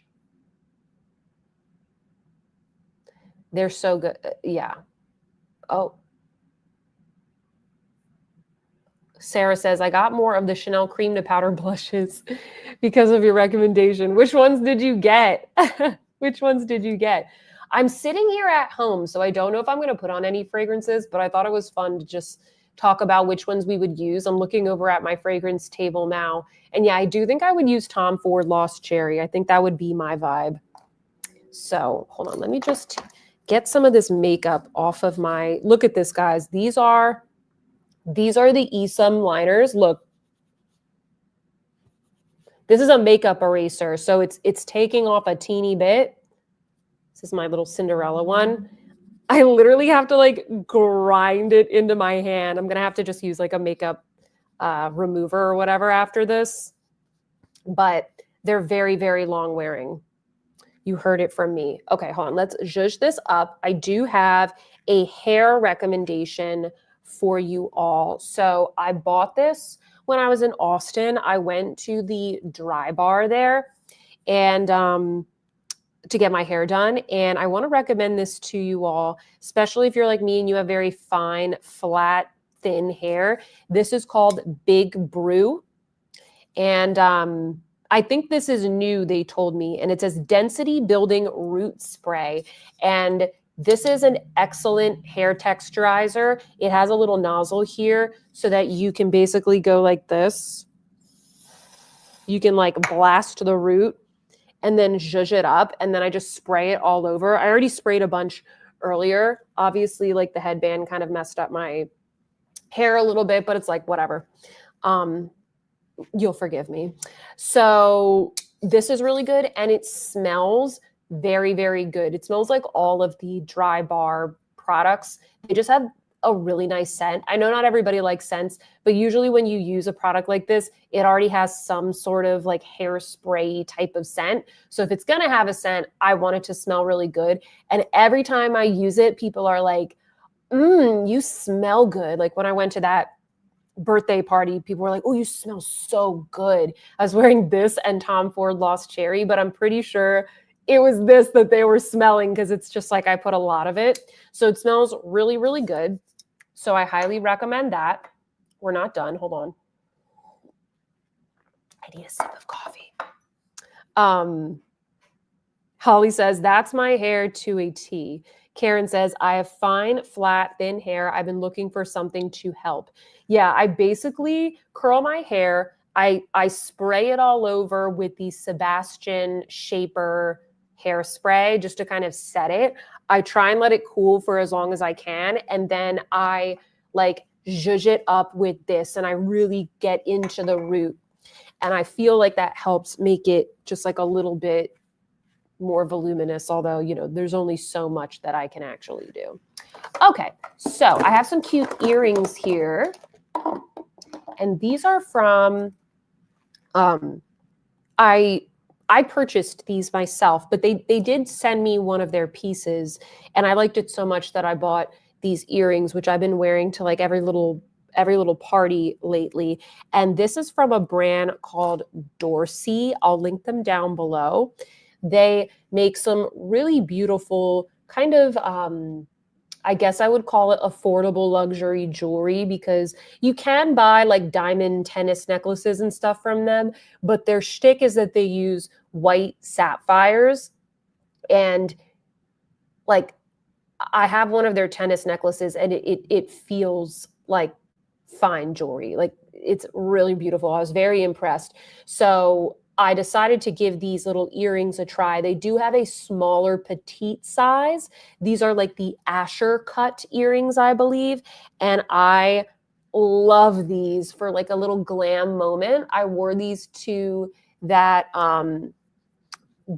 They're so good. Yeah. Oh. Sarah says, I got more of the Chanel cream to powder blushes because of your recommendation. Which ones did you get? Which ones did you get? I'm sitting here at home, so I don't know if I'm going to put on any fragrances, but I thought it was fun to just talk about which ones we would use. I'm looking over at my fragrance table now. And yeah, I do think I would use Tom Ford Lost Cherry. I think that would be my vibe. So hold on. Let me just get some of this makeup off of my, look at this, guys. These are the EADEM liners. Look, this is a makeup eraser. So it's taking off a teeny bit. This is my little Cinderella one. I literally have to like grind it into my hand. I'm going to have to just use like a makeup remover or whatever after this. But they're very, very long wearing. You heard it from me. Okay, hold on. Let's zhuzh this up. I do have a hair recommendation for you all. So I bought this when I was in Austin. I went to the Dry Bar there and to get my hair done. And I want to recommend this to you all, especially if you're like me and you have very fine, flat, thin hair. This is called Big Brew. And I think this is new, they told me, and it says Density Building Root Spray. And this is an excellent hair texturizer. It has a little nozzle here so that you can basically go like this. You can like blast the root and then zhuzh it up. And then I just spray it all over. I already sprayed a bunch earlier. Obviously, like the headband kind of messed up my hair a little bit, but it's like, whatever. You'll forgive me. So this is really good. And it smells very, very good. It smells like all of the Dry Bar products. They just have a really nice scent. I know not everybody likes scents, but usually when you use a product like this, it already has some sort of like hairspray type of scent. So if it's going to have a scent, I want it to smell really good. And every time I use it, people are like, you smell good. Like when I went to that birthday party, people were like, oh, you smell so good. I was wearing this and Tom Ford Lost Cherry, but I'm pretty sure it was this that they were smelling because it's just like I put a lot of it. So it smells really, really good. So I highly recommend that. We're not done. Hold on. I need a sip of coffee. Holly says, that's my hair to a T. Karen says, I have fine, flat, thin hair. I've been looking for something to help. Yeah, I basically curl my hair. I spray it all over with the Sebastian Shaper hairspray just to kind of set it. I try and let it cool for as long as I can. And then I like zhuzh it up with this and I really get into the root. And I feel like that helps make it just like a little bit more voluminous, although, you know, there's only so much that I can actually do. Okay, so I have some cute earrings here. And these are from, I purchased these myself, but they did send me one of their pieces. And I liked it so much that I bought these earrings, which I've been wearing to like every little party lately. And this is from a brand called Dorsey. I'll link them down below. They make some really beautiful kind of, I guess I would call it affordable luxury jewelry because you can buy like diamond tennis necklaces and stuff from them, but their shtick is that they use white sapphires. And like, I have one of their tennis necklaces and it feels like fine jewelry. Like, it's really beautiful. I was very impressed. So I decided to give these little earrings a try. They do have a smaller petite size. These are like the Asher cut earrings, I believe. And I love these for like a little glam moment. I wore these to that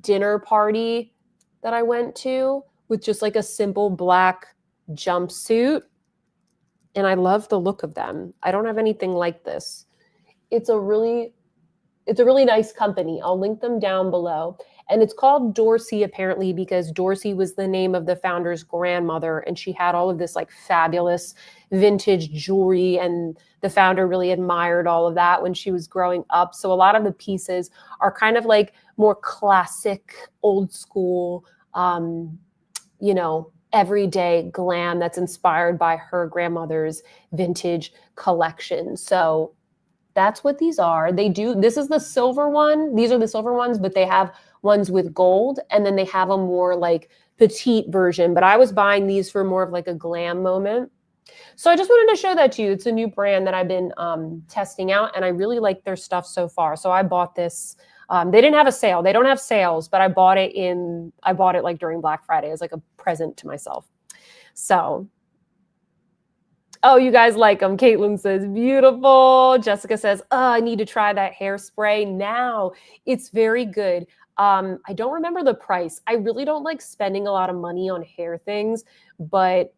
dinner party that I went to with just like a simple black jumpsuit. And I love the look of them. I don't have anything like this. It's a really nice company. I'll link them down below. And it's called Dorsey apparently because Dorsey was the name of the founder's grandmother, and she had all of this like fabulous vintage jewelry, and the founder really admired all of that when she was growing up. So a lot of the pieces are kind of like more classic, old school, you know, everyday glam that's inspired by her grandmother's vintage collection. So that's what these are. They do, this is the silver one. These are the silver ones, but they have ones with gold, and then they have a more like petite version. But I was buying these for more of like a glam moment. So I just wanted to show that to you. It's a new brand that I've been testing out, and I really like their stuff so far. So I bought this. They didn't have a sale. They don't have sales, but I bought it like during Black Friday as like a present to myself. So, oh, you guys like them. Caitlin says, beautiful. Jessica says, oh, I need to try that hairspray now. It's very good. I don't remember the price. I really don't like spending a lot of money on hair things, but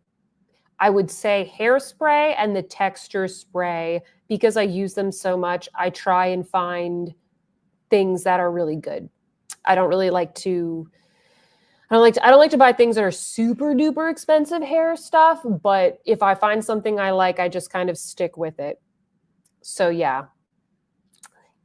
I would say hairspray and the texture spray, because I use them so much, I try and find things that are really good. I don't like to buy things that are super duper expensive hair stuff, but if I find something I like, I just kind of stick with it. So yeah.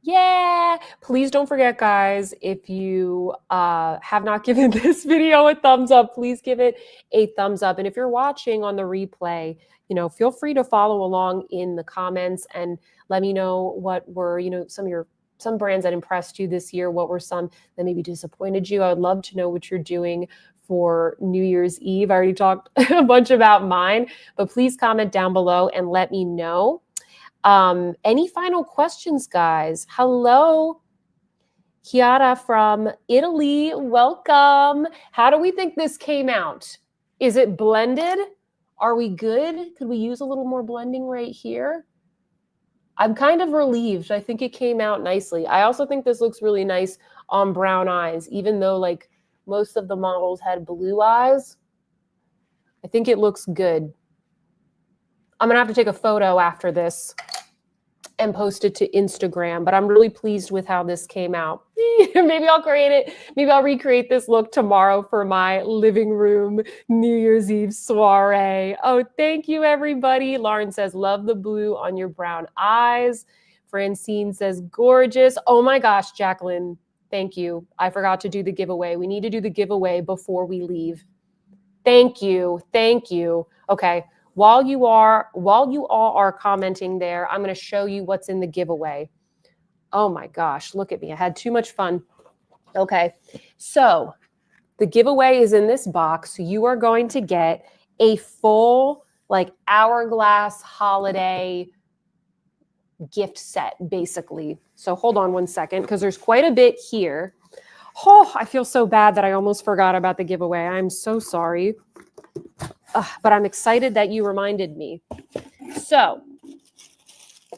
Yeah, please don't forget, guys, if you have not given this video a thumbs up, please give it a thumbs up. And if you're watching on the replay, you know, feel free to follow along in the comments and let me know what were, you know, some brands that impressed you this year. What were some that maybe disappointed you? I would love to know what you're doing for New Year's Eve. I already talked a bunch about mine, but please comment down below and let me know. Any final questions, guys? Hello, Chiara from Italy. Welcome. How do we think this came out? Is it blended? Are we good? Could we use a little more blending right here? I'm kind of relieved. I think it came out nicely. I also think this looks really nice on brown eyes, even though like most of the models had blue eyes. I think it looks good. I'm gonna have to take a photo after this and post it to Instagram, but I'm really pleased with how this came out. Maybe I'll create it. Maybe I'll recreate this look tomorrow for my living room New Year's Eve soiree. Oh, thank you, everybody. Lauren says, love the blue on your brown eyes. Francine says, gorgeous. Oh my gosh, Jacqueline, thank you. I forgot to do the giveaway. We need to do the giveaway before we leave. Thank you. Thank you. Okay. While you all are commenting there, I'm going to show you what's in the giveaway. Oh my gosh, look at me. I had too much fun. Okay, so the giveaway is in this box. You are going to get a full like hourglass holiday gift set, basically. So hold on one second, because there's quite a bit here. Oh, I feel so bad that I almost forgot about the giveaway. I'm so sorry. But I'm excited that you reminded me. So,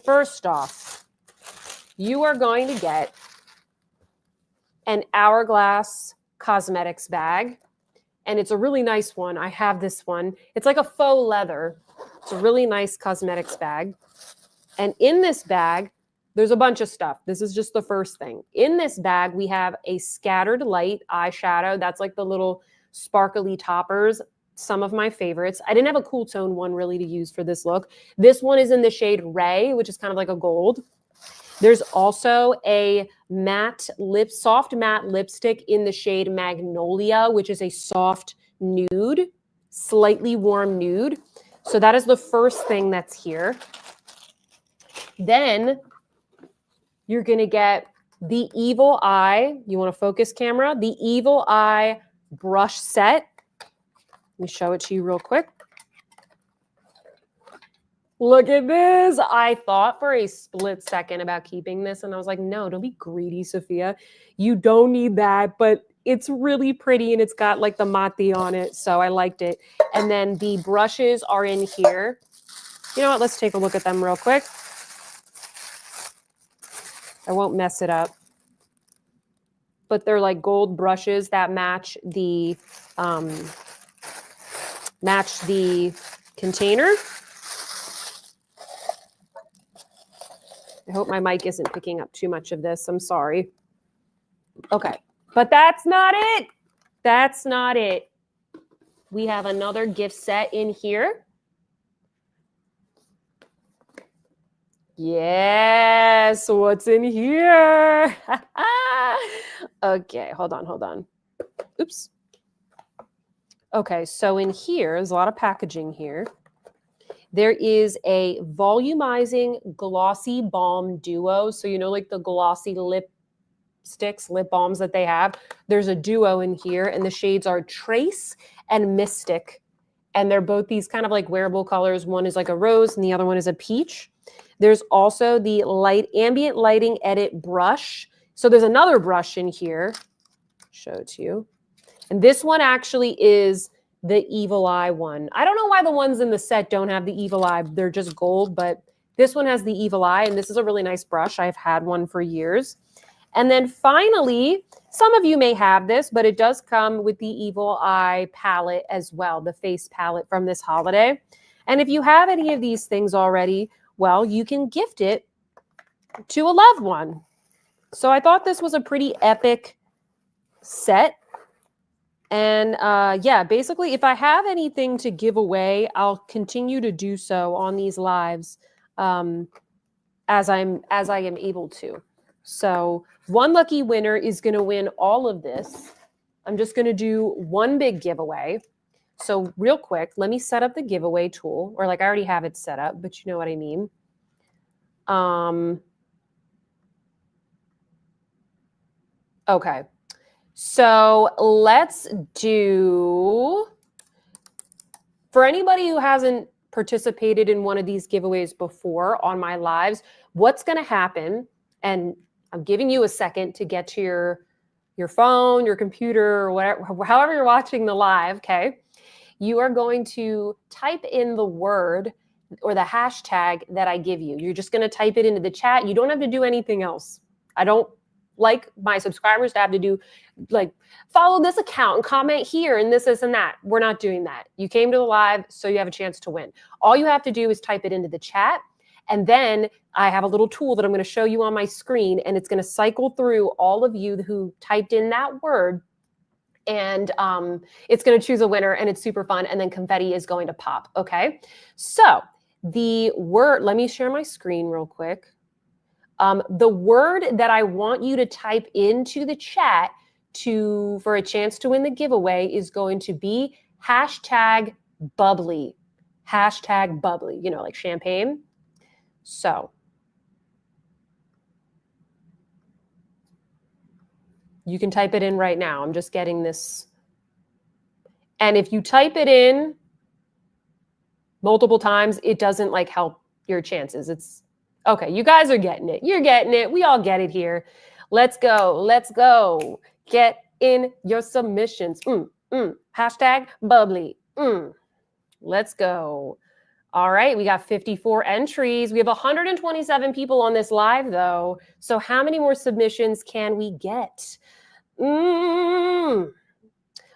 first off, you are going to get an Hourglass Cosmetics bag. And it's a really nice one. I have this one. It's like a faux leather. It's a really nice cosmetics bag. And in this bag, there's a bunch of stuff. This is just the first thing. In this bag, we have a Scattered Light eyeshadow. That's like the little sparkly toppers. Some of my favorites. I didn't have a cool tone one really to use for this look. This one is in the shade Ray, which is kind of like a gold. There's also a soft matte lipstick in the shade Magnolia, which is a soft nude, slightly warm nude. So that is the first thing that's here. Then you're going to get the Evil Eye. You want to focus, camera? The Evil Eye brush set. Let me show it to you real quick. Look at this. I thought for a split second about keeping this, and I was like, no, don't be greedy, Sophia. You don't need that, but it's really pretty, and it's got like the mate on it, so I liked it. And then the brushes are in here. You know what? Let's take a look at them real quick. I won't mess it up. But they're like gold brushes that match the container. I hope my mic isn't picking up too much of this. I'm sorry. Okay, but that's not it. That's not it. We have another gift set in here. Yes, what's in here? Okay, hold on. Oops. Okay, so in here, there's a lot of packaging here. There is a volumizing glossy balm duo. So, you know, like the glossy lip balms that they have. There's a duo in here, and the shades are Trace and Mystic. And they're both these kind of like wearable colors. One is like a rose, and the other one is a peach. There's also the ambient lighting edit brush. So there's another brush in here. Show it to you. And this one actually is the evil eye one. I don't know why the ones in the set don't have the evil eye. They're just gold, but this one has the evil eye, and this is a really nice brush. I've had one for years. And then finally, some of you may have this, but it does come with the evil eye palette as well, the face palette from this holiday. And if you have any of these things already, well, you can gift it to a loved one. So I thought this was a pretty epic set. And yeah, basically, if I have anything to give away, I'll continue to do so on these lives as I am able to. So one lucky winner is going to win all of this. I'm just going to do one big giveaway. So real quick, let me set up the giveaway tool, or like I already have it set up, but you know what I mean. Okay. So let's do, for anybody who hasn't participated in one of these giveaways before on my lives, what's going to happen, and I'm giving you a second to get to your phone, your computer, or whatever, however you're watching the live, okay? You are going to type in the word or the hashtag that I give you. You're just going to type it into the chat. You don't have to do anything else. I don't like my subscribers to have to do like follow this account and comment here and this and that. We're not doing that. You came to the live, so you have a chance to win. All you have to do is type it into the chat. And then I have a little tool that I'm going to show you on my screen, and it's going to cycle through all of you who typed in that word. And it's going to choose a winner, and it's super fun. And then confetti is going to pop. Okay. So the word, let me share my screen real quick. The word that I want you to type into the chat for a chance to win the giveaway is going to be hashtag bubbly. Hashtag bubbly, you know, like champagne. So you can type it in right now. I'm just getting this. And if you type it in multiple times, it doesn't like help your chances. It's okay. You guys are getting it. You're getting it. We all get it here. Let's go. Let's go. Get in your submissions. Hashtag bubbly. Let's go. All right. We got 54 entries. We have 127 people on this live, though. So how many more submissions can we get?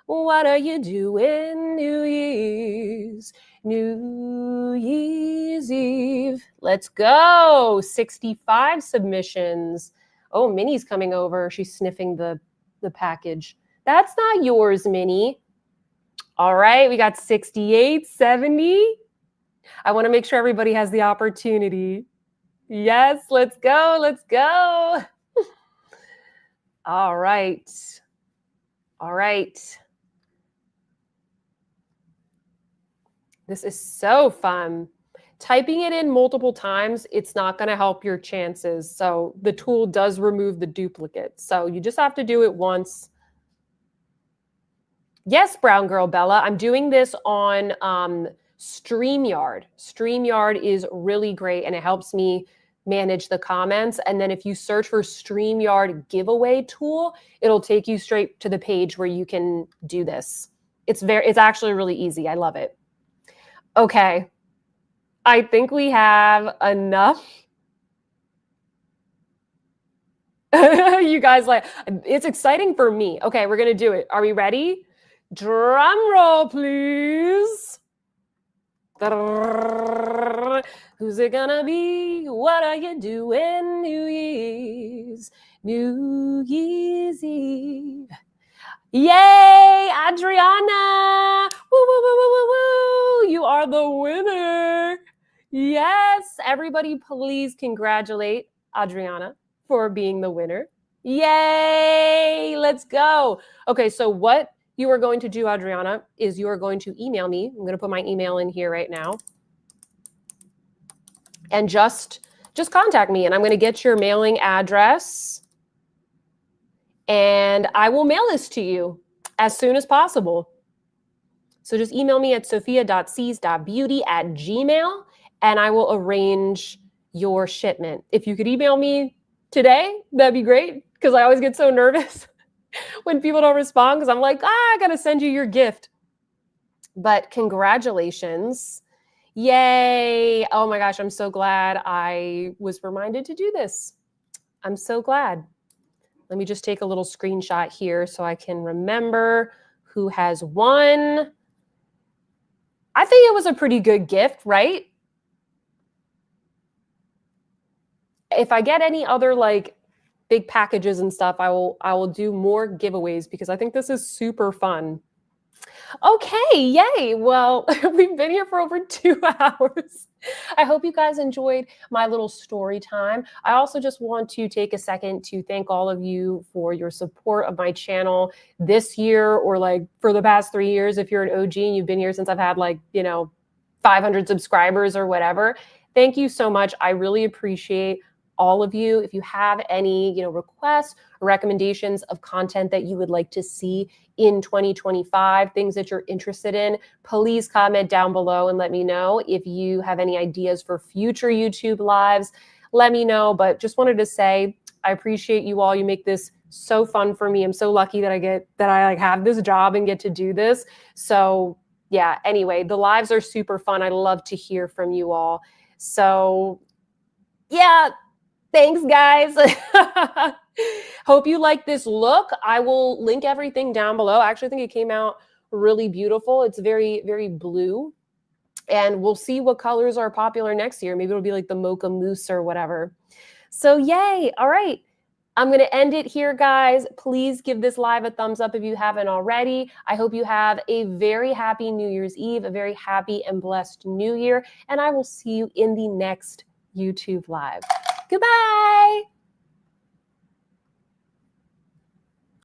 What are you doing New Year's Eve? Let's go. 65 submissions. Oh, Minnie's coming over. She's sniffing the package. That's not yours, Minnie. All right. We got 68, 70. I want to make sure everybody has the opportunity. Yes, let's go. Let's go. All right. All right. This is so fun. Typing it in multiple times, it's not going to help your chances. So the tool does remove the duplicate. So you just have to do it once. Yes, Brown Girl Bella. I'm doing this on StreamYard. StreamYard is really great and it helps me manage the comments. And then if you search for StreamYard giveaway tool, it'll take you straight to the page where you can do this. It's actually really easy. I love it. Okay. I think we have enough. You guys, like, it's exciting for me. Okay, we're going to do it. Are we ready? Drum roll, please. Who's it gonna be? What are you doing? New Year's Eve. Yay, Adriana! Woo, woo, woo, woo, woo, woo! You are the winner. Yes, everybody, please congratulate Adriana for being the winner. Yay! Let's go. Okay, so what you are going to do, Adriana, is you are going to email me. I'm going to put my email in here right now. And just contact me, and I'm going to get your mailing address. And I will mail this to you as soon as possible. So just email me at sophia.sees.beauty@gmail.com, and I will arrange your shipment. If you could email me today, that'd be great, because I always get so nervous when people don't respond, because I'm like, I got to send you your gift. But congratulations. Yay. Oh my gosh, I'm so glad I was reminded to do this. I'm so glad. Let me just take a little screenshot here so I can remember who has won. I think it was a pretty good gift, right? If I get any other like big packages and stuff, I will do more giveaways, because I think this is super fun. Okay, yay. Well, we've been here for over 2 hours. I hope you guys enjoyed my little story time. I also just want to take a second to thank all of you for your support of my channel this year, or like for the past 3 years. If you're an OG and you've been here since I've had like, 500 subscribers or whatever, thank you so much. I really appreciate all of you. If you have any, requests or recommendations of content that you would like to see in 2025, things that you're interested in, please comment down below and let me know. If you have any ideas for future YouTube lives, let me know. But just wanted to say, I appreciate you all. You make this so fun for me. I'm so lucky that I have this job and get to do this. So yeah, anyway, the lives are super fun. I love to hear from you all. So yeah, thanks, guys. Hope you like this look. I will link everything down below. I actually think it came out really beautiful. It's very, very blue. And we'll see what colors are popular next year. Maybe it'll be like the mocha mousse or whatever. So yay. All right. I'm going to end it here, guys. Please give this live a thumbs up if you haven't already. I hope you have a very happy New Year's Eve, a very happy and blessed New Year. And I will see you in the next YouTube live. Goodbye.